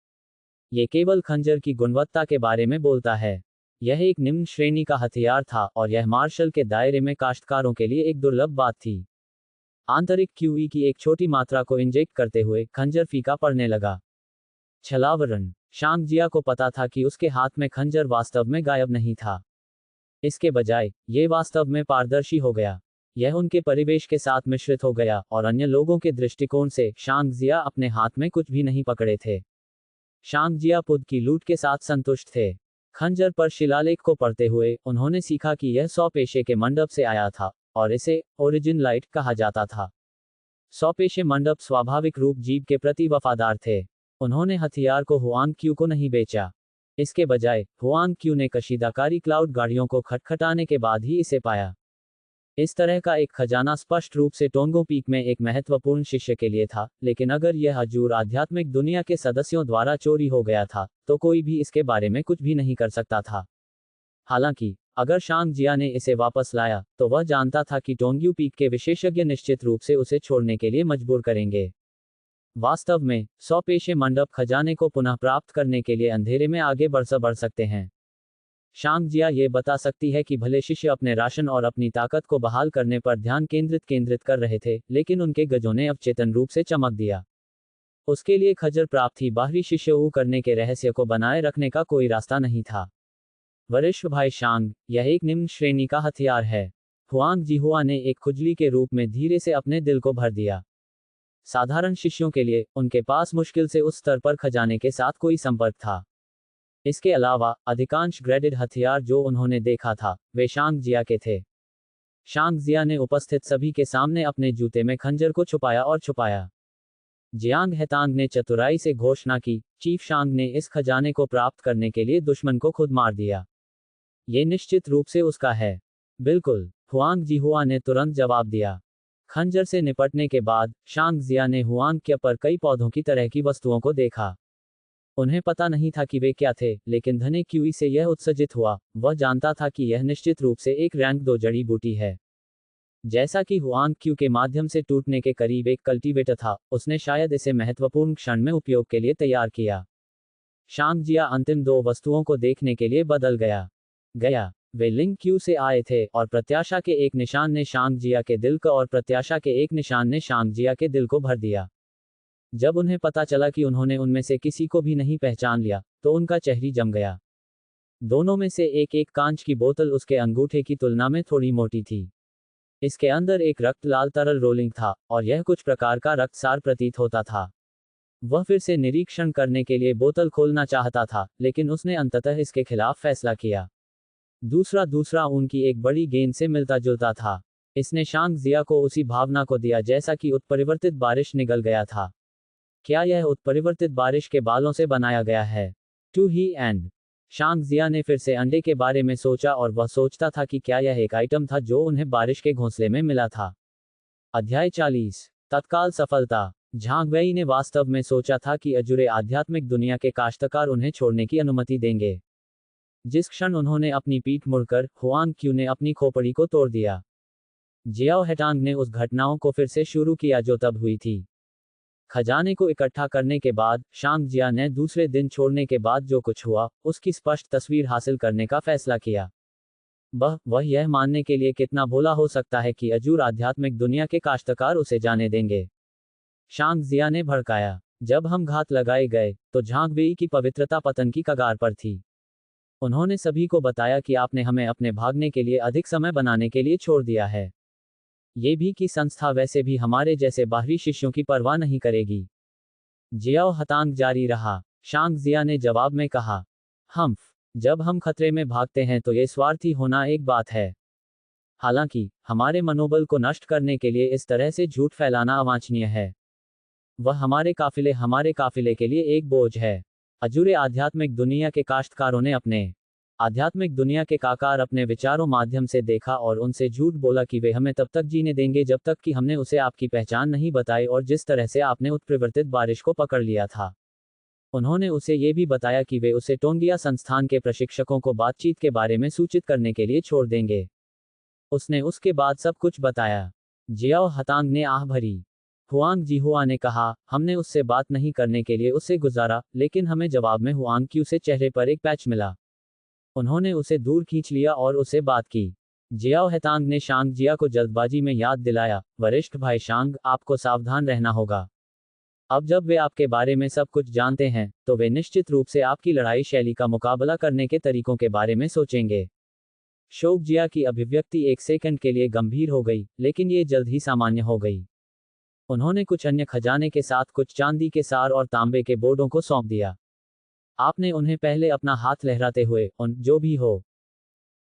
ये केवल खंजर की गुणवत्ता के बारे में बोलता है। यह एक निम्न श्रेणी का हथियार था, और यह मार्शल के दायरे में काश्तकारों के लिए एक दुर्लभ बात थी। आंतरिक क्यूई की एक छोटी मात्रा को इंजेक्ट करते हुए, खंजर फीका पड़ने लगा। छलावरण। शांग जिया को पता था कि उसके हाथ में खंजर वास्तव में गायब नहीं था। इसके बजाय, ये वास्तव में पारदर्शी हो गया। यह उनके परिवेश के साथ मिश्रित हो गया, और अन्य लोगों के दृष्टिकोण से, शांग जिया अपने हाथ में कुछ भी नहीं पकड़े थे। शांग जिया पुद की लूट के साथ संतुष्ट थे। खंजर पर शिलालेख को पढ़ते हुए, उन्होंने सीखा कि यह 100 पेशे के मंडप से आया था, और इसे ओरिजिन लाइट कहा जाता था। सौपेशे मंडप स्वाभाविक रूप जीव के प्रति वफादार थे। उन्होंने हथियार को हुआंग क्यू को नहीं बेचा। इसके बजाय हुआंग क्यू ने कशीदाकारी क्लाउड गाड़ियों को खटखटाने के बाद ही इसे पाया। इस तरह का एक खजाना स्पष्ट रूप से टोंगो पीक में एक महत्वपूर्ण शिष्य के लिए था, लेकिन अगर यह अजूर आध्यात्मिक दुनिया के सदस्यों द्वारा चोरी हो गया था, तो कोई भी इसके बारे में कुछ भी नहीं कर सकता था। हालांकि अगर शांग जिया ने इसे वापस लाया, तो वह जानता था कि टोंग्यू पीक के विशेषज्ञ निश्चित रूप से उसे छोड़ने के लिए मजबूर करेंगे। वास्तव में सौपेशे मंडप खजाने को पुनः प्राप्त करने के लिए अंधेरे में आगे बढ़ सकते हैं। शांग जिया ये बता सकती है कि भले शिष्य अपने राशन और अपनी ताकत को बहाल करने पर ध्यान केंद्रित कर रहे थे, लेकिन उनके गजों ने अवचेतन रूप से चमक दिया। उसके लिए खज्जर प्राप्त ही बाहरी शिष्य ऊ करने के रहस्य को बनाए रखने का कोई रास्ता नहीं था। वरिष्ठ भाई शांग, यह एक निम्न श्रेणी का हथियार है। हुआंग जिहुआ ने एक खुजली के रूप में धीरे से अपने दिल को भर दिया। साधारण शिष्यों के लिए उनके पास मुश्किल से उस स्तर पर खजाने के साथ कोई संपर्क था। इसके अलावा अधिकांश ग्रेडेड हथियार जो उन्होंने देखा था, वे शांग जिया के थे। शांग जिया ने उपस्थित सभी के सामने अपने जूते में खंजर को छुपाया और छुपाया। जियांग हेतांग ने चतुराई से घोषणा की, चीफ शांग ने इस खजाने को प्राप्त करने के लिए दुश्मन को खुद मार दिया। ये निश्चित रूप से उसका है। बिल्कुल, हुआंग जिहुआ ने तुरंत जवाब दिया। खंजर से निपटने के बाद शांग जिया ने हुआंग के पर कई पौधों की तरह की वस्तुओं को देखा। उन्हें पता नहीं था कि वे क्या थे, लेकिन धने क्यूई से यह उत्सर्जित हुआ। वह जानता था कि यह निश्चित रूप से एक रैंक 2 जड़ी बूटी है। जैसा कि हुआंग क्यू के माध्यम से टूटने के करीब एक कल्टीवेटर था, उसने शायद इसे महत्वपूर्ण क्षण में उपयोग के लिए तैयार किया। शांग जिया अंतिम 2 वस्तुओं को देखने के लिए बदल गया। वे लिंग क्यू से आए थे, और प्रत्याशा के एक निशान ने शांग जिया के दिल को और प्रत्याशा के एक निशान ने शांग जिया के दिल को भर दिया। जब उन्हें पता चला कि उन्होंने उनमें से किसी को भी नहीं पहचान लिया, तो उनका चेहरा जम गया। दोनों में से एक कांच की बोतल उसके अंगूठे की तुलना में थोड़ी मोटी थी। इसके अंदर एक रक्त लाल तरल रोलिंग था, और यह कुछ प्रकार का रक्तसार प्रतीत होता था। वह फिर से निरीक्षण करने के लिए बोतल खोलना चाहता था, लेकिन उसने अंततः इसके खिलाफ फैसला किया। दूसरा उनकी एक बड़ी गेंद से मिलता जुलता था। इसने शांग जिया को उसी भावना को दिया जैसा कि उत्परिवर्तित बारिश निगल गया था। क्या यह उत्परिवर्तित बारिश के बालों से बनाया गया है? टू ही एंड शांग जिया ने फिर से अंडे के बारे में सोचा, और वह सोचता था कि क्या यह एक आइटम था जो उन्हें बारिश के घोंसले में मिला था। अध्याय 40 तत्काल सफलता। झांग वेई ने वास्तव में सोचा था कि अजूरे आध्यात्मिक दुनिया के काश्तकार उन्हें छोड़ने की अनुमति देंगे। जिस क्षण उन्होंने अपनी पीठ मुड़कर, हुआंग क्यू ने अपनी खोपड़ी को तोड़ दिया। जियाओ हेटांग ने उस घटनाओं को फिर से शुरू किया जो तब हुई थी। खजाने को इकट्ठा करने के बाद शांग जिया ने दूसरे दिन छोड़ने के बाद जो कुछ हुआ, उसकी स्पष्ट तस्वीर हासिल करने का फैसला किया। वह यह मानने के लिए कितना भोला हो सकता है कि अजूर आध्यात्मिक दुनिया के काश्तकार उसे जाने देंगे। शांग जिया ने भड़काया। जब हम घात लगाए गए, तो झांग वेई की पवित्रता पतन की कगार पर थी। उन्होंने सभी को बताया कि आपने हमें अपने भागने के लिए अधिक समय बनाने के लिए छोड़ दिया है। ये भी कि संस्था वैसे भी हमारे जैसे बाहरी शिष्यों की परवाह नहीं करेगी। जियाओ हतांग जारी रहा। शांग जिया ने जवाब में कहा, जब हम खतरे में भागते हैं तो ये स्वार्थी होना एक बात है। हालांकि हमारे मनोबल को नष्ट करने के लिए इस तरह से झूठ फैलाना अवांछनीय है। वह हमारे काफिले के लिए एक बोझ है। अजूरे आध्यात्मिक दुनिया के काश्तकारों ने अपने आध्यात्मिक दुनिया के काकार अपने विचारों माध्यम से देखा और उनसे झूठ बोला कि वे हमें तब तक जीने देंगे जब तक कि हमने उसे आपकी पहचान नहीं बताई और जिस तरह से आपने उत्परिवर्तित बारिश को पकड़ लिया था। उन्होंने उसे ये भी बताया कि वे उसे टोंगिया संस्थान के प्रशिक्षकों को बातचीत के बारे में सूचित करने के लिए छोड़ देंगे। उसने उसके बाद सब कुछ बताया। जियाओ हतांग ने आह भरी। हुआंग जिहुआ ने कहा, हमने उससे बात नहीं करने के लिए उसे गुजारा, लेकिन हमें जवाब में हुआंग क्यू से चेहरे पर एक पैच मिला। उन्होंने उसे दूर खींच लिया और उससे बात की। जियाओ हेतांग ने शांग जिया को जल्दबाजी में याद दिलाया, वरिष्ठ भाई शांग, आपको सावधान रहना होगा। अब जब वे आपके बारे में सब कुछ जानते हैं, तो वे निश्चित रूप से आपकी लड़ाई शैली का मुकाबला करने के तरीकों के बारे में सोचेंगे। शोक जिया की अभिव्यक्ति एक सेकंड के लिए गंभीर हो गई, लेकिन ये जल्द ही सामान्य हो गई। उन्होंने कुछ अन्य खजाने के साथ कुछ चांदी के सार और तांबे के बोर्डों को सौंप दिया। आपने उन्हें पहले अपना हाथ लहराते हुए, जो भी हो,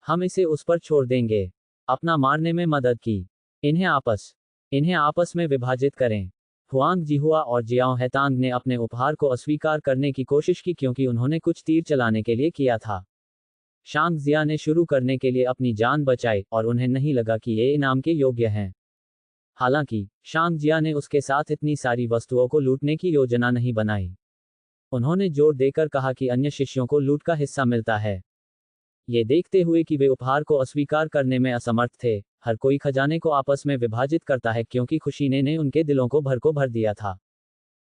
हम इसे उस पर छोड़ देंगे। अपना मारने में मदद की। इन्हें आपस में विभाजित करें। हुआंग जिहुआ और जियाओ हैतांग ने अपने उपहार को अस्वीकार करने की कोशिश की क्योंकि उन्होंने कुछ तीर चलाने के लिए किया था। शांग जिया ने शुरू करने के लिए अपनी जान बचाई और उन्हें नहीं लगा कि ये इनाम के योग्य हैं। हालांकि शांग जिया ने उसके साथ इतनी सारी वस्तुओं को लूटने की योजना नहीं बनाई। उन्होंने जोर देकर कहा कि अन्य शिष्यों को लूट का हिस्सा मिलता है। ये देखते हुए कि वे उपहार को अस्वीकार करने में असमर्थ थे, हर कोई खजाने को आपस में विभाजित करता है क्योंकि खुशी ने उनके दिलों को भर दिया था।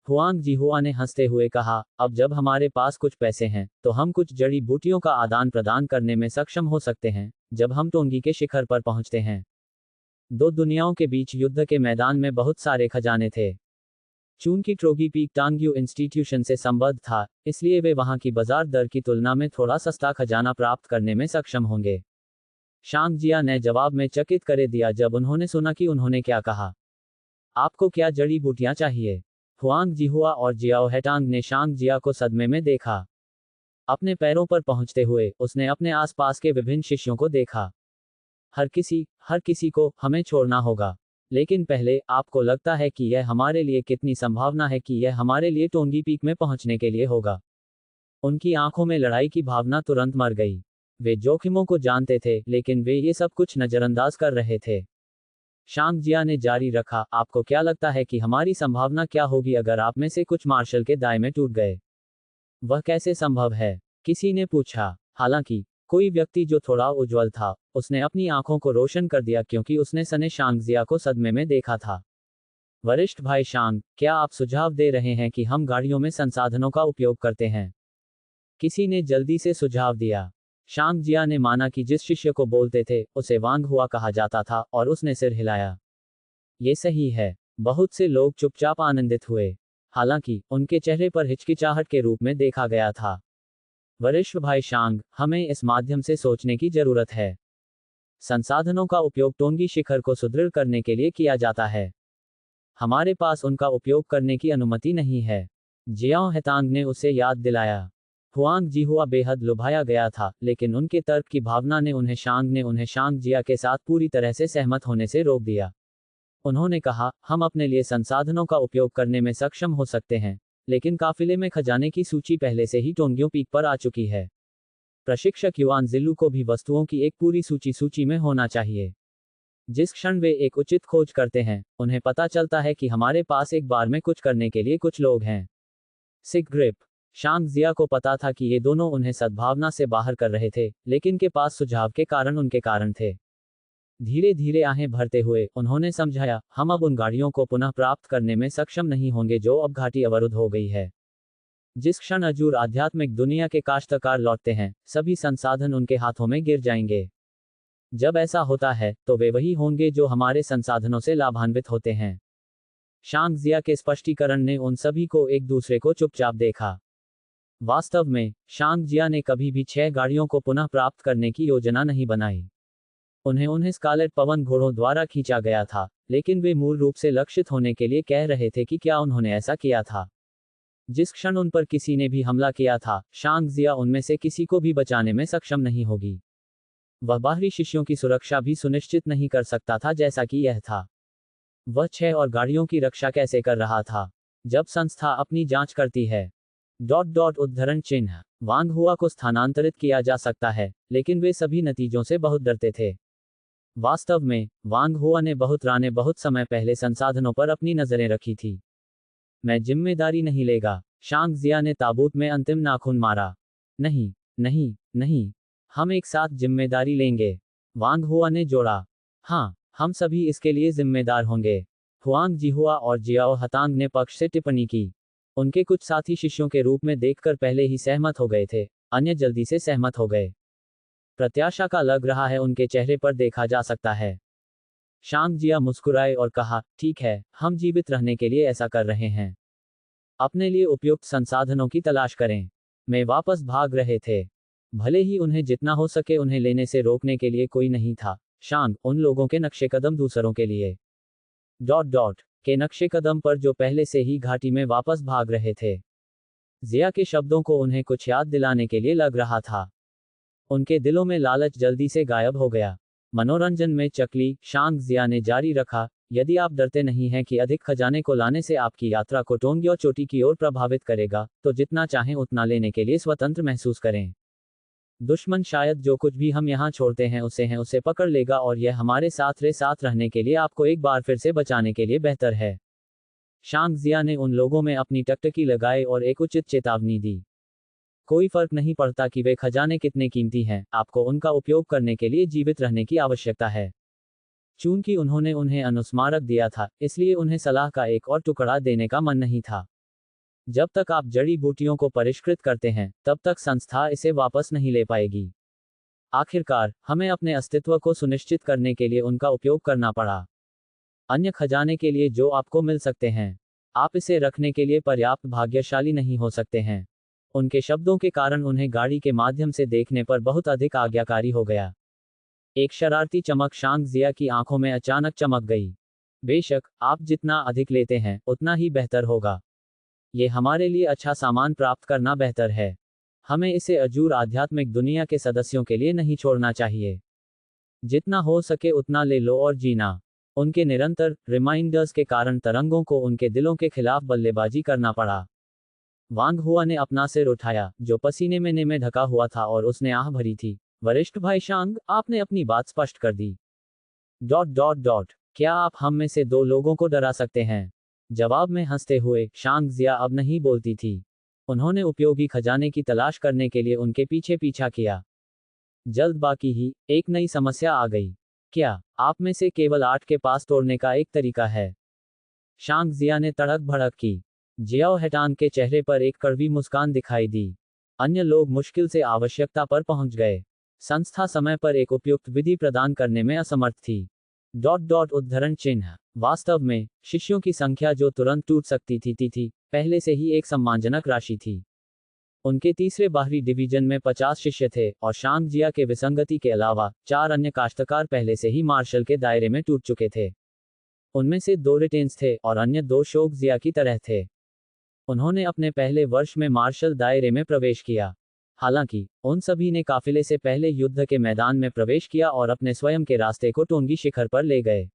हुआंग जिहुआ ने हंसते हुए कहा, अब जब हमारे पास कुछ पैसे हैं तो हम कुछ जड़ी बूटियों का आदान प्रदान करने में सक्षम हो सकते हैं। जब हम टोंगी के शिखर पर पहुंचते हैं, दो दुनियाओं के बीच युद्ध के मैदान में बहुत सारे खजाने थे। चूंकि ट्रोगी पीक टांग्यू इंस्टीट्यूशन से संबद्ध था, इसलिए वे वहां की बाजार दर की तुलना में थोड़ा सस्ता खजाना प्राप्त करने में सक्षम होंगे। शांग जिया ने जवाब में चकित कर दिया जब उन्होंने सुना कि उन्होंने क्या कहा। आपको क्या जड़ी बूटियां चाहिए? हुआंग जिहुआ और जियाओ हैटांग ने शांग जिया को सदमे में देखा। अपने पैरों पर पहुंचते हुए उसने अपने आसपास के विभिन्न शिष्यों को देखा। हर किसी को हमें छोड़ना होगा। लेकिन पहले, आपको लगता है कि यह हमारे लिए कितनी संभावना है कि यह हमारे लिए टोंगी पीक में पहुंचने के लिए होगा? उनकी आंखों में लड़ाई की भावना तुरंत मर गई। वे जोखिमों को जानते थे, लेकिन वे ये सब कुछ नजरअंदाज कर रहे थे। शांग जिया ने जारी रखा, आपको क्या लगता है कि हमारी संभावना क्या होगी अगर आप में से कुछ मार्शल के दाएं में टूट गए? वह कैसे संभव है? किसी ने पूछा। हालांकि कोई व्यक्ति जो थोड़ा उज्ज्वल था, उसने अपनी आंखों को रोशन कर दिया क्योंकि उसने सने शांग जिया को सदमे में देखा था। वरिष्ठ भाई शांग, क्या आप सुझाव दे रहे हैं कि हम गाड़ियों में संसाधनों का उपयोग करते हैं? किसी ने जल्दी से सुझाव दिया। शांग जिया ने माना कि जिस शिष्य को बोलते थे उसे वांग हुआ कहा जाता था और उसने सिर हिलाया। ये सही है। बहुत से लोग चुपचाप आनंदित हुए, हालांकि उनके चेहरे पर हिचकिचाहट के रूप में देखा गया था। वरिष्ठ भाई शांग, हमें इस माध्यम से सोचने की जरूरत है। संसाधनों का उपयोग टोंगी शिखर को सुदृढ़ करने के लिए किया जाता है। हमारे पास उनका उपयोग करने की अनुमति नहीं है। जियाओ हैतांग ने उसे याद दिलाया। हुआंग जिहुआ बेहद लुभाया गया था, लेकिन उनके तर्क की भावना ने उन्हें शांग जिया के साथ पूरी तरह से सहमत होने से रोक दिया। उन्होंने कहा, हम अपने लिए संसाधनों का उपयोग करने में सक्षम हो सकते हैं, लेकिन काफिले में खजाने की सूची पहले से ही टोंग्यो पीक पर आ चुकी है। प्रशिक्षक युआन जिल्लू को भी वस्तुओं की एक पूरी सूची में होना चाहिए। जिस क्षण वे एक उचित खोज करते हैं, उन्हें पता चलता है कि हमारे पास एक बार में कुछ करने के लिए कुछ लोग हैं। सिक ग्रिप। शांग जिया को पता था कि ये दोनों उन्हें सद्भावना से बाहर कर रहे थे, लेकिन के पास सुझाव के कारण उनके कारण थे। धीरे धीरे आहें भरते हुए उन्होंने समझाया, हम अब उन गाड़ियों को पुनः प्राप्त करने में सक्षम नहीं होंगे जो अब घाटी अवरुद्ध हो गई है। जिस क्षण अजूर आध्यात्मिक दुनिया के काश्तकार लौटते हैं, सभी संसाधन उनके हाथों में गिर जाएंगे। जब ऐसा होता है तो वे वही होंगे जो हमारे संसाधनों से लाभान्वित होते हैं। शांग जिया के स्पष्टीकरण ने उन सभी को एक दूसरे को चुपचाप देखा। वास्तव में शांग जिया ने कभी भी 6 गाड़ियों को पुनः प्राप्त करने की योजना नहीं बनाई। उन्हें स्कारलेट पवन घोड़ों द्वारा खींचा गया था, लेकिन वे मूल रूप से लक्षित होने के लिए कह रहे थे कि क्या उन्होंने ऐसा किया था। जिस क्षण उन पर किसी ने भी हमला किया था, शांग जिया उनमें से किसी को भी बचाने में सक्षम नहीं होगी। वह बाहरी शिष्यों की सुरक्षा भी सुनिश्चित नहीं कर सकता था जैसा कि यह था। वह 6 और गाड़ियों की रक्षा कैसे कर रहा था? जब संस्था अपनी जांच करती है उद्धरण चिन्ह वांग हुआ को स्थानांतरित किया जा सकता है, लेकिन वे सभी नतीजों से बहुत डरते थे। वास्तव में वांग हुआ ने बहुत समय पहले संसाधनों पर अपनी नजरें रखी थी। मैं जिम्मेदारी नहीं लेगा। शांग जिया ने ताबूत में अंतिम नाखून मारा। नहीं नहीं नहीं, हम एक साथ जिम्मेदारी लेंगे, वांग हुआ ने जोड़ा। हाँ, हम सभी इसके लिए जिम्मेदार होंगे। हुआंग जिहुआ और जियाओ हतांग ने पक्ष से टिप्पणी की। उनके कुछ साथी शिष्यों के रूप में देखकर पहले ही सहमत हो गए थे, अन्य जल्दी से सहमत हो गए। प्रत्याशा का लग रहा है उनके चेहरे पर देखा जा सकता है। शांग जिया मुस्कुराए और कहा, ठीक है, हम जीवित रहने के लिए ऐसा कर रहे हैं। अपने लिए उपयुक्त संसाधनों की तलाश करें। मैं वापस भाग रहे थे। भले ही उन्हें जितना हो सके उन्हें लेने से रोकने के लिए कोई नहीं था। शांग, उन लोगों के नक्शे कदम दूसरों के लिए के नक्शे कदम पर जो पहले से ही घाटी में वापस भाग रहे थे। जिया के शब्दों को उन्हें कुछ याद दिलाने के लिए लग रहा था। उनके दिलों में लालच जल्दी से गायब हो गया। मनोरंजन में चकली, शांग जिया ने जारी रखा, यदि आप डरते नहीं हैं कि अधिक खजाने को लाने से आपकी यात्रा को टोंग्यो चोटी की ओर प्रभावित करेगा, तो जितना चाहें उतना लेने के लिए स्वतंत्र महसूस करें। दुश्मन शायद जो कुछ भी हम यहाँ छोड़ते हैं उसे पकड़ लेगा, और यह हमारे साथ रहने के लिए आपको एक बार फिर से बचाने के लिए बेहतर है। शांग जिया ने उन लोगों में अपनी टकटकी लगाई और एक उचित चेतावनी दी। कोई फर्क नहीं पड़ता कि वे खजाने कितने कीमती हैं, आपको उनका उपयोग करने के लिए जीवित रहने की आवश्यकता है। चूंकि उन्होंने उन्हें अनुस्मारक दिया था, इसलिए उन्हें सलाह का एक और टुकड़ा देने का मन नहीं था। जब तक आप जड़ी बूटियों को परिष्कृत करते हैं, तब तक संस्था इसे वापस नहीं ले पाएगी। आखिरकार, हमें अपने अस्तित्व को सुनिश्चित करने के लिए उनका उपयोग करना पड़ा। अन्य खजाने के लिए जो आपको मिल सकते हैं, आप इसे रखने के लिए पर्याप्त भाग्यशाली नहीं हो सकते हैं। उनके शब्दों के कारण उन्हें गाड़ी के माध्यम से देखने पर बहुत अधिक आज्ञाकारी हो गया। एक शरारती चमक शांग जिया की आंखों में अचानक चमक गई। बेशक, आप जितना अधिक लेते हैं, उतना ही बेहतर होगा। ये हमारे लिए अच्छा सामान प्राप्त करना बेहतर है। हमें इसे अजूर आध्यात्मिक दुनिया के सदस्यों के लिए नहीं छोड़ना चाहिए। जितना हो सके उतना ले लो और जीना। उनके निरंतर रिमाइंडर्स के कारण तरंगों को उनके दिलों के खिलाफ बल्लेबाजी करना पड़ा। वांग हुआ ने अपना सिर उठाया, जो पसीने में ढका हुआ था, और उसने आह भरी थी। वरिष्ठ भाई शांग, आपने अपनी बात स्पष्ट कर दी। ... क्या आप हम में से 2 लोगों को डरा सकते हैं? जवाब में हंसते हुए शांग जिया अब नहीं बोलती थी। उन्होंने उपयोगी खजाने की तलाश करने के लिए उनके पीछे पीछा किया। जल्द बाकी ही एक नई समस्या आ गई। क्या आप में से केवल 8 के पास तोड़ने का एक तरीका है? शांग जिया ने तड़क भड़क की। जियाओ हेटांग के चेहरे पर एक कड़वी मुस्कान दिखाई दी। अन्य लोग मुश्किल से आवश्यकता पर पहुंच गए। संस्था समय पर एक उपयुक्त विधि प्रदान करने में असमर्थ थी। उद्धरण चिन्ह। वास्तव में, शिष्यों की संख्या जो तुरंत टूट सकती थी पहले से ही एक सम्मानजनक राशि थी। उनके तीसरे बाहरी डिवीजन में 50 शिष्य थे, और शांग जिया के विसंगति के अलावा 4 अन्य काश्तकार पहले से ही मार्शल के दायरे में टूट चुके थे। उनमें से 2 रिटेंस थे और अन्य 2 शोक जिया की तरह थे। उन्होंने अपने पहले वर्ष में मार्शल दायरे में प्रवेश किया। हालांकि, उन सभी ने काफिले से पहले युद्ध के मैदान में प्रवेश किया और अपने स्वयं के रास्ते को टोंगी शिखर पर ले गए।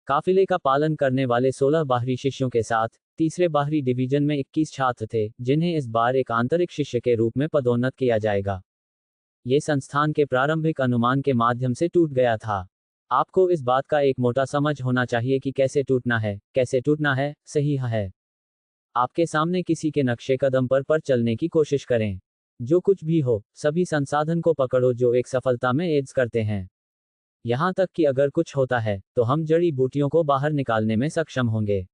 काफिले का पालन करने वाले 16 बाहरी शिष्यों के साथ, तीसरे बाहरी डिवीजन में 21 छात्र थे, जिन्हें इस बार एक आंतरिक शिष्य के रूप में पदोन्नत किया जाएगा। ये संस्थान के प्रारंभिक अनुमान के माध्यम से टूट गया था। आपको इस बात का एक मोटा समझ होना चाहिए कि कैसे टूटना है, सही है। आपके सामने किसी के नक्शे कदम पर चलने की कोशिश करें। जो कुछ भी हो, सभी संसाधन को पकड़ो जो एक सफलता में एड्स करते हैं। यहां तक कि अगर कुछ होता है, तो हम जड़ी बूटियों को बाहर निकालने में सक्षम होंगे।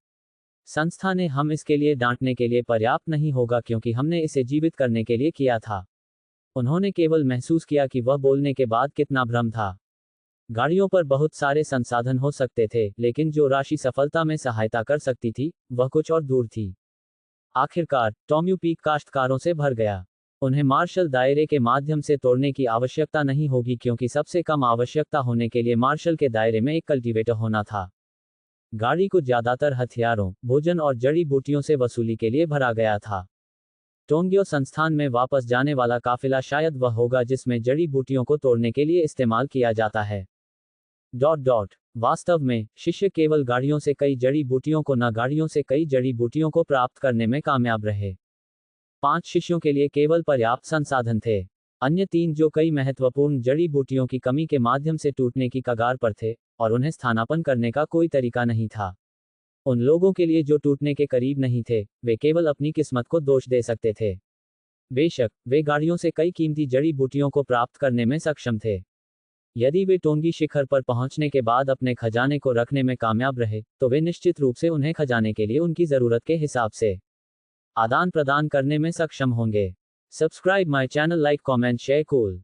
संस्था ने हम इसके लिए डांटने के लिए पर्याप्त नहीं होगा, क्योंकि हमने इसे जीवित करने के लिए किया था। उन्होंने केवल महसूस किया कि वह बोलने के बाद कितना भ्रम था। गाड़ियों पर बहुत सारे संसाधन हो सकते थे, लेकिन जो राशि सफलता में सहायता कर सकती थी, वह कुछ और दूर थी। आखिरकार, टोम्यू पीक काश्तकारों से भर गया। उन्हें मार्शल दायरे के माध्यम से तोड़ने की आवश्यकता नहीं होगी, क्योंकि सबसे कम आवश्यकता होने के लिए मार्शल के दायरे में एक कल्टीवेटर होना था। गाड़ी को ज्यादातर हथियारों, भोजन और जड़ी बूटियों से वसूली के लिए भरा गया था। टोंग्यो संस्थान में वापस जाने वाला काफिला शायद वह होगा जिसमें जड़ी बूटियों को तोड़ने के लिए इस्तेमाल किया जाता है। वास्तव में, शिष्य केवल गाड़ियों से कई जड़ी बूटियों को न गाड़ियों से कई जड़ी बूटियों को प्राप्त करने में कामयाब रहे। 5 शिष्यों के लिए केवल पर्याप्त संसाधन थे। अन्य 3 जो कई महत्वपूर्ण जड़ी बूटियों की कमी के माध्यम से टूटने की कगार पर थे, और उन्हें स्थानापन्न करने का कोई तरीका नहीं था। उन लोगों के लिए जो टूटने के करीब नहीं थे, वे केवल अपनी किस्मत को दोष दे सकते थे। बेशक, वे गाड़ियों से कई कीमती जड़ी बूटियों को प्राप्त करने में सक्षम थे। यदि वे टोंगी शिखर पर पहुंचने के बाद अपने खजाने को रखने में कामयाब रहे, तो वे निश्चित रूप से उन्हें खजाने के लिए उनकी जरूरत के हिसाब से आदान प्रदान करने में सक्षम होंगे। Subscribe my channel, like, comment, share, cool.